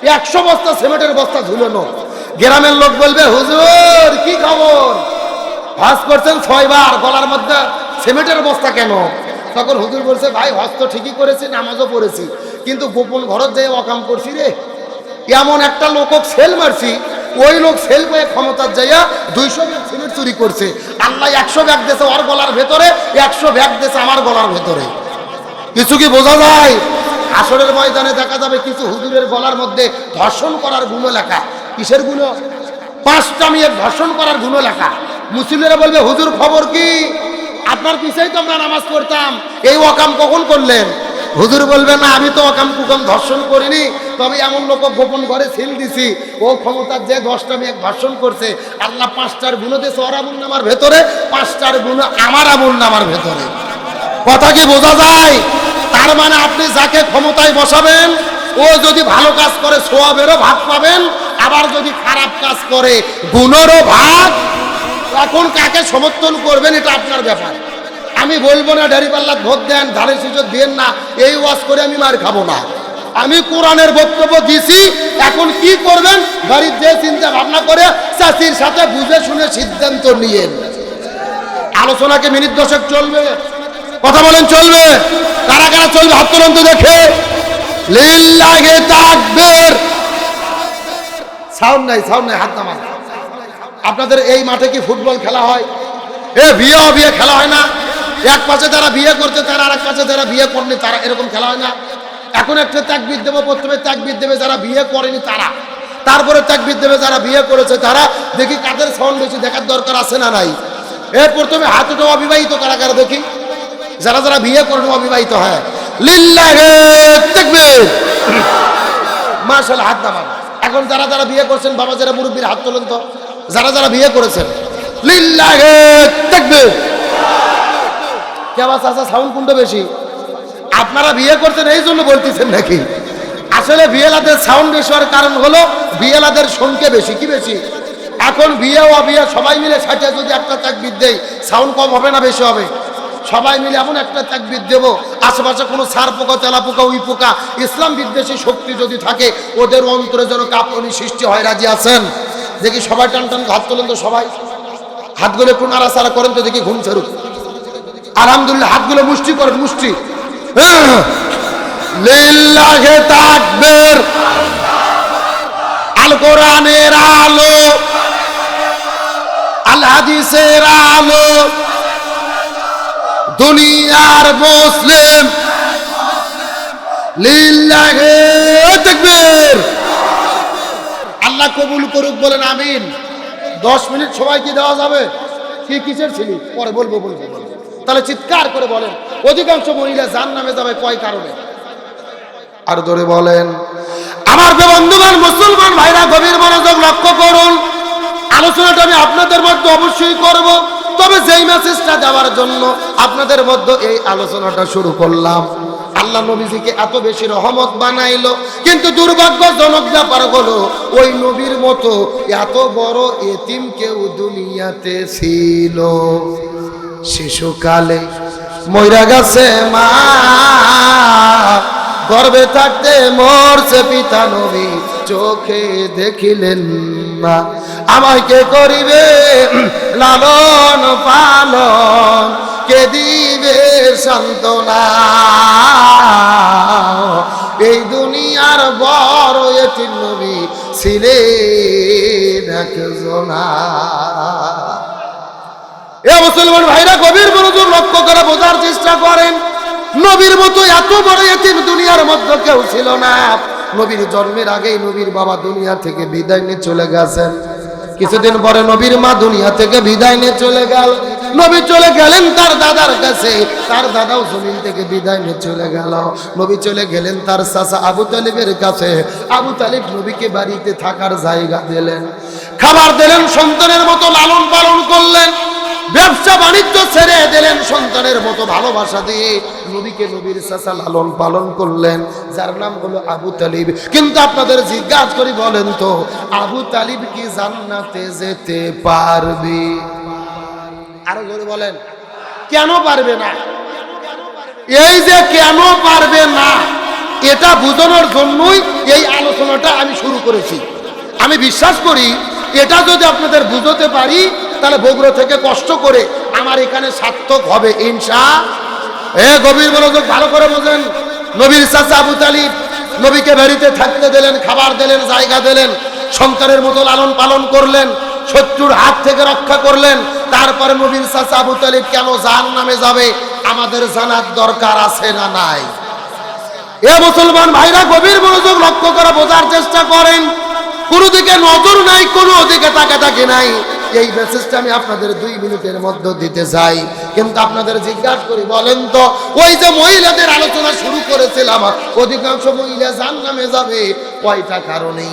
100 বস্তা সিমেন্টের বস্তা ঝুলানো। গ্রামের লোক বলবে হুজুর কি খবর, হজ করছেন 6 বার, গলার মধ্যে সিমেন্টের বস্তা কেন? তখন হুজুর বলছে ভাই হজ তো ঠিকই করেছি, নামাজও পড়েছি, কিন্তু গোপন ঘরত যেয়ে অকাম করছি রে। এমন একটা লোক সেল মারছি, ওই লোক সেল পেয়ে ক্ষমতার যাইয়া 200 ব্যাগ সিমেন্ট চুরি করছে। আল্লাহ 100 ব্যাগ দিয়েছে ওর গলার ভেতরে, 100 ব্যাগ দিয়েছে আমার গলার ভেতরে। কিছু কি বোঝা যায়? আসরের ময়দানে দেখা যাবে কিছু হুজুরের গলার মধ্যে ধর্ষণ করার গুণ লেখা। কিসের গুণ? 5টা মেয়ে ধর্ষণ করার গুণ লেখা। মুসলিমরা বলবে হুজুর খবর কি, আপনার পিছনেই তো আমরা নামাজ পড়তাম, এই ওয়াকাম কখন করলেন? হুজুর বলবে না আমি তো ওয়াকাম কুকাম ধর্ষণ করিনি, তবে এমন লোক গোপন ঘরে সিল দিছি, ও ক্ষমতার যে 10টা মেয়ে ধর্ষণ করছে, আল্লাহ 5টার গুণ দিয়েছে ওর আমল নামার ভেতরে, 5টার গুণ আমার আমল নামার ভেতরে। কথা কি বোঝা যায়? তার মানে আপনি যাকে ক্ষমতায় বসাবেন ও যদি ভালো কাজ করে সওয়াবেরও ভাগ পাবেন, আবার যদি খারাপ কাজ করে গুণেরও ভাগ। এখন কাকে সমর্থন করবেন এটা আপনার ব্যাপার। আমি বলবো না দাঁড়িপাল্লাত ভোট দেন, ধানের শীষত দেন না, এই ওয়াজ করে আমি মার খাবো না। আমি কোরআনের বক্তব্য দিছি, এখন কি করবেন বাড়ির যে চিন্তা ভাবনা করে চাচির সাথে বুঝে শুনে সিদ্ধান্ত নিয়েন। আলোচনাকে মিনিট 10 চলবে, কথা বলেন চলবে? কারা কারা চলবে হাত তোলেন তো দেখে। লিল্লাহি তাকবীর। সাউন্ড নাই, সাউন্ড নাই, হাত নামান। আপনাদের এই মাঠে কি ফুটবল খেলা হয়? বিয়ে খেলা হয় না? এক পাশে যারা বিয়ে করছে তারা আর এক পাশে যারা বিয়ে করেনি তারা, এরকম খেলা হয় না? এখন একটা তাকবীর দেবো, প্রথমে তাকবীর দেবে যারা বিয়ে করেনি তারা, তারপরে তাকবীর দেবে যারা বিয়ে করেছে তারা। দেখি কাদের সাউন্ড বেশি, দেখার দরকার আছে না নাই? প্রথমে হাত উঠে অবিবাহিত কারা কারা দেখি, যারা যারা বিয়ে করেন অবিবাহিত। হ্যাঁ, লিল্লাহি তাকবীর, মাশাআল্লাহ, হাত নামান। এখন যারা যারা বিয়ে করছেন বাবা, যারা মুরব্বীর হাত তোলেন তো, যারা যারা বিয়ে করেছেন। লিল্লাহি তাকবীর। কে আওয়াজ আছে? সাউন্ড কোনটা বেশি? আপনারা বিয়ে করছেন এই জন্য বলতেছেন নাকি? আসলে বিয়েলাদের সাউন্ড বেশি হওয়ার কারণ হলো বিয়েলাদের সংখ্যা বেশি। কি বেশি? এখন বিয়ে ও বিয়ে সবাই মিলে সাথে যদি একটা তাকবীর দেই, সাউন্ড কম হবে না বেশি হবে? সবাই মিলে এমন একটা তাকবীর দেব, আশেপাশে কোনো সার পোকা, তেলা পোকা, উই পোকা, ইসলাম বিদ্বেষী শক্তি যদি থাকে ওদের অন্তরে যেন কাঁপুনি সৃষ্টি হয়। রাজি আছেন? দেখি সবাই টান টান হাত তোলেন তো, সবাই হাতগুলো একটু নাড়াচাড়া করেন তো দেখি ঘুম ছাড়ুক। আলহামদুলিল্লাহ, হাতগুলো মুষ্টি করেন, মুষ্টি। লিল্লাহি তাকবীর। আল কোরআনের আলো, আল হাদিসের আলো, দুনিয়ার মুসলিম। লিল্লাহি তাকবীর। আল্লাহ কবুল করুক, বলেন আমিন। 10 মিনিট সবাই কি দেওয়া যাবে? কি কিসের ছিল পরে বলবো, তাহলে চিৎকার করে বলেন। অধিকাংশ মহিলা জাহান্নামে যাবে কয় কারণে? আর ধরে বলেন। আমার বন্ধুগণ, মুসলমান ভাইরা, গভীর মনোযোগ লক্ষ্য করুন। আলোচনাটা আমি আপনাদের মধ্যে অবশ্যই করব, তবে যেই মেসেজটা দেওয়ার জন্য আপনাদের মধ্যে এই আলোচনাটা শুরু করলাম, আল্লাহ নবীজিকে এত বেশি রহমত বানাইলো, কিন্তু দুর্ভাগ্যজনক ব্যাপার হলো ওই নবীর মতো এত বড় এতিম কেউ দুনিয়াতে ছিল। শিশুকালে মইরা গেছে মা, গর্ভে থাকতে মরছে পিতা নবী, চোখে দেখিলেন না। আমায় কে করিবে লালন পালন, কে দিবে সান্ত্বনা। এই দুনিয়ার বড় এতিম নবী ছিলেন একজনা। এ মুসলমান ভাইরা, গভীর মনোযোগ লক্ষ্য করে বোঝার চেষ্টা করেন। নবীর মতো এত বড় এতিম দুনিয়ার মধ্যে কেউ ছিল না। নবীর জন্মের আগেই নবীর বাবা দুনিয়া থেকে বিদায় নিয়ে চলে গেছেন। কিছুদিন পরে নবীর মা দুনিয়া থেকে বিদায় নিয়ে চলে গেল। নবী চলে গেলেন তার দাদার কাছে, তার দাদাও জমিন থেকে বিদায় নিয়ে চলে গেল। নবী চলে গেলেন তার চাচা আবু তালিবের কাছে। আবু তালিব নবীকে বাড়িতে থাকার জায়গা দিলেন, খাবার দিলেন, সন্তানের মতো লালন পালন করলেন, ব্যবসা বাণিজ্য ছেড়ে দিলেন, সন্তানের মতো ভালোবাসা দিয়ে নবীকে নবীর চাচা লালন পালন করলেন, যার নাম হলো আবু তালিব। কিন্তু আপনাদের জিজ্ঞাসা করি, বলেন তো আবু তালিব কি জান্নাতে যেতে পারবে? আরো জোরে বলেন, কেন পারবে না? এই যে কেন পারবে না, এটা বোঝানোর জন্যই এই আলোচনাটা আমি শুরু করেছি। আমি বিশ্বাস করি এটা যদি আপনাদের বুঝতে পারি, তাহলে বগুড়া থেকে কষ্ট করে আমার এখানে সার্থক হবে ইনশাআল্লাহ। গভীর মনোযোগ ভালো করে বোঝেন। নবীর চাচা আবু তালিব নবীকে বাড়িতে থাকতে দিলেন, খাবার দিলেন, জায়গা দিলেন, সন্তানের মতো লালন পালন করলেন, শত্রুর হাত থেকে রক্ষা করলেন। তারপরে নবীর চাচা আবু তালিব কেন জাহান্নামে যাবে আমাদের জানার দরকার আছে না নাই? এ মুসলমান ভাইরা, গভীর মনোযোগ লক্ষ্য করে বোঝার চেষ্টা করেন। কোনো দিকে নজর নাই, কোনো দিকে তাকাতাকি নাই। এই মেসেজটা আমি আপনাদের 2 মিনিটের মধ্যে দিতে চাই। কিন্তু আপনাদের জিজ্ঞাসা করি, বলেন তো ওই যে মহিলাদের আলোচনা শুরু করেছিলাম, অধিকাংশ মহিলা জাহান্নামে যাবে কয়টা কারণে?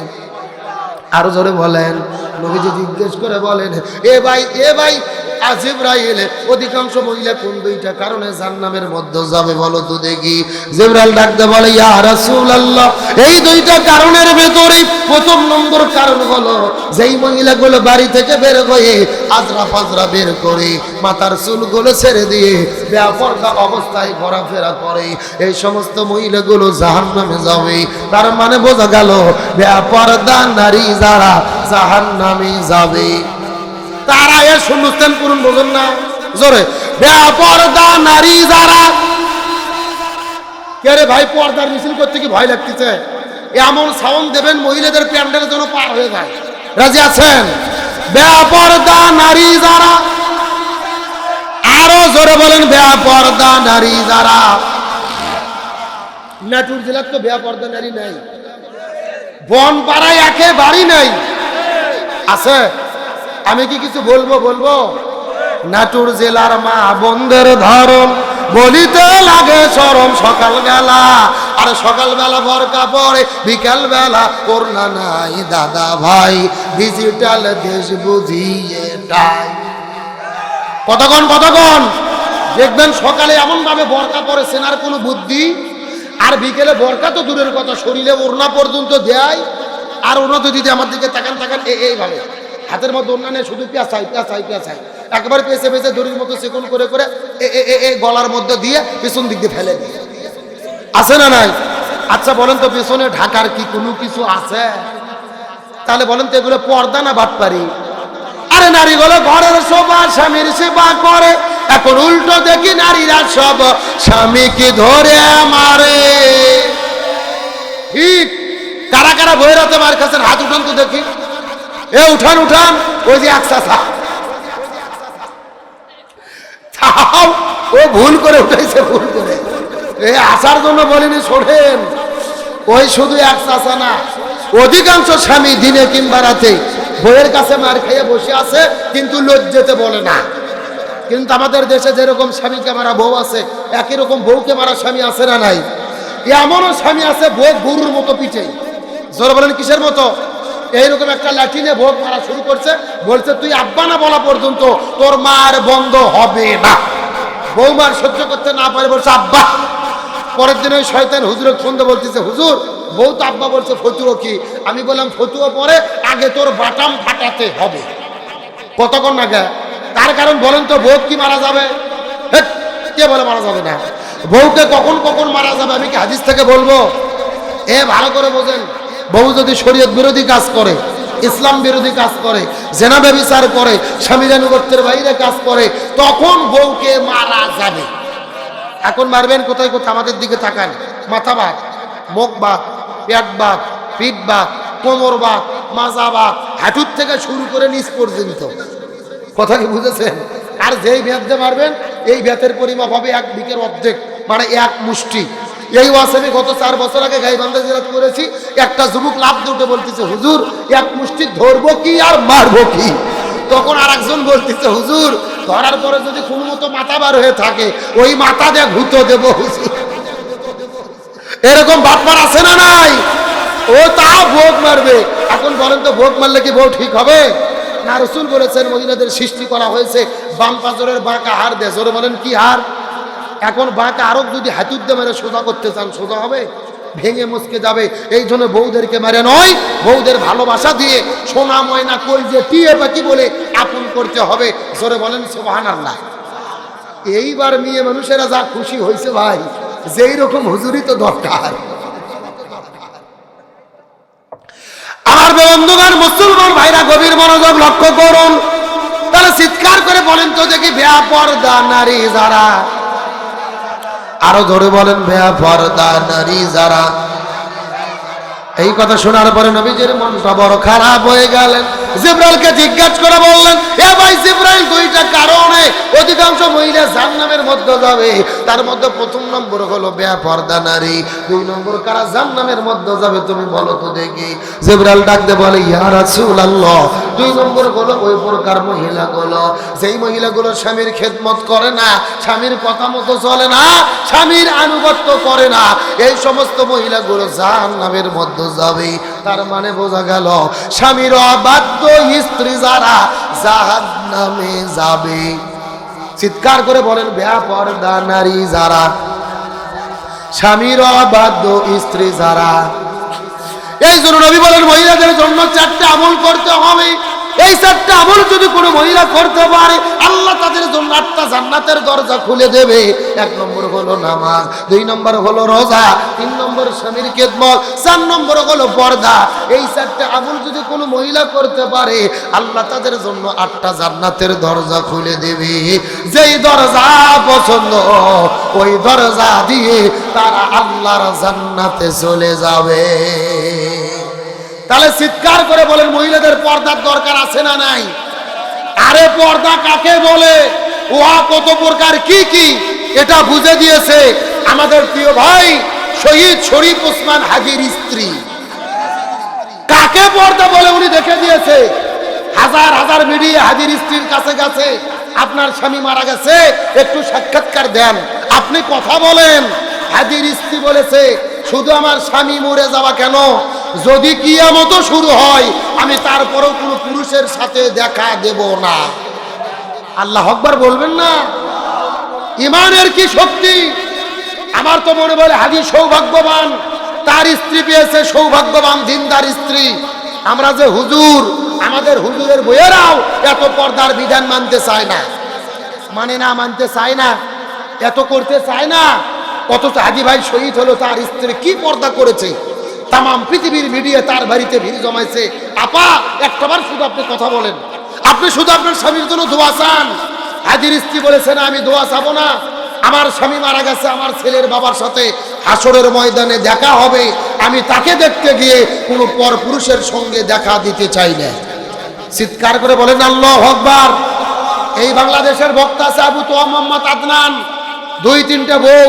আরো জোরে বলেন। নবীজি জিজ্ঞেস করে বলেন, এ ভাই জিবরাইল, অধিকাংশ মহিলা কোন 2টা কারণে জাহান্নামের মধ্যে যাবে বলো তো দেখি। জিবরাইল ডাকতে বলে, ইয়া রাসূলুল্লাহ, এই 2টা কারণের ভেতরে প্রথম নম্বর কারণ হলো যেই মহিলাগুলো বাড়ি থেকে বের হয়ে আজরা ফাজরা বের করে মাথার চুলগুলো ছেড়ে দিয়ে বেপরদা অবস্থায় ঘোরাফেরা করে, এই সমস্ত মহিলাগুলো জাহান্নামে যাবে। তার মানে বোঝা গেল বেপরদা নারী যারা জাহান্নামে যাবে তারা। এ শুনছেন করুন, বোঝেন না জোরে, বেপরদা নারী যারা। কে রে ভাই, পর্দার মিছিল করতে কি ভয় লাগতেছে? এমন সাউন্ড দেবেন মহিলাদের প্যান্ডেলের জন্য পার হয়ে যায়। রাজি আছেন? বেপরদা নারী যারা। আরো জোরে বলেন, বেপরদা নারী যারা। নাটুর জেলার তো বেপরদা নারী নাই, বনপাড়ায় একেবারেই নাই। আছে? আমি কি কিছু বলবো? নাটুর জেলার মা বোনদের ধরম বলিতে লাগে শরম। সকালবেলা আর সকালবেলা বোরকা পরে, বিকালবেলা করোনা নাই দাদা ভাই, ডিজিটাল দেশ বুঝিয়ে তাই। কতক্ষণ দেখবেন সকালে এমন ভাবে বোরকা পরে সেনার কোনো বুদ্ধি, আর বিকেলে বোরকা তো দূরের কথা, শরীরে ওড়না পর্যন্ত দেয়। আর ওড়না তো দিদি আমার দিকে তাকান এইভাবে হাতের মধ্যে ওড়না নেই, শুধু পেঁচাই একবার পেঁচে দড়ির মতো চিকন করে গলার মধ্যে দিয়ে পিছন দিক দিয়ে ফেলে দিয়ে। আছে না নাই? আচ্ছা বলেন তো, পেছনে ঢাকার কি কোনো কিছু আছে? তাহলে বলেন তো এগুলো পর্দা না বাটপারি? আরে নারীগুলো ঘরের শোভা, স্বামীর সেবা করে। এখন উল্টো দেখি নারীরা সব স্বামীকে ধরে মারে। ঠিক কারা কারা বইরাতে মার খাচ্ছেন? হাত উঠান তো দেখি। এ উঠান। ওই যে এক চাচা, ও ভুল করে উঠেছে, ভুল করে। আসার জন্য বলিনি, শোনেন, ওই শুধু এক চাচা না, অধিকাংশ স্বামী দিনে কিংবা রাতে বইয়ের কাছে মার খেয়ে বসে আছে, কিন্তু লজ্জাতে বলে না। কিন্তু আমাদের দেশে যেরকম স্বামীকে মারা বউ আছে, একই রকম বউকে মারা স্বামী আছে না নাই? এমনও স্বামী আছে বউ গরুর মতো পিঠে। জোরে বলেন, কিসের মতো? এইরকম একটা লাঠিনে ভোগ মারা শুরু করছে, বলছে তুই আব্বা না বলা পর্যন্ত তোর মার বন্ধ হবে না। বৌমার সহ্য করতে না পারে বলছে আব্বা। পরের দিন ওই শয়তান হুজুরের ফোন দিয়ে বলতেছে, হুজুর বউ তো আব্বা বলছে, ফতুয়া কি? আমি বললাম ফতুয়া পরে আগে তোর বাটাম ফাটাতে হবে। কতক্ষণ আগে? তার কারণ বলেন তো, বউ কি মারা যাবে? কে বলে মারা যাবে না? বউকে কখন কখন মারা যাবে আমি কি হাদিস থেকে বলবো? ভালো করে বোঝেন, বউ যদি শরীয়ত বিরোধী কাজ করে, ইসলাম বিরোধী কাজ করে, জেনা ব্যভিচার করে, স্বামীর আনুগত্যের বাইরে কাজ করে, তখন বউকে মারা যাবে। এখন মারবেন কোথায় কোথায়? আমাদের দিকে তাকান। মাথা বাত, মুখ বাত, পেট বাত, পিঠ বাত, কোমর বাত, মাজা বাত, হাঁটুর থেকে শুরু করে নিচ পর্যন্ত। কথা কি বুঝেছেন? আর যেই ভেদ দিয়ে মারবেন এই ভেতের পরিমাপ হবে 1 বিঘের অর্ধেক, মানে 1 মুষ্টি। এই ওয়াজ আমি গত 4 বছর আগে গাইবান্ধা জেলাত করেছি। একটা যুবক লাভ দুটো বলতেছে, হুজুর 1 মুষ্টি ধরবো কি আর মারবো কি? তখন আর একজন বলতেছে, হুজুর ধরার পরে যদি কোনো মতো মাথা বার হয়ে থাকে ওই মাথা দিয়ে ঘুতো দেবো হুজুর। এরকম বাটপার আছে না নাই? ও তা ভোগ মারবে। এখন বলেন তো, ভোগ মারলে কি বউ ঠিক হবে না? রাসূল বলেছেন মহিলাদের সৃষ্টি করা হয়েছে বাম পাজরের বাঁকা হাড় দিয়ে। জোরে বলেন কি হাড়? এখন বাঁকা আরব যদি হাতুর দিয়ে মেরে সোজা করতে চান সোজা হবে? ভেঙে মুচকে যাবে। এই জন্য বউদেরকে মেরে নয়, বউদের ভালোবাসা দিয়ে সোনা ময়না কলজে টিয়ে পাখি বলে আপন করতে হবে। জোরে বলেন সুবহানাল্লাহ। এইবার মেয়ে মানুষেরা যা খুশি হয়েছে ভাই, যেই রকম হুজুরি তো দরকার। আমার বন্ধুগণ, মুসলমান ভাইরা গভীর মনোযোগ লক্ষ্য করুন। তাহলে চিৎকার করে বলেন তো দেখি, বেপরদা নারী যারা, আরো ধরে বলেন বেপরদা নারী যারা। এই কথা শোনার পরে নবীজির মনটা বড় খারাপ হয়ে গেলেন। জিবরাইলকে জিজ্ঞাসা করে বললেন, এ ভাই জিবরাইল, 2টা কারণে অধিকাংশ মহিলা জাহান্নামের মধ্যে যাবে। তার মধ্যে প্রথম নম্বর হলো বেপরদা নারী, 2 নম্বর কারা জাহান্নামের মধ্যে যাবে তুমি বলো তো দেখি। জিবরাইল ডাকতে বলে, ইয়া রাসূলুল্লাহ, 2 নম্বর হলো ওই প্রকার মহিলাগুলো যেই মহিলাগুলো স্বামীর খেদমত করে না, স্বামীর কথা মতো চলে না, স্বামীর আনুগত্য করে না, এই সমস্ত মহিলাগুলো জাহান্নামের মধ্যে যাবে। তার মানে বোঝা গেল স্বামীর অবাধ্য স্ত্রী যারা জাহান্নামে যাবে। চিৎকার করে বলেন বেপরদা নারী যারা, স্বামীর অবাধ্য স্ত্রী যারা। এই জন্য নবী বলেন মহিলাদের জন্য 4টা আমল করতে হবে। এই 4টা আমল যদি কোনো মহিলা করতে পারে আল্লাহ তাদের জন্য 8টা জান্নাতের দরজা খুলে দেবে। 1 নম্বর হলো নামাজ, 2 নম্বর হলো রোজা, 3 নম্বর স্বামীর খেদমত, 4 নম্বর হলো পর্দা। এই 4টা আমল যদি কোনো মহিলা করতে পারে আল্লাহ তাদের জন্য 8টা জান্নাতের দরজা খুলে দেবে। যেই দরজা পছন্দ ওই দরজা দিয়ে তারা আল্লাহর জান্নাতে চলে যাবে। তাহলে চিৎকার করে বলেন মহিলাদের পর্দার দরকার আছে না নাই? আরে পর্দা কাকে বলে, ওয়া কত প্রকার কি কি এটা বুঝে দিয়েছে আমাদের প্রিয় ভাই শহীদ শরীফ ওসমান হাজীর স্ত্রী। কাকে পর্দা বলে উনি দেখে দিয়েছে। হাজার হাজার মিডিয়া হাজীর স্ত্রীর কাছে গেছে, আপনার স্বামী মারা গেছে একটু সাক্ষাৎকার দেন, আপনি কথা বলেন। হাজীর স্ত্রী বলেছে, শুধু আমার স্বামী মরে যাওয়া কেন, যদি কিয়ামত শুরু হয় আমি তারপরেও কোনো পুরুষের সাথে দেখা দেব না। আল্লাহু আকবার বলবেন না? ইমানের কি শক্তি! আমার তো মনে বলে হাজী সৌভাগ্যবান, তার স্ত্রী পেয়েছে সৌভাগ্যবান দিনদার স্ত্রী। আমরা যে হুজুর, আমাদের হুজুরের বইয়েরাও এত পর্দার বিধান মানতে চায় না, মানতে চায় না, এত করতে চায় না। অথচ হাজী ভাই শহীদ হলো, তার স্ত্রী কি পর্দা করেছে, তাম পৃথিবীর মিডিয়া তার বাড়িতে ভিড় জমাইছে। আপা একটাবার শুধু আপনি কথা বলেন, আপনি শুধু আপনার স্বামীর জন্য দোয়া চান। হাজীর স্ত্রী বলেছেন, আমি দোয়া চাবো না, আমার স্বামী মারা গেছে, আমার ছেলের বাবার সাথে হাসরের ময়দানে দেখা হবে, আমি তাকে দেখতে গিয়ে কোনো পর পুরুষের সঙ্গে দেখা দিতে চাই না। চিৎকার করে বলেন আল্লাহু আকবার। এই বাংলাদেশের বক্তা আছে আবু তোয়া মোহাম্মদ আদনান, 2-3টা বউ,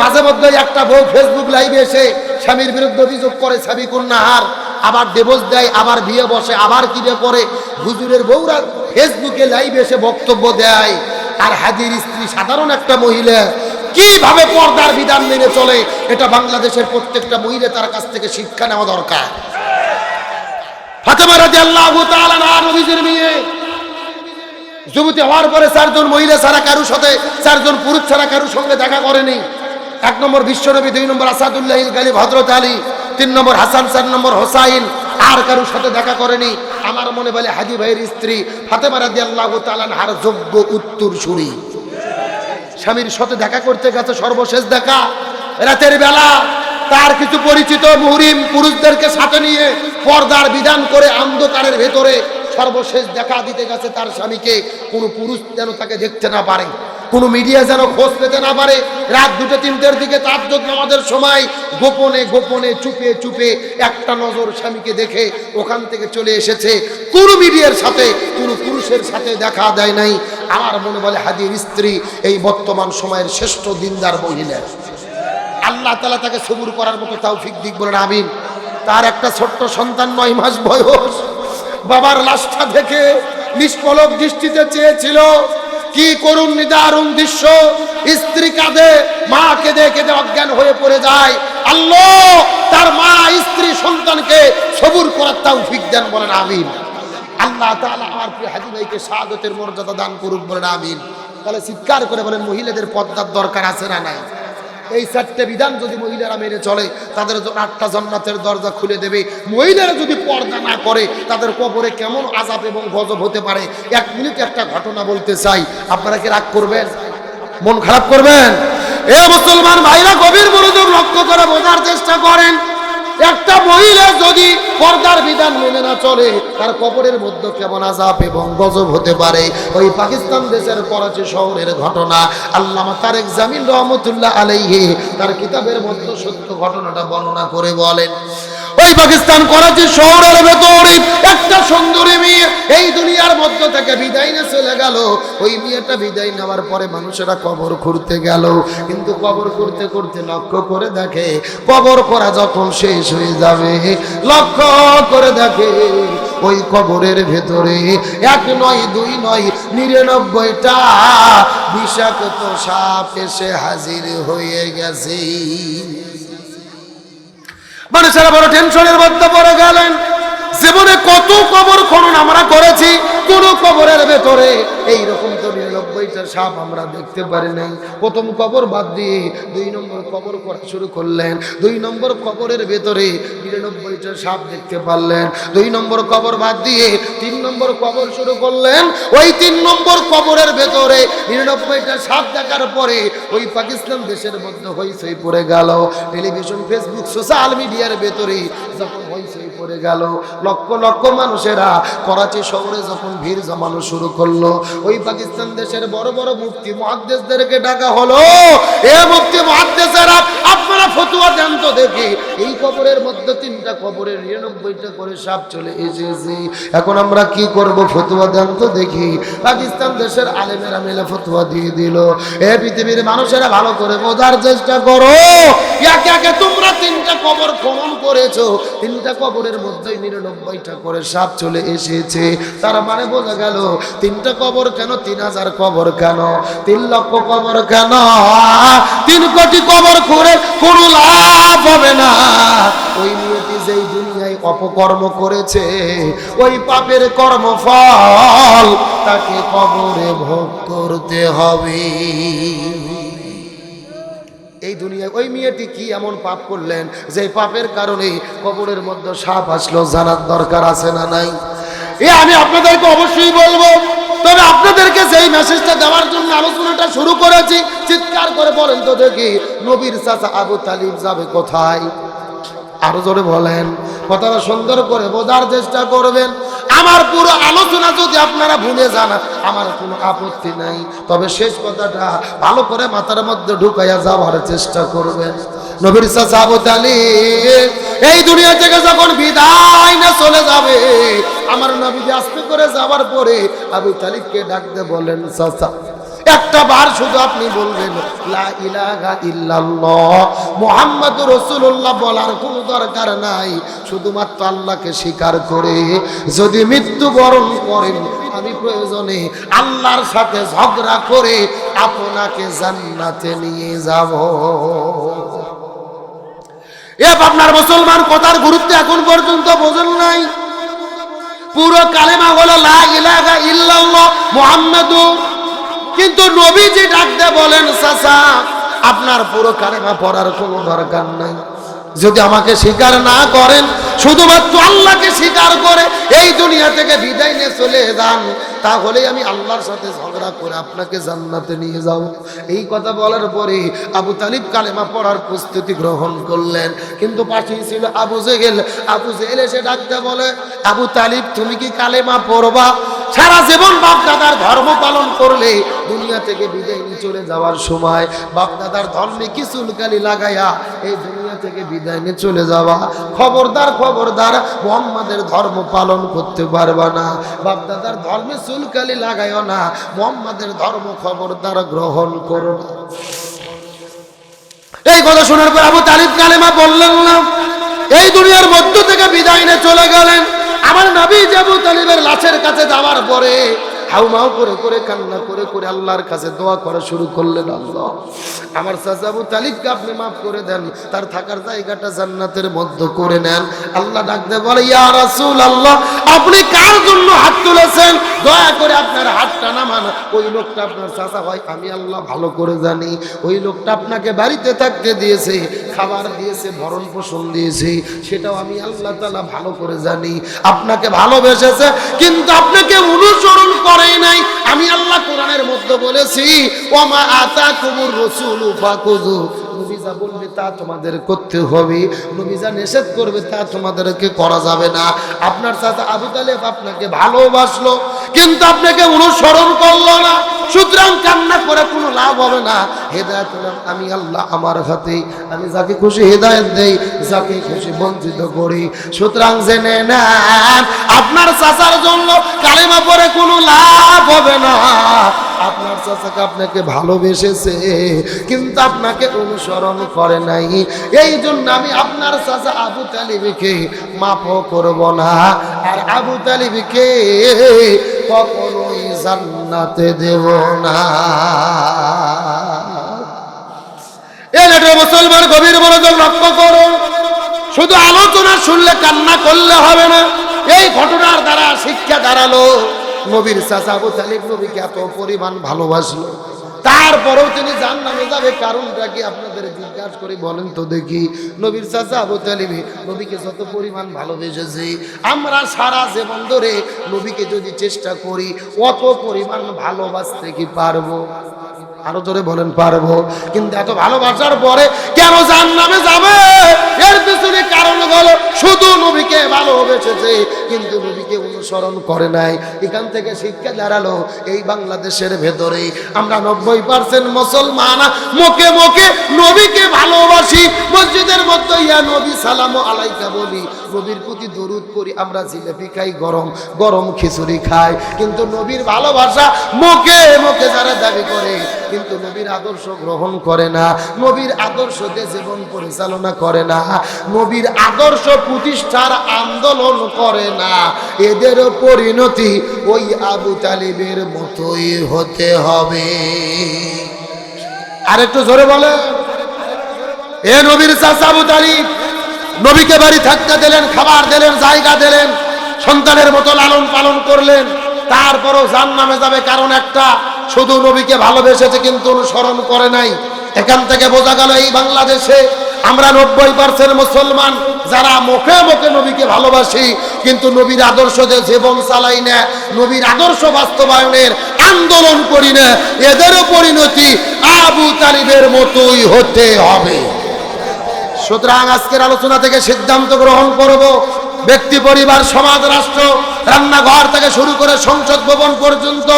মাঝে মধ্যে একটা বউ ফেসবুক লাইভে এসে স্বামীর বিরুদ্ধে অভিযোগ করে সাবিকুন নাহার, আবার ডিভোর্স দেয়, আবার বিয়ে বসে, আবার কিবে করে। হুজুরের বউরা ফেসবুকে লাইভে এসে বক্তব্য দেয়। আর হাজীর স্ত্রী সাধারণ একটা মহিলা কিভাবে পর্দার বিধান মেনে চলে, এটা বাংলাদেশের প্রত্যেকটা মহিলা তার কাছ থেকে শিক্ষা নেওয়া দরকার। ফাতেমা রাদিয়াল্লাহু তাআলা আনহা নবীজির মেয়ে, যুবতী হওয়ার পরে 4 জন মহিলা ছাড়া কারোর সাথে, 4 জন পুরুষ ছাড়া কারোর সঙ্গে দেখা করেনি। 1 নম্বর বিশ্বনবী, 2 নম্বর আসাদুল্লাহিল গালিব হযরত আলী, 3 নম্বর হাসান, 4 নম্বর হোসাইন, আর কারোর সাথে দেখা করেনি। আমার মনে বলে হাজী ভাইয়ের স্ত্রী ফাতেমা রাদিয়াল্লাহু তাআলা আনহার যোগ্য উত্তরসূরি। স্বামীর সাথে দেখা করতে গেছে, সর্বশেষ দেখা রাতের বেলা। তার কিছু পরিচিত মুহরিম পুরুষদেরকে সাথে নিয়ে পর্দার বিধান করে অন্ধকারের ভেতরে সর্বশেষ দেখা দিতে গেছে তার স্বামীকে। কোনো পুরুষ যেন তাকে দেখতে না পারে, কোনো মিডিয়া যেন খোঁজ পেতে না পারে। রাত 2-3টের দিকে তাহাজ্জুদ নামাজের সময় গোপনে গোপনে চুপে চুপে একটা নজর স্বামীকে দেখে ওখান থেকে চলে এসেছে। কোনো মিডিয়ার সাথে কোনো পুরুষের সাথে দেখা দেয় নাই। আমার মনে বলে হাদির স্ত্রী এই বর্তমান সময়ের শ্রেষ্ঠ দিনদার মহিলা। আল্লাহ তাআলা তাকে সবুর করার মতো তৌফিক দিক, বলেন আমিন। তার একটা ছোট্ট সন্তান 9 মাস বয়স, বাবার লাশটা দেখে নিষ্পলক দৃষ্টিতে চেয়েছিল। কি করুন নিদারুণ দৃশ্য! স্ত্রী কাঁদে, মা কেঁদে কেঁদে অজ্ঞান হয়ে পড়ে যায়। আল্লাহ তার মা, স্ত্রী, সন্তানকে সবুর করার তৌফিক দেন, বলেন আমিন। আল্লাহ তাআলা আমার প্রিয় হাজী ভাইকে শাহাদাতের মর্যাদা দান করুক, বলেন আমিন। তাহলে চিৎকার করে বলেন, মহিলাদের পর্দার দরকার আছে না নাই? এই 4টে বিধান যদি মহিলারা মেনে চলে, তাদের জন্য 8টা জান্নাতের দরজা খুলে দেবে। মহিলারা যদি পর্দা না করে, তাদের কবরে কেমন আযাব এবং গজব হতে পারে। 1 মিনিট একটা ঘটনা বলতে চাই, আপনারা কি রাগ করবেন, মন খারাপ করবেন? এ মুসলমান ভাইরা, গভীর মনোযোগ লক্ষ্য করে বোঝার চেষ্টা করেন। একটা মহিলা যদি পর্দার বিধান মেনে না চলে, তার কবরের মধ্যে কেমন আযাব এবং গজব হতে পারে। ওই পাকিস্তান দেশের করাচি শহরের ঘটনা আল্লামা তারেক জামিল রহমতুল্লাহ আলাইহি তার কিতাবের মধ্যে সত্য ঘটনাটা বর্ণনা করে বলেন। ওই পাকিস্তান করাচি শহরের ভেতরে একটা সুন্দরী মেয়ে এই দুনিয়ার মধ্যে থেকে বিদায় নিয়ে চলে গেল। ওই মেয়েটা বিদায় নেওয়ার পরে মানুষেরা কবর খুঁড়তে গেল, কিন্তু কবর করতে করতে লক্ষ্য করে দেখে, কবর করা যখন শেষ হয়ে যাবে, লক্ষ্য করে দেখে ওই কবরের ভেতরে 1 নয় 2 নয় 99টা বিষাক্ত সাপ এসে হাজির হয়ে গেছে। মানুষেরা বড় টেনশনের মধ্যে পড়ে গেলেন। জীবনে কত কবর খনন আমরা করেছি, কোন কবরের ভেতরে এইরকম তো 99টা সাপ আমরা দেখতে পারি নাই। প্রথম কবর বাদ দিয়ে 2 নম্বর কবর করা শুরু করলেন। 2 নম্বর কবরের ভেতরে 99টা সাপ দেখতে পারলেন। 2 নম্বর কবর বাদ দিয়ে 3 নম্বর কবর শুরু করলেন। ওই 3 নম্বর কবরের ভেতরে 99টা সাপ দেখার পরে ওই পাকিস্তান দেশের মধ্যে হইচই পড়ে গেল। টেলিভিশন, ফেসবুক, সোশ্যাল মিডিয়ার ভেতরে যখন হইচই পড়ে গেল, লক্ষ লক্ষ মানুষেরা করাচি শহরে যখন ভিড় জমানো শুরু করলো, ওই পাকিস্তান দেশের বড় বড় মুফতি মুহাদ্দিসদেরকে ডাকা হলো। এ মুফতি মুহাদ্দিসেরা, আপনারা ফতোয়া দেন তো দেখি, এই কবরের মধ্যে 3টা কবরের 99টা করে সাপ চলে এসেছে, এখন আমরা কি করব? ফতোয়া দেন তো দেখি। পাকিস্তান দেশের আলেমেরা মিলে ফতোয়া দিয়ে দিল। এ পৃথিবীর মানুষেরা, ভালো করে বোঝার চেষ্টা করো। একে একে তোমরা 3টা কবর খনন করেছো, 3টা কবরের মধ্যে 99টা করে সাপ চলে এসেছে। তার মানে বোঝা গেল 3টা কবর কেন, 3000 কবর কেন, 3 লক্ষ কবর কেন, 3 কোটি কবর করে কোনো লাভ হবে না। ওই মেয়েটি যেই দুনিয়ায় অপকর্ম করেছে, ওই পাপের কর্মফল তাকে কবরে ভোগ করতে হবে। এই দুনিয়ায় ওই মেয়েটি কি এমন পাপ করলেন যে পাপের কারণে কবরের মধ্যে সাপ আসলো? জানার দরকার আছে না নাই? আমি আপনাদেরকে অবশ্যই বলবো, তবে আপনাদেরকে সেই মেসেজটা দেওয়ার জন্য আলোচনাটা শুরু করেছি। চিৎকার করে বলেন তো দেখি, নবীর চাচা আবু তালিব যাবে কোথায়? আরো জোরে বলেন, কথাটা সুন্দর করে বোঝার চেষ্টা করবেন। আমার পুরো আলোচনা যদি আপনারা ভুলে যান, আমার কোনো আপত্তি নাই, তবে শেষ কথাটা ভালো করে মাথার মধ্যে ঢুকাইয়া যাওয়ার চেষ্টা করবেন। নবীর চাচা আবু তালিব এই দুনিয়া থেকে যখন বিদায় না চলে যাবে, আমার নবী আস্তে করে যাওয়ার পরে আবু তালিবকে ডাকতে বলেন, চাচা একটা বার শুধু আপনি বলবেন লা ইলাহা ইল্লাল্লাহ মুহাম্মাদুর রাসূলুল্লাহ, বলার কোনো দরকার নাই। শুধুমাত্র আল্লাহকে স্বীকার করে যদি মৃত্যুবরণ করেন, আমি প্রয়োজনে আল্লাহর সাথে ঝগড়া করে আপনাকে জান্নাতে নিয়ে যাব। আপনার মুসলমান কথার গুরুত্ব এখন পর্যন্ত বোঝেন নাই। পুরো কালেমা হলো লা ইলাহা ইল্লাল্লাহ মুহাম্মাদুর, কিন্তু নবীজি ডাকতে বলেন, চাচা আপনার পুরো কালেমা পড়ার কোনো দরকার নাই, যদি আমাকে স্বীকার না করেন, শুধুমাত্র আল্লাহকে স্বীকার করে এই দুনিয়া থেকে বিদায় নিয়ে চলে যান, তাহলে আমি আল্লাহর সাথে ঝগড়া করে আপনাকে জান্নাতে নিয়ে যাব। এই কথা বলার পরে আবু তালিব কালেমা পড়ার প্রস্তুতি গ্রহণ করলেন, কিন্তু পাশেই ছিল আবু জেহেল। আবু জেহেল এসে ডাকতে বলে, আবু তালিব তুমি কি কালেমা পড়বা? সারা জীবন বাপদাদার ধর্ম পালন করলে দুনিয়া থেকে বিদায় নিয়ে চলে যাওয়ার সময় বাপদাদার ধর্মে কি চুলকালি লাগাইয়া এই দুনিয়া থেকে বিদায় নিয়ে চলে যাওয়া। খবরদার খবরদার, মুহাম্মাদের ধর্ম পালন করতে পারবা না, বাপদাদার ধর্মে চুলকালি লাগাইও না, মুহাম্মাদের ধর্ম খবরদার গ্রহণ করো না। এই কথা শোনার পর আবু তালিব কালেমা বললেন না, এই দুনিয়ার মধ্য থেকে বিদায় নিয়ে চলে গেলেন। আমার নবী আবু তালিবের লাশের কাছে যাওয়ার পরে হাউমাউ করে করে কান্না করে করে আল্লাহর কাছে দোয়া করা শুরু করলেন, আল্লাহ আমার চাচা আবু তালিবকে আপনি মাফ করে দেন, তার থাকার জায়গাটা জান্নাতের মধ্যে করে নেন। আল্লাহ ডাকতে বলে, ইয়া রাসূলুল্লাহ আপনি কার জন্য হাত তুলেছেন? দয়া করে আপনার হাতটা নামান। ওই লোকটা আপনার চাচা হয়, আমি আল্লাহ ভালো করে জানি। ওই লোকটা আপনাকে বাড়িতে থাকতে দিয়েছে, খাবার দিয়েছে, ভরণ পোষণ দিয়েছে, সেটাও আমি আল্লাহ তাআলা ভালো করে জানি। আপনাকে ভালোবেসেছে, কিন্তু আপনাকে অনুসরণ করেই নাই। আমি আল্লাহ কোরআনের মধ্যে বলেছি, ওমা আতাকুমুর রাসূলু ফাকুযু, নবী যা বলবে তা তোমাদের করতে হবে, নবী যা নিষেধ করবে তা তোমাদেরকে করা যাবে না। আপনার চাচা আবু তালেব আপনাকে ভালোবাসলো, কিন্তু আপনাকে অনুসরণ করলো না, সুতরাং কান্না করে কোনো লাভ হবে না। হেদায়েত আমি আল্লাহ আমার হাতে, আমি যাকে খুশি হেদায়েত দেই, যাকে খুশি বঞ্চিত করি। সুতরাং জেনে নেন আপনার চাচার জন্য কালেমা পড়ে কোনো লাভ হবে না। আপনার চাচাকে আপনাকে ভালোবেসেছে, কিন্তু আপনাকে অনুসরণ করে নাই। এই জন্য আমি আপনার চাচা আবু তালিবকে মাফও করব না, আর আবু তালিবকে কখনোই জান্নাতে দেব না। এটা মুসলমান গভীর মনোযোগ লক্ষ্য করো। শুধু আলোচনা শুনলে কান্না করলে হবে না। এই ঘটনার দ্বারা শিক্ষা দাঁড়ালো, নবীর চাচা আবু তালিব নবীকে এত পরিমাণ ভালোবাসলো, তারপরেও তিনি জান্নাতে যাবে, কারণটা কি আপনাদের জিজ্ঞাসা করে বলেন তো দেখি। নবীর চাচা আবু তালিব নবীকে যত পরিমাণ ভালোবেসেছে, আমরা সারা জীবন ধরে নবীকে যদি চেষ্টা করি অত পরিমাণ ভালোবাসতে কি পারবো? আরো জোরে বলেন পারবো। কিন্তু এত ভালোবাসার পরে কেন জান্নাতে যাবে? এর পিছনে কারণ হলো শুধু নবীকে ভালোবেসেছে, কিন্তু নবীকে অনুসরণ করে নাই। এখান থেকে শিক্ষা দাঁড়ালো, এই বাংলাদেশের ভেতরে আমরা 90% মুসলমান মুখে মুখে নবীকে ভালোবাসি, মসজিদের মধ্যে ইয়া নবী সালাম আলাইকা বলি, নবীর প্রতি দরুদ করি, আমরা জিলাপি খাই, গরম গরম খিচুড়ি খাই, কিন্তু নবীর ভালোবাসা মুখে মুখে যারা দাবি করে কিন্তু নবীর আদর্শ গ্রহণ করে না, নবীর আদর্শকে জীবন পরিচালনা করে না, নবীর আদর্শ প্রতিষ্ঠার আন্দোলন করে না, এদের পরিণতি ওই আবু তালিবের মতোই হতে হবে। আরেকটু জোরে বলে, এ নবীর চাচা আবু তালিব নবীকে বাড়ি থাকতে দিলেন, খাবার দিলেন, জায়গা দিলেন, সন্তানের মতো লালন পালন করলেন, তারপরও জান্নাতে যাবে কারণ একটা, শুধু নবীকে ভালোবেসেছে কিন্তু অনুসরণ করে নাই। এখান থেকে বোঝা গেল এই বাংলাদেশে আমরা 90% মুসলমান যারা মুখে মুখে নবীকে ভালোবাসি কিন্তু নবীর আদর্শে জীবন চালাই না, নবীর আদর্শ বাস্তবায়নের আন্দোলন করি না, এদেরও পরিণতি আবু তালিবের মতোই হতে হবে। সুতরাং আজকের আলোচনা থেকে সিদ্ধান্ত গ্রহণ করব, ব্যক্তি, পরিবার, সমাজ, রাষ্ট্র, রান্নাঘর থেকে শুরু করে সংসদ ভবন পর্যন্ত,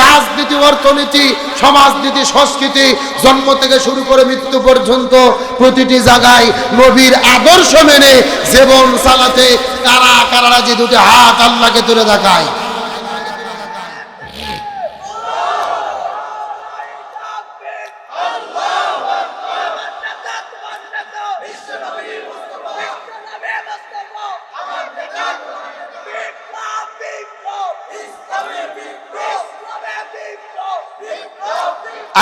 রাজনীতি, অর্থনীতি, সমাজনীতি, সংস্কৃতি, জন্ম থেকে শুরু করে মৃত্যু পর্যন্ত প্রতিটি জায়গায় নবীর আদর্শ মেনে জীবন চালাতে কারা কারা রাজি? দুটি হাত আল্লাহকে তুলে দেখায়।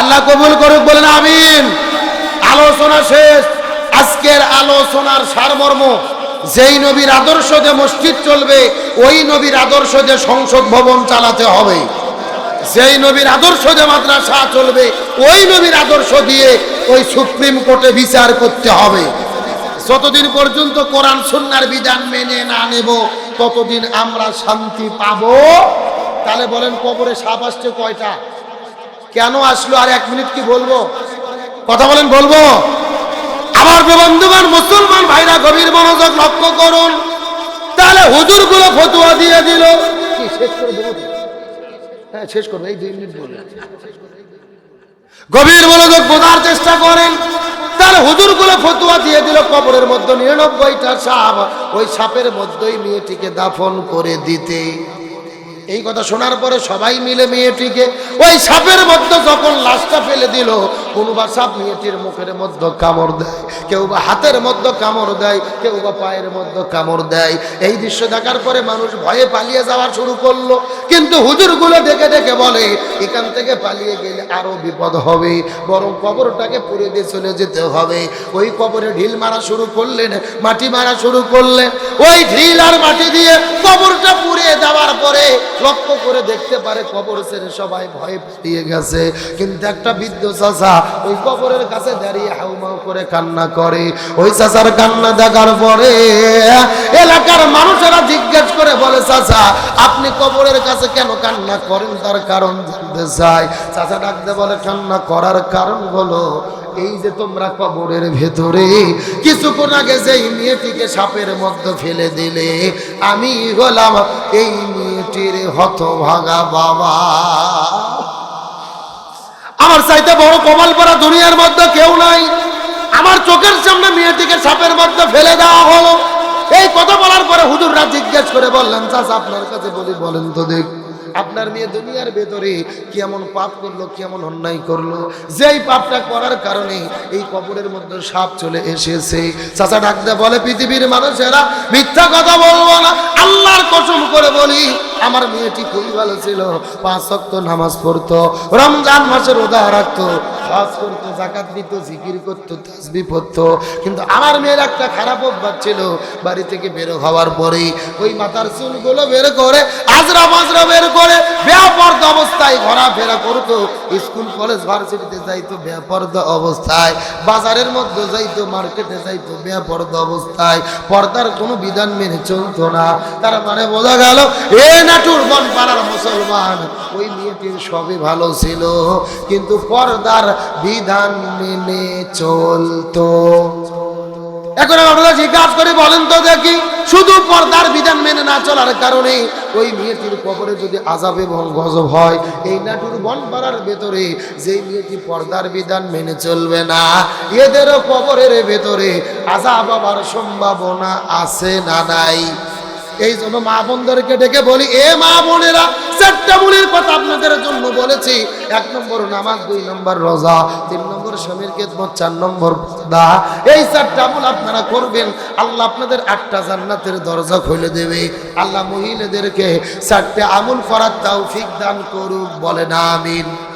আল্লাহ কবুল করুক, বলেন আমিন। আলোচনা শেষ। আজকের আলোচনার সারমর্ম, যেই নবীর আদর্শ দিয়ে মসজিদ চলবে ওই নবীর আদর্শ দিয়ে সংসদ ভবন চালাতে হবে, যেই নবীর আদর্শ দিয়ে মাদ্রাসা চলবে ওই নবীর আদর্শ দিয়ে ওই সুপ্রিম কোর্টে বিচার করতে হবে। যতদিন পর্যন্ত কোরআন সুন্নাহর বিধান মেনে না নেব ততদিন আমরা শান্তি পাবো। তাহলে বলেন কবরে সাপ আসছে কয়টা, কেন আসলো, আর 1 মিনিট কি বলবো, কথা বলেন বলবো। আমার বন্ধুগণ মুসলমান ভাইরা গভীর মনোযোগ লক্ষ্য করুন। তাহলে হুজুরগুলো ফতোয়া দিয়ে দিল, কি শেষ করে দেবো? হ্যাঁ শেষ করবো, এই 2 মিনিট বলে। গভীর মনোযোগ বোঝার চেষ্টা করেন। তাহলে হুজুরগুলো ফতোয়া দিয়ে দিল কবরের মধ্যে 99টা সাপ, ওই সাপের মধ্যেই মেয়েটিকে দাফন করে দিতে। এই কথা শোনার পরে সবাই মিলে মেয়েটিকে ওই সাপের মধ্যে যখন লাশটা ফেলে দিল, কোনো বা সাপ মেয়েটির মুখের মধ্যে কামড় দেয়, কেউ বা হাতের মধ্যে কামড় দেয়, কেউ বা পায়ের মধ্যে কামড় দেয়। এই দৃশ্য দেখার পরে মানুষ ভয়ে পালিয়ে যাওয়া শুরু করলো। কিন্তু হুজুরগুলো ডেকে ডেকে বলে, এখান থেকে পালিয়ে গেলে আরো বিপদ হবে, বরং কবরটাকে পুড়ে দিয়ে চলে যেতে হবে। ওই কবরে ঢিল মারা শুরু করলেন, মাটি মারা শুরু করলেন। ওই ঢিল আর মাটি দিয়ে কবরটা পুড়িয়ে দেওয়ার পরে লক্ষ্য করে দেখতে পারে কবর ছেড়ে সবাই ভয়ে পালিয়ে গেছে। কিন্তু একটা বৃদ্ধ চাচা ওই কবরের কাছে দাঁড়িয়ে হাউমাউ করে কান্না করে। ওই চাচার কান্না দেখার পরে এলাকার মানুষেরা জিজ্ঞেস করে বলে, চাচা আপনি কবরের কাছে কেন কান্না করেন, তার কারণ জানতে চাই। চাচা ডাকতে বলে, কান্না করার কারণ হলো এই যে তোমরা কবরের ভেতরে কিছুক্ষণ আগে যেই মেয়েটিকে সাপের মধ্যে ফেলে দিলে, আমি হলাম এই মেয়েটির হতভাগা বাবা। আমার চাইতে বড় কপাল পরা দুনিয়ার মধ্যে কেউ নাই। আমার চোখের সামনে মেয়েটিকে সাপের মধ্যে ফেলে দেওয়া হলো। এই কথা বলার পরে হুজুররা জিজ্ঞেস করে বললেন, চাচা আপনার কাছে বলি, বলেন তো দেখ আপনার মেয়ে দুনিয়ার ভেতরে কেমন পাপ করলো, কেমন অন্যায় করলো, যেই পাপটা করার কারণে এই কবরের মধ্যে সাপ চলে এসেছে। চাচা ডাকতে বলে, পৃথিবীর মানুষেরা মিথ্যা কথা বলবো না, আল্লাহর কসম করে বলি আমার মেয়েটি খুবই ভালো ছিল। 5 ওয়াক্ত নামাজ পড়তো, রমজান মাসে রোজা রাখতো, হজ করতো, যাকাত দিত, জিকির করতো, তাসবিহ পড়তো। কিন্তু আমার মেয়ের একটা খারাপ অভ্যাস ছিল, বাড়ি থেকে বের হওয়ার পরে ওই মাথার চুলগুলো বের করে আজরা মাজরা বের করে বেপরদা অবস্থায় ঘোরাফেরা করতো। স্কুল কলেজ ভার্সিটিতে যাইতো বেপরদা অবস্থায়, বাজারের মধ্যে যাইতো, মার্কেটে যাইতো বেপরদা অবস্থায়, পর্দার কোনো বিধান মেনে চলতো না। তার মানে বোঝা গেল এ নাটুর বন পাড়ার মুসলমান ওই মেয়েটির সবই ভালো ছিল, কিন্তু পর্দার বিধান মেনে চলতো। এখন আপনারা জিজ্ঞাসা করে বলেন তো দেখি, শুধু পর্দার বিধান মেনে না চলার কারণে ওই মেয়েটির কবরে যদি আযাব এবং গজব হয়, এই নাটুর বনপাড়ার ভেতরে যেই মেয়েটি পর্দার বিধান মেনে চলবে না, এদেরও কবরের ভেতরে আযাব হওয়ার সম্ভাবনা আছে না নাই? এই জন্য মা বোনদেরকে ডেকে বলি, এ মা বোনেরা, 4টা মূলের কথা আপনাদের জন্য বলেছি। 1 নম্বর নামাজ, 2 নম্বর রোজা, 3 নম্বর স্বামীর খেদমত, 4 নম্বর পর্দা। এই 4টা আমল আপনারা করবেন, আল্লাহ আপনাদের 8টা জান্নাতের দরজা খুলে দেবে। আল্লাহ মহিলাদেরকে 4টা আমল করার তৌফিক দান করুক, বলেন আমিন।